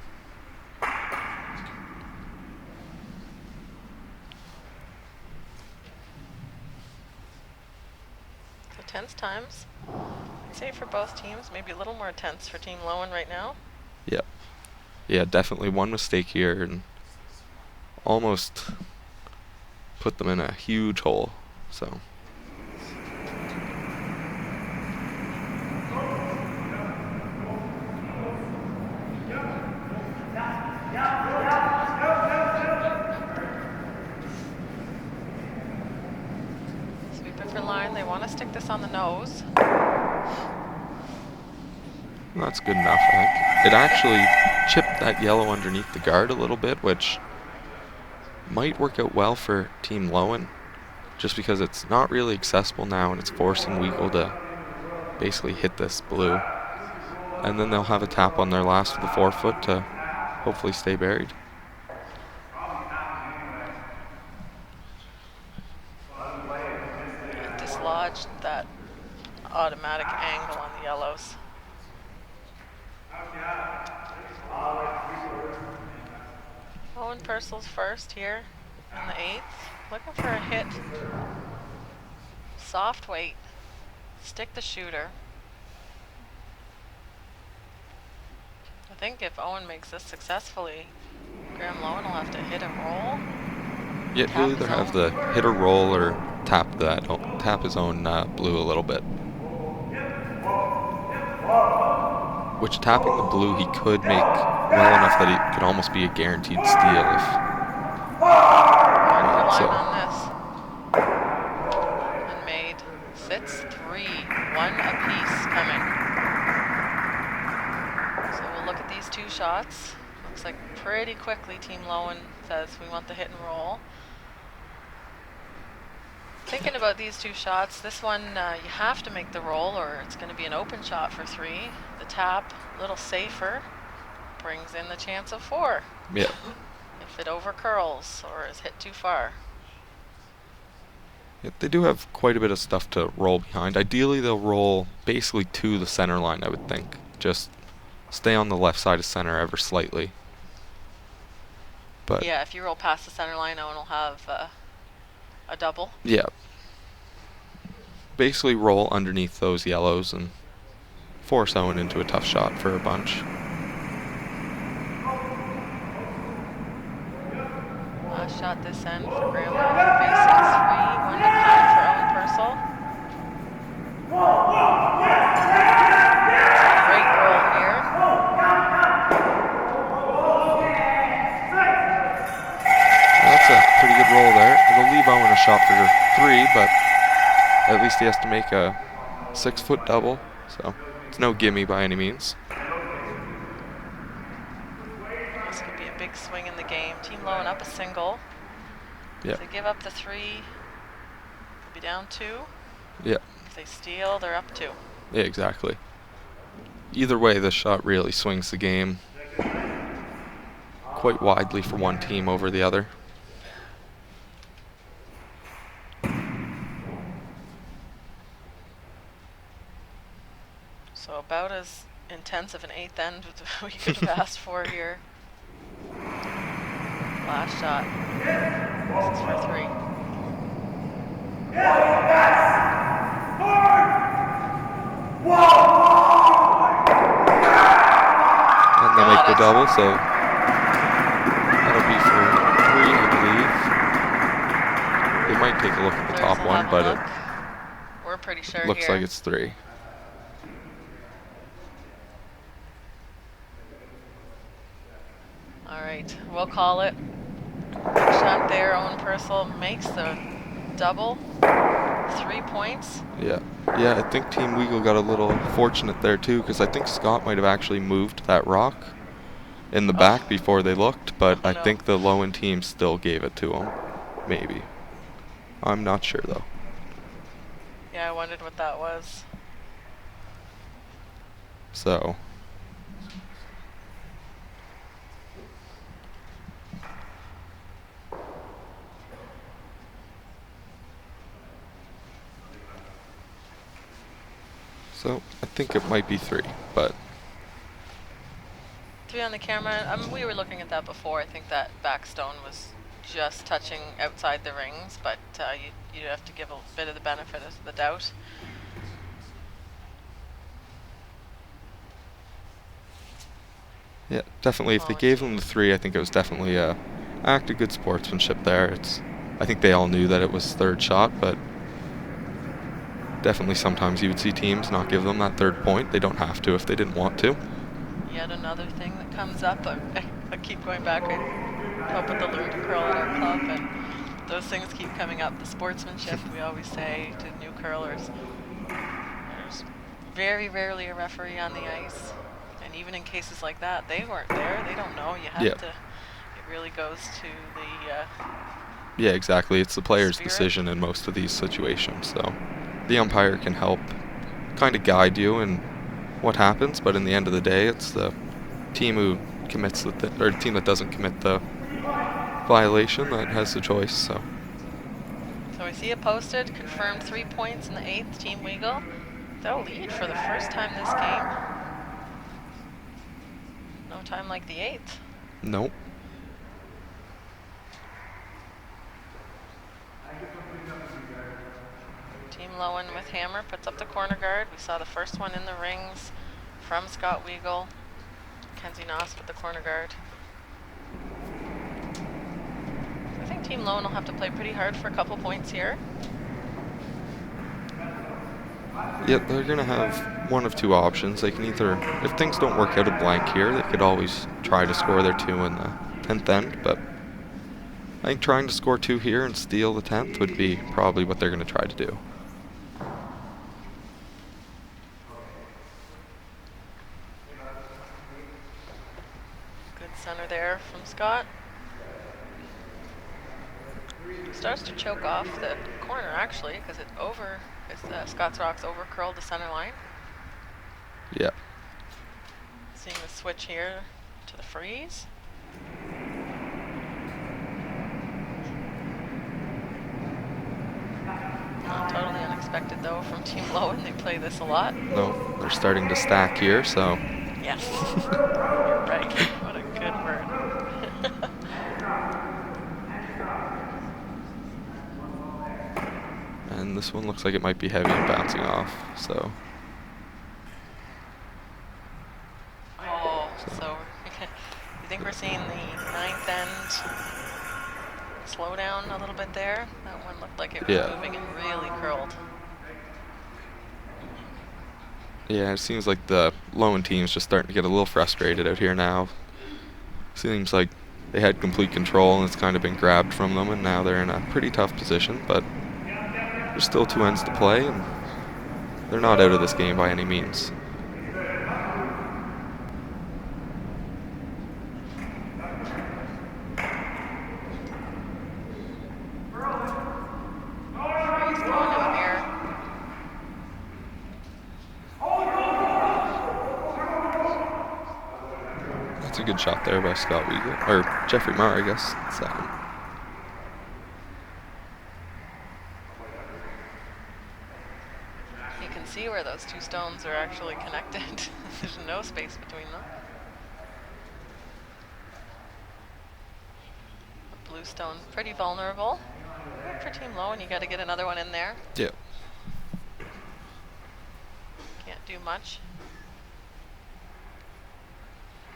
So tense times. I'd say for both teams, maybe a little more tense for Team Loewen right now. Yeah. Yeah, definitely one mistake here and almost put them in a huge hole. So Sweeper for line, they want to stick this on the nose. that's good enough, I think. It actually chipped that yellow underneath the guard a little bit, which might work out well for Team Loewen, just because it's not really accessible now and it's forcing Weagle to basically hit this blue. And then they'll have a tap on their last of the 4 foot to hopefully stay buried. It dislodged that automatic angle on the yellows. Owen Purcell's first here in the 8th. Looking for a hit. Soft weight. Stick the shooter. I think if Owen makes this successfully, Graham Loewen will have to hit and roll. Yeah, he'll either have the hit or roll or tap his own blue a little bit. Which tapping the blue he could make well enough that it could almost be a guaranteed steal Quarter line So on this. Unmade. Sits 3. 1 apiece coming. So we'll look at these 2 shots. Looks like pretty quickly Team Loewen says we want the hit and roll. Thinking about these 2 shots, this one you have to make the roll or it's going to be an open shot for 3. The tap, a little safer, brings in the chance of 4. yeah, If it over curls or is hit too far. yeah, they do have quite a bit of stuff to roll behind. Ideally, they'll roll basically to the center line, I would think. Just stay on the left side of center ever slightly. But Yeah, if you roll past the center line, Owen will have a double. yeah, basically roll underneath those yellows and force Owen into a tough shot for a bunch. Last shot this end for Graham facing 3. 1 to come for Owen Purcell. Great roll here. That's a pretty good roll there. It'll leave Owen a shot for 3, but at least he has to make a 6-foot double, so it's no gimme by any means. This could be a big swing in the game. Team Loewen up a single. Yeah. If they give up the 3, they'll be down 2. Yeah. If they steal, they're up 2. Yeah, exactly. Either way, this shot really swings the game quite widely for one team over the other. So about as intense of an 8th end as we could have asked for here. Last shot. This is for 3. And they make the double, so that'll be for 3, I believe. They might take a look at the top one, but we're pretty sure it looks here. like it's 3. All right, we'll call it. Big shot there. Owen Purcell makes the double. 3 points. Yeah. Yeah, I think Team Weagle got a little fortunate there too, because I think Scott might have actually moved that rock in the back before they looked, but I think the Loewen team still gave it to him. Maybe. I'm not sure though. Yeah, I wondered what that was. So I think it might be 3, but 3 on the camera. We were looking at that before. I think that back stone was just touching outside the rings, but you have to give a bit of the benefit of the doubt. yeah, definitely if they gave them the 3, I think it was definitely a act of good sportsmanship there. I think they all knew that it was 3rd shot, but definitely sometimes you would see teams not give them that 3rd point. They don't have to if they didn't want to. Yet another thing that comes up. I keep going back. I help with the Learn to Curl at our club, and those things keep coming up. The sportsmanship we always say to new curlers. There's very rarely a referee on the ice, and even in cases like that, they weren't there. They don't know. You have to. It really goes to the. Yeah, exactly. It's the player's spirit. decision in most of these situations. So the umpire can help kind of guide you in what happens, but in the end of the day, it's the team who commits or the team that doesn't commit the violation that has the choice. So we see it posted, confirmed 3 points in the 8th, Team Weagle. They'll lead for the first time this game. No time like the 8th. nope. Team Loewen with hammer puts up the corner guard. We saw the first one in the rings from Scott Weagle. Kenzie Noss with the corner guard. I think Team Loewen will have to play pretty hard for a couple points here. Yep, they're going to have one of 2 options. They can either, if things don't work out a blank here, they could always try to score their 2 in the 10th end, but I think trying to score 2 here and steal the 10th would be probably what they're going to try to do. Good center there from Scott. Starts to choke off the corner actually, because Scott's Rocks over curled the center line. Yeah. Seeing the switch here to the freeze. Not totally unexpected though from Team Loewen. They play this a lot. No, they're starting to stack here, so. Yes, you're right. What a good word. And this one looks like it might be heavy and bouncing off, so. Oh, so you think we're seeing the 9th end slow down a little bit there? That one looked like it was moving and really curled. Yeah, it seems like the Loewen team's just starting to get a little frustrated out here now. Seems like they had complete control and it's kind of been grabbed from them, and now they're in a pretty tough position, but there's still 2 ends to play, and they're not out of this game by any means. That's a good shot there by Scott Weagle, or Jeffrey Marr, I guess, second. You can see where those 2 stones are actually connected. There's no space between them. The blue stone pretty vulnerable. For Team Loewen, you got to get another one in there. Yeah. Can't do much.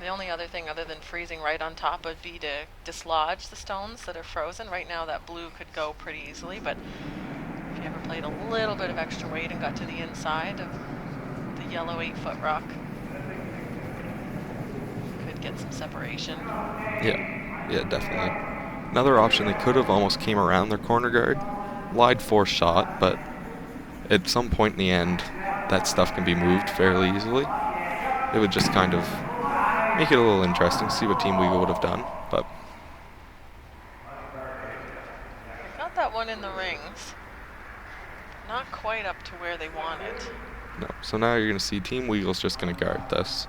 The only other thing other than freezing right on top would be to dislodge the stones that are frozen. Right now that blue could go pretty easily, but if you ever played a little bit of extra weight and got to the inside of the yellow 8-foot rock, could get some separation. Yeah, definitely. Another option, they could have almost came around their corner guard, lied force shot, but at some point in the end, that stuff can be moved fairly easily. It would just kind of make it a little interesting, see what Team Weagle would have done, but. They got that one in the rings. Not quite up to where they wanted. No, so now you're going to see Team Weagle's just going to guard this.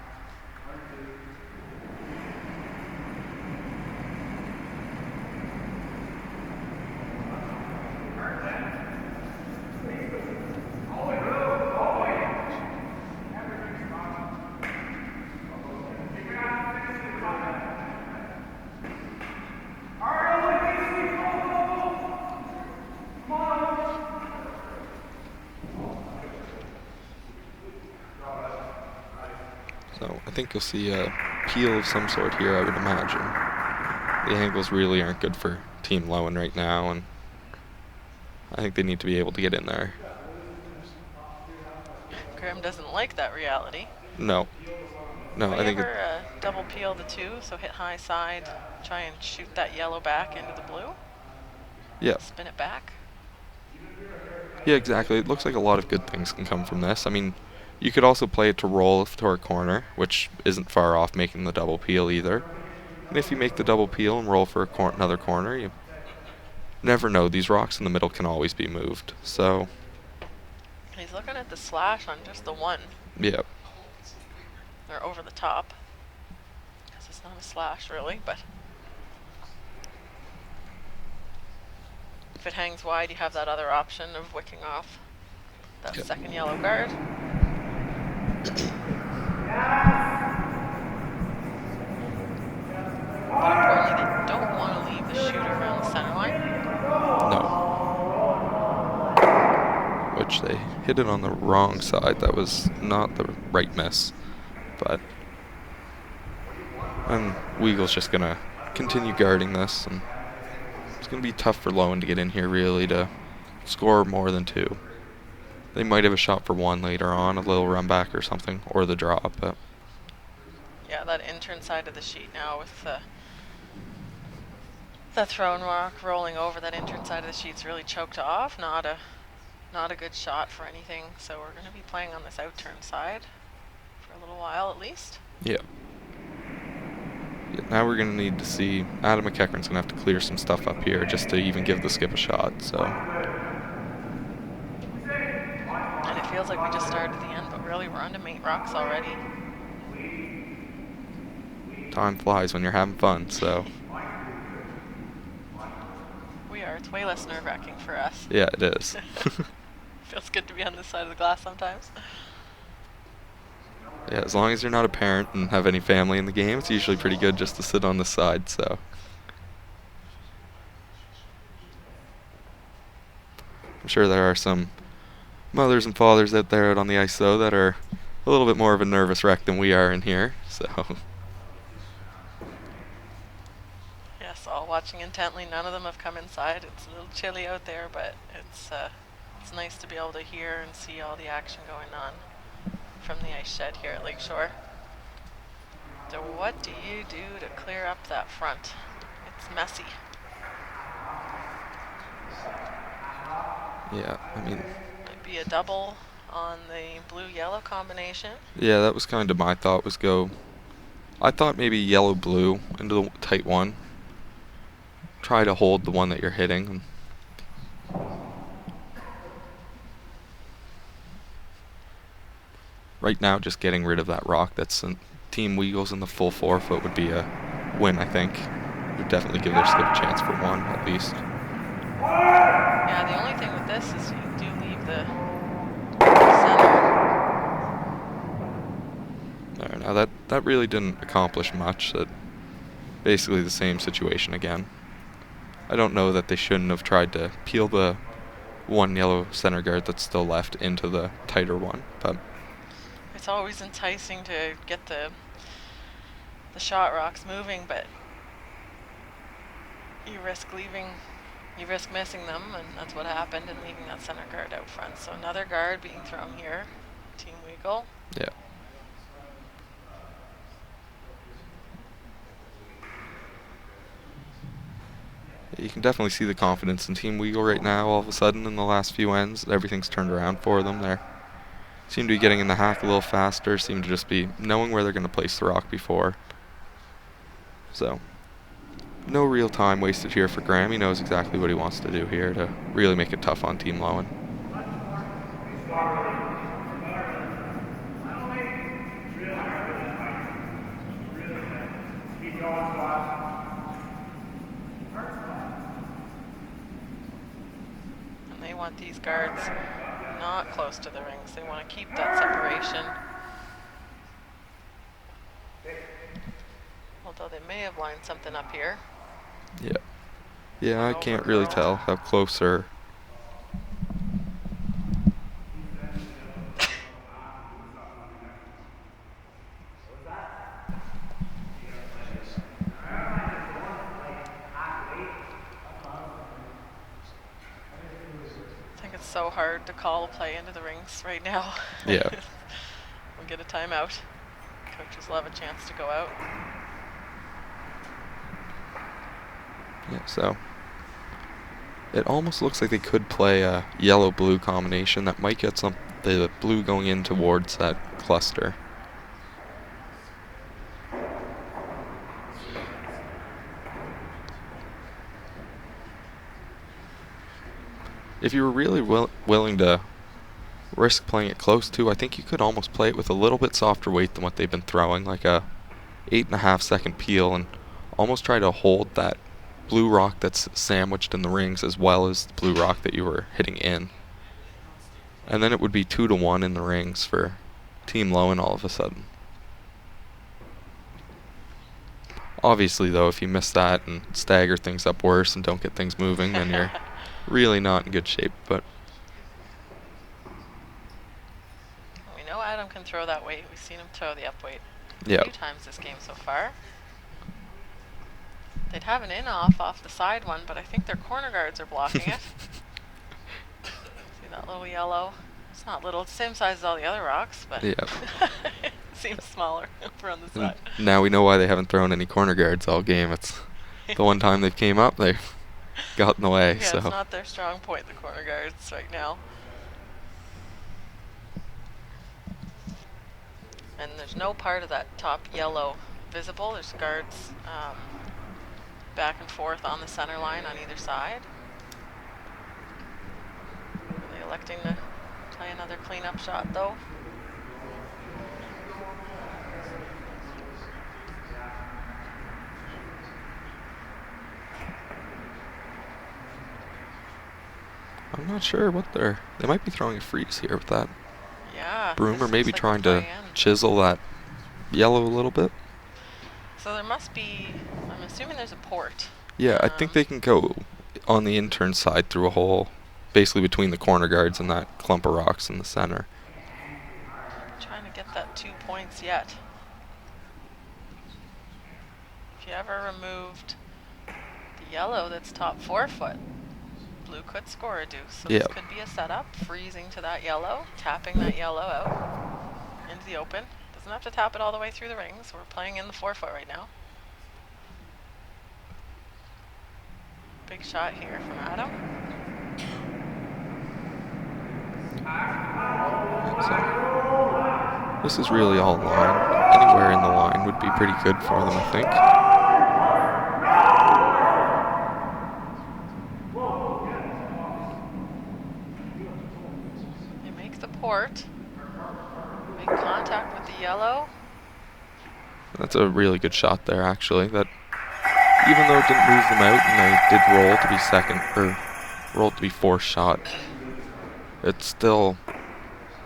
So I think you'll see a peel of some sort here, I would imagine. The angles really aren't good for Team Loewen right now, and I think they need to be able to get in there. Graham doesn't like that reality. No, I think double peel the 2, so hit high side, try and shoot that yellow back into the blue. Yeah. Spin it back. Yeah, exactly. It looks like a lot of good things can come from this. I mean, you could also play it to roll to a corner, which isn't far off making the double peel either. And if you make the double peel and roll for another corner, you never know. These rocks in the middle can always be moved. So. He's looking at the slash on just the 1. Yeah. Or over the top. Because it's not a slash really, but if it hangs wide, you have that other option of wicking off that second yellow guard. But importantly, they don't want to leave the shooter around the center line. No. Which they hit it on the wrong side. That was not the right miss. But Weagle's just going to continue guarding this, and it's going to be tough for Loewen to get in here really to score more than 2. They might have a shot for 1 later on, a little run back or something, or the drop. But yeah, that intern side of the sheet now with The thrown rock rolling over that intern side of the sheet's really choked off. Not a good shot for anything. So we're going to be playing on this outturn side for a little while at least. Yeah. Now we're going to need to see Adam McEachran's going to have to clear some stuff up here just to even give the skip a shot. So. And it feels like we just started at the end, but really we're on to mate rocks already. Time flies when you're having fun, so. We are. It's way less nerve-wracking for us. Yeah, it is. Feels good to be on this side of the glass sometimes. Yeah, as long as you're not a parent and have any family in the game, it's usually pretty good just to sit on the side, so. I'm sure there are some mothers and fathers out there out on the ice, though, that are a little bit more of a nervous wreck than we are in here, so. Yes, all watching intently. None of them have come inside. It's a little chilly out there, but it's nice to be able to hear and see all the action going on from the ice shed here at Lakeshore. So what do you do to clear up that front? It's messy. Yeah, I mean. Might be a double on the blue-yellow combination. Yeah, that was kind of my thought, was go. I thought maybe yellow-blue into the tight one. Try to hold the one that you're hitting. Right now, just getting rid of that rock that's in Team Weagle's in the full 4-foot would be a win, I think. Would definitely give their skip a chance for one, at least. Yeah, the only thing with this is you do leave the center. Now that really didn't accomplish much. That basically the same situation again. I don't know that they shouldn't have tried to peel the one yellow center guard that's still left into the tighter one, but it's always enticing to get the shot rocks moving, but you risk missing them, and that's what happened, and leaving that center guard out front. So another guard being thrown here, Team Weagle. Yeah. You can definitely see the confidence in Team Weagle right now. All of a sudden, in the last few ends, everything's turned around for them. They seem to be getting in the hack a little faster, seem to just be knowing where they're going to place the rock before. So, no real time wasted here for Graham. He knows exactly what he wants to do here to really make it tough on Team Loewen. And they want these guards not close to the rings. They want to keep that separation. Although they may have lined something up here. Yeah. Yeah, I can't really tell how close or... I think it's so hard to call a play into the rings right now. Yeah. We'll get a timeout. Coaches will have a chance to go out. Yeah, so it almost looks like they could play a yellow-blue combination that might get the blue going in towards that cluster. If you were really willing to risk playing it close to, I think you could almost play it with a little bit softer weight than what they've been throwing, like a 8.5 second peel, and almost try to hold that blue rock that's sandwiched in the rings as well as the blue rock that you were hitting in. And then it would be 2-1 in the rings for Team Loewen all of a sudden. Obviously, though, if you miss that and stagger things up worse and don't get things moving, then you're really not in good shape. But we know Adam can throw that weight. We've seen him throw the up weight a yeah. few times this game so far. They'd have an off the side one, but I think their corner guards are blocking it. See that little yellow? It's not little. It's the same size as all the other rocks, but Yeah. it seems smaller over on the side. Now we know why they haven't thrown any corner guards all game. It's the one time they came up, they got in the way. Yeah, so it's not their strong point, the corner guards right now. And there's no part of that top yellow visible. There's guards back and forth on the center line on either side. Are they electing to play another cleanup shot though? I'm not sure what they might be throwing a freeze here with that Yeah. broom, or maybe like trying to chisel that yellow a little bit. So there must be, I'm assuming there's a port. Yeah, I think they can go on the intern side through a hole, basically between the corner guards and that clump of rocks in the center. Trying to get that 2 points yet. If you ever removed the yellow that's top 4 foot, blue could score a deuce. So this could be a setup, freezing to that yellow, tapping that yellow out into the open. Doesn't have to tap it all the way through the rings. We're playing in the 4 foot right now. Big shot here from Adam. So, this is really all line. Anywhere in the line would be pretty good for them, I think. They make the port. Make contact with the yellow. That's a really good shot there, actually. That, even though it didn't move them out and they did roll to be second, or roll to be fourth shot, it's still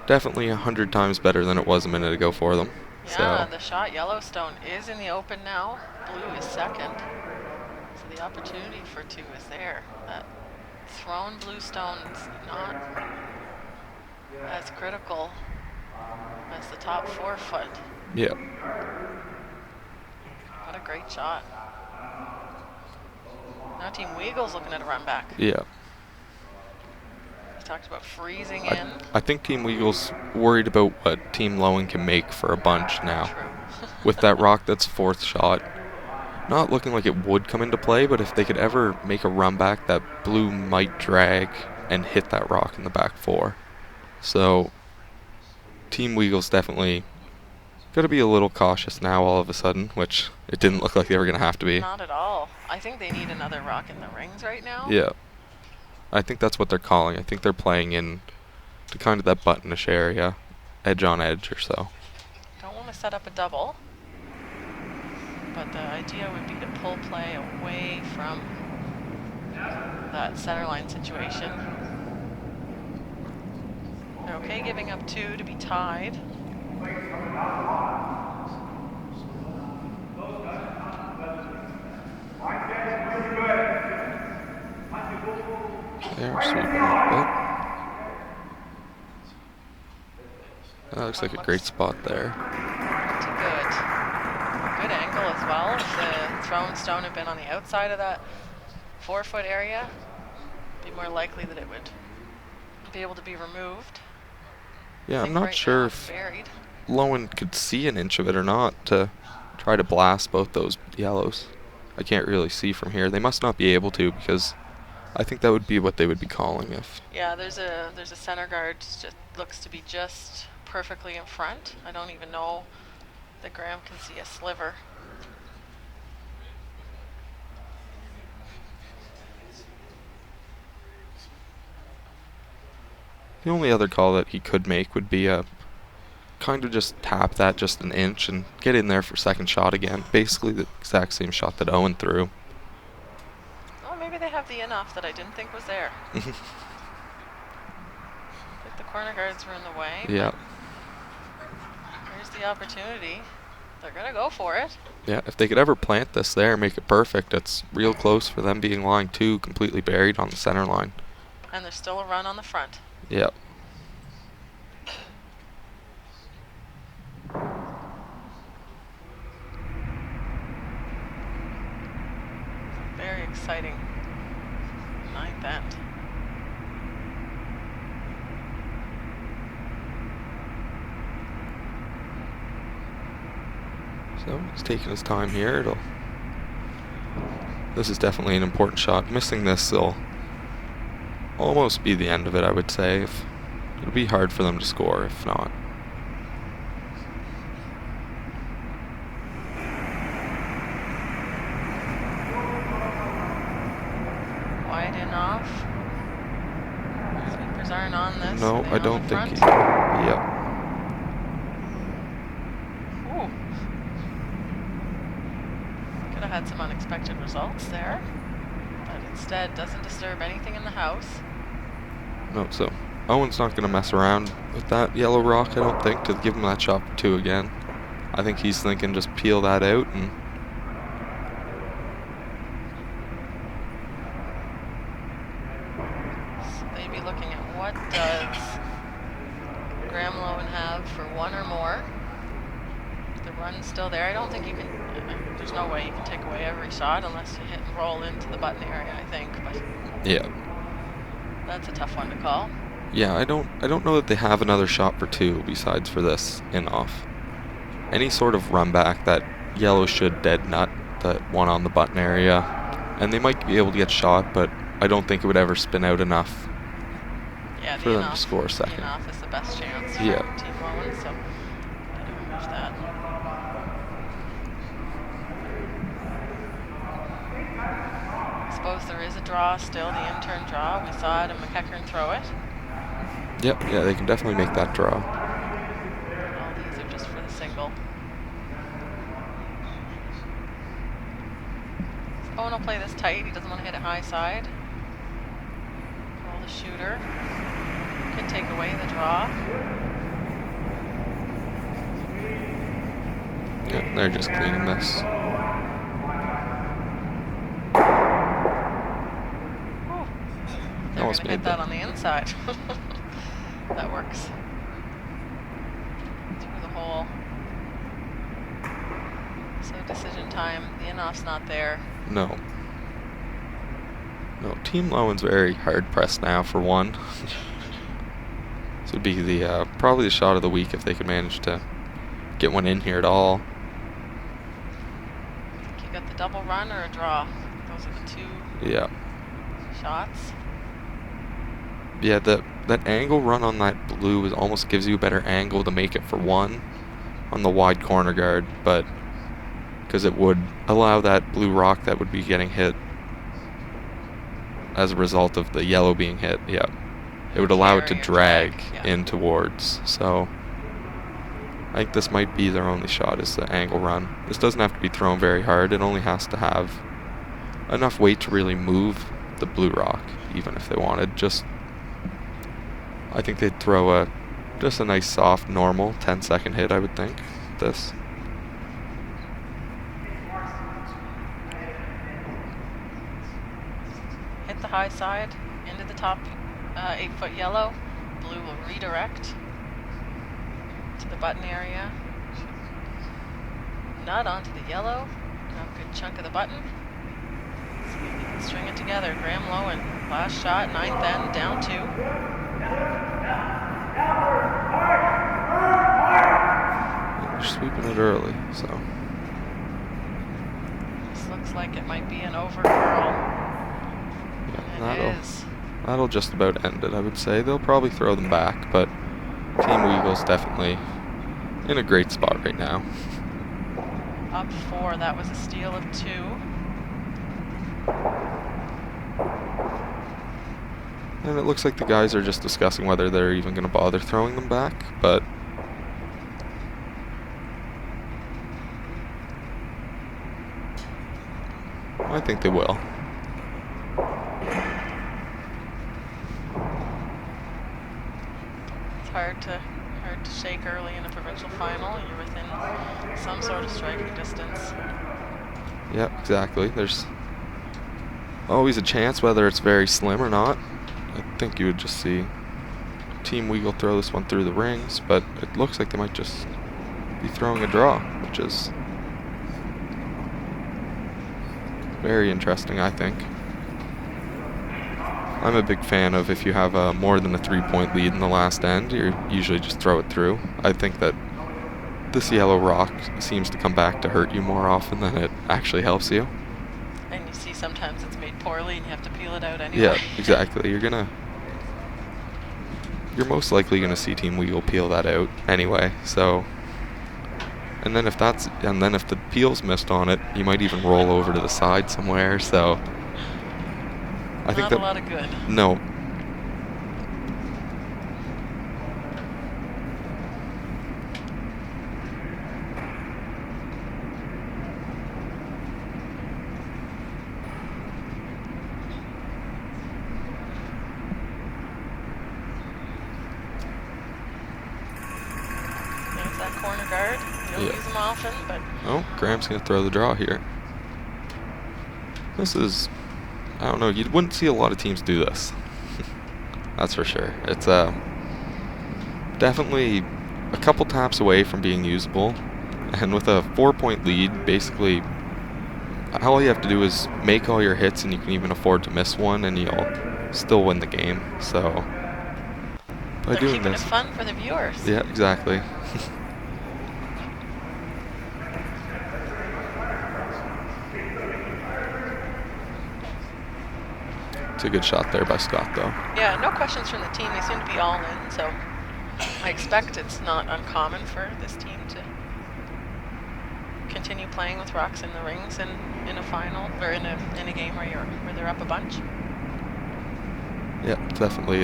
definitely 100 times better than it was a minute ago for them. Yeah, the shot Yellowstone is in the open now. Blue is second. So the opportunity for 2 is there. That thrown blue stone's not as critical as the top 4 foot. Yeah. What a great shot. Now Team Weagle's looking at a run back. Yeah. We talked about freezing in. I think Team Weagle's worried about what Team Loewen can make for a bunch now. True. With that rock that's fourth shot, not looking like it would come into play, but if they could ever make a run back, that blue might drag and hit that rock in the back 4. So Team Weagle's definitely got to be a little cautious now all of a sudden, which it didn't look like they were going to have to be. Not at all. I think they need another rock in the rings right now. Yeah. I think that's what they're calling. I think they're playing in to kind of that buttonish area, edge on edge or so. Don't want to set up a double, but the idea would be to pull play away from that center line situation. They're okay giving up 2 to be tied. They are sweeping a bit. That looks like a great spot there. Good angle as well. If the thrown stone had been on the outside of that 4 foot area, it'd be more likely that it would be able to be removed. Yeah, I'm not sure if Loewen could see an inch of it or not to try to blast both those yellows. I can't really see from here. They must not be able to, because I think that would be what they would be calling if. Yeah, there's a center guard just looks to be just perfectly in front. I don't even know that Graham can see a sliver. The only other call that he could make would be a kind of just tap that just an inch and get in there for second shot again. Basically the exact same shot that Owen threw. Oh, maybe they have the enough that I didn't think was there. I think the corner guards were in the way. Yeah. Here's the opportunity. They're going to go for it. Yeah, if they could ever plant this there, make it perfect, it's real close for them being line 2, completely buried on the center line. And there's still a run on the front. Yep. Very exciting ninth end. So he's taking his time here. It'll This is definitely an important shot. Missing this will almost be the end of it, I would say. It'll be hard for them to score if not. Wide and off. Sweepers aren't on this. No, I don't think he... Yep. Yep. Ooh. Could have had some unexpected results there, but instead doesn't disturb anything in the house. No, so Owen's not going to mess around with that yellow rock, I don't think, to give him that shot for 2 again. I think he's thinking just peel that out and... So they'd be looking at what does Graham Loewen have for 1 or more. The run's still there. I don't think you can... there's no way you can take away every shot unless you hit and roll into the button area, I think. But yeah. That's a tough one to call. Yeah, I don't know that they have another shot for 2 besides for this in-off. Any sort of run back, that yellow should dead nut that one on the button area. And they might be able to get shot, but I don't think it would ever spin out enough for them to score a second. The in-off is the best chance for Yeah. Team Loewen, so gotta remove that. I suppose there is a draw still, the intern draw. We saw Adam McEachern throw it. Yep, yeah, they can definitely make that draw. All these are just for the single. Owen will play this tight. He doesn't want to hit it high side. Roll the shooter. Could take away the draw. Yeah, they're just cleaning this. They're going to hit that on the inside. That works. Through the hole. So decision time. The in-off's not there. No. No, Team Loewen's very hard pressed now for 1. This would be the probably the shot of the week if they could manage to get one in here at all. Think you got the double run or a draw? Those are the 2 shots. Yeah, that angle run on that blue almost gives you a better angle to make it for 1 on the wide corner guard, but because it would allow that blue rock that would be getting hit as a result of the yellow being hit, yeah. It would allow it to drag in towards, so I think this might be their only shot is the angle run. This doesn't have to be thrown very hard, it only has to have enough weight to really move the blue rock, even if they wanted. I think they'd throw just a nice soft normal 10-second hit, I would think, this. Hit the high side, into the top 8-foot yellow. Blue will redirect to the button area. Nut onto the yellow. Now a good chunk of the button. See if we can string it together. Graham Loewen, last shot, 9th end, down 2. They're sweeping it early, so. This looks like it might be an over curl. Yeah, that'll just about end it, I would say. They'll probably throw them back, but Team Weagle's definitely in a great spot right now. Up 4, that was a steal of 2. And it looks like the guys are just discussing whether they're even going to bother throwing them back, but I think they will. It's hard to shake early in a provincial final. You're within some sort of striking distance. Yep, exactly. There's always a chance, whether it's very slim or not. I think you would just see Team Weagle throw this one through the rings, but it looks like they might just be throwing a draw, which is very interesting, I think. I'm a big fan of if you have more than a 3-point lead in the last end, you usually just throw it through. I think that this yellow rock seems to come back to hurt you more often than it actually helps you. And you see sometimes it's made poorly and you have to peel it out anyway. Yeah, exactly. You're most likely gonna see Team Weagle peel that out anyway. So, and then if the peel's missed on it, you might even roll over to the side somewhere. So, I think Not a lot of good. No. There's that corner guard. You don't use them often, but... Oh, Graham's going to throw the draw here. This is... I don't know, you wouldn't see a lot of teams do this. That's for sure. It's definitely a couple taps away from being usable. And with a 4-point lead, basically, all you have to do is make all your hits, and you can even afford to miss one, and you'll still win the game. So, by doing keeping this, it fun for the viewers. Yeah, exactly. It's a good shot there by Scott, though. Yeah, no questions from the team. They seem to be all in, so I expect it's not uncommon for this team to continue playing with rocks in the rings in a final or in a game where they're up a bunch. Yeah, definitely.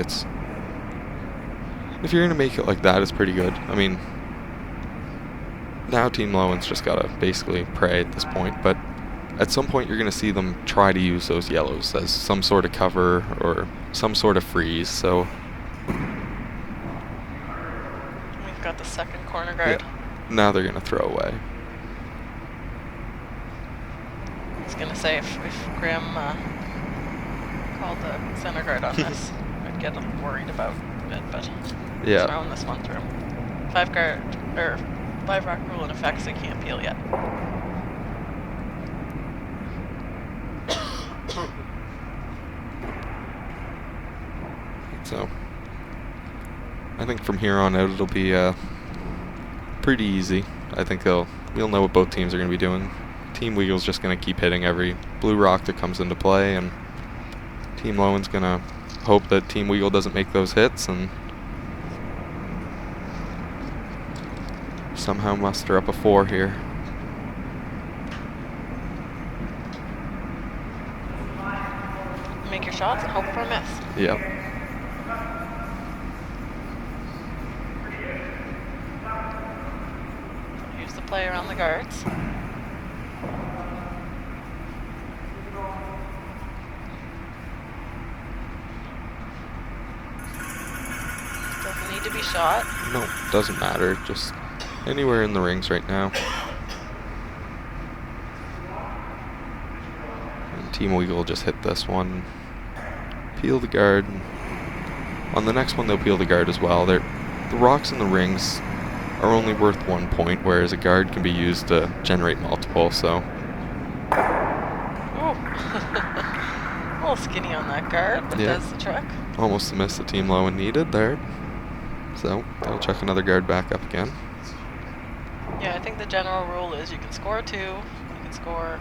If you're gonna make it like that, it's pretty good. I mean, now Team Loewen's just gotta basically pray at this point, but at some point you're gonna see them try to use those yellows as some sort of cover or some sort of freeze. So we've got the second corner guard. Yeah. Now they're gonna throw away. I was gonna say if Graham called the center guard on this, I'd get worried about it, but Yeah. throwing this one through. 5 rock rule in effect, so you can't peel yet. So I think from here on out it'll be pretty easy. I think we'll know what both teams are going to be doing. Team Weagle's just going to keep hitting every blue rock that comes into play, and Team Loewen's going to hope that Team Weagle doesn't make those hits and somehow muster up a 4 here. Make your shots and hope for a miss. Yep. Here's the play around the guards. Doesn't need to be shot. No, doesn't matter. Just anywhere in the rings right now. And Team Weagle will just hit this one. Peel the guard. On the next one, they'll peel the guard as well. The rocks in the rings are only worth 1 point, whereas a guard can be used to generate multiple, so. Oh. A little skinny on that guard, but Yeah. does the trick. Almost the miss that Team Loewen needed there. So, they'll chuck another guard back up again. Yeah, I think the general rule is you can score 2. You can score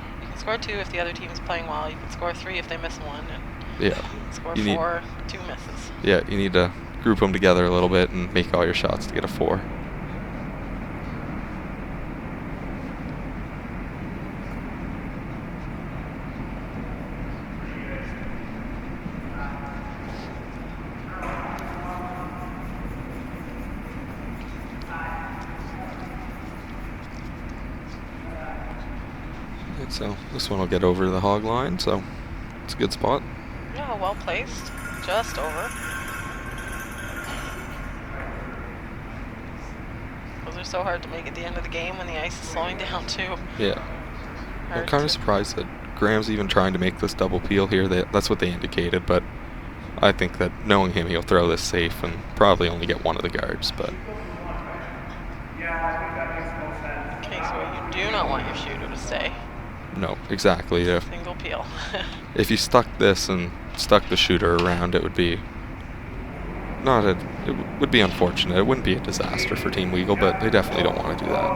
2 if the other team's playing well. You can score 3 if they miss 1, and Yeah. score You 4, 2 misses. Yeah, you need to group them together a little bit and make all your shots to get a 4. And so this one will get over to the hog line, so it's a good spot. Yeah, well placed. Just over. Those are so hard to make at the end of the game when the ice is slowing down too. Yeah. I'm Hard kind of to- surprised that Graham's even trying to make this double peel here. That's what they indicated, but I think that knowing him, he'll throw this safe and probably only get one of the guards, but Okay, so you do not want your shooter to stay. no, exactly. Single peel. If you stuck this and stuck the shooter around, it would be it would be unfortunate. It wouldn't be a disaster for Team Weagle, but they definitely don't want to do that.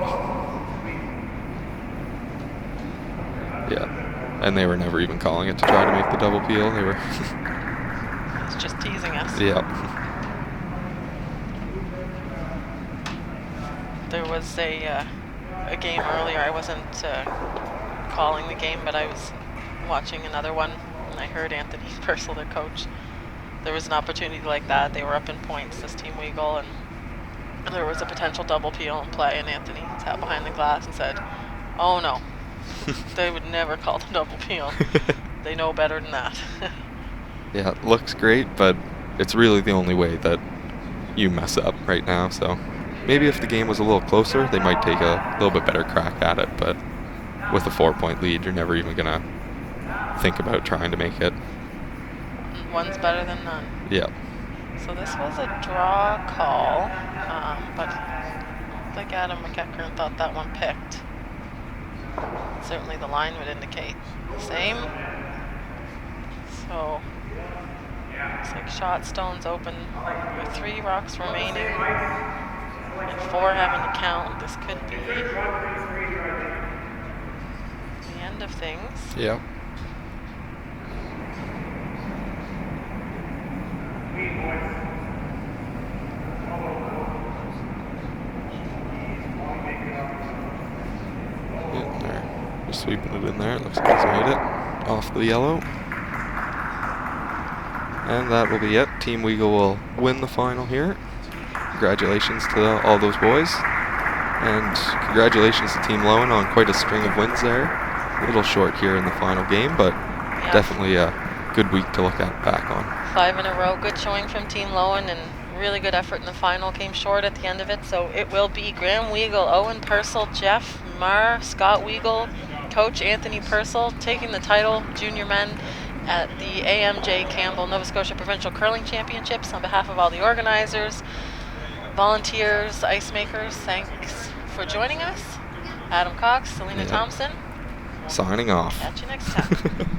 Yeah. And they were never even calling it to try to make the double peel. They were It's just teasing us. Yep. There was a game earlier. I wasn't calling the game, but I was watching another one, and I heard Anthony Purcell, their coach. There was an opportunity like that. They were up in points, this Team Weagle, and there was a potential double peel in play, and Anthony sat behind the glass and said, "Oh no, they would never call the double peel. They know better than that." Yeah, it looks great, but it's really the only way that you mess up right now. So maybe if the game was a little closer, they might take a little bit better crack at it. But with a 4-point lead, you're never even gonna think about trying to make it. One's better than none. Yeah. So this was a draw call, but I don't think Adam McEachern thought that one picked. Certainly the line would indicate the same. So looks like shot stone's open with 3 rocks remaining and 4 having to count. This could be the end of things. Yeah. They're just sweeping it in there. It looks like he's made it off the yellow. And that will be it. Team Weagle will win the final here. Congratulations to all those boys. And congratulations to Team Loewen on quite a string of wins there. A little short here in the final game, but definitely a good week to look back on. 5 in a row. Good showing from Team Loewen, and really good effort in the final. Came short at the end of it, so it will be Graham Weagle, Owen Purcell, Jeff Marr, Scott Weagle, Coach Anthony Purcell taking the title, junior men, at the AMJ Campbell Nova Scotia Provincial Curling Championships. On behalf of all the organizers, volunteers, ice makers, thanks for joining us. Adam Cox, Selena Thompson. Signing off. Catch you next time.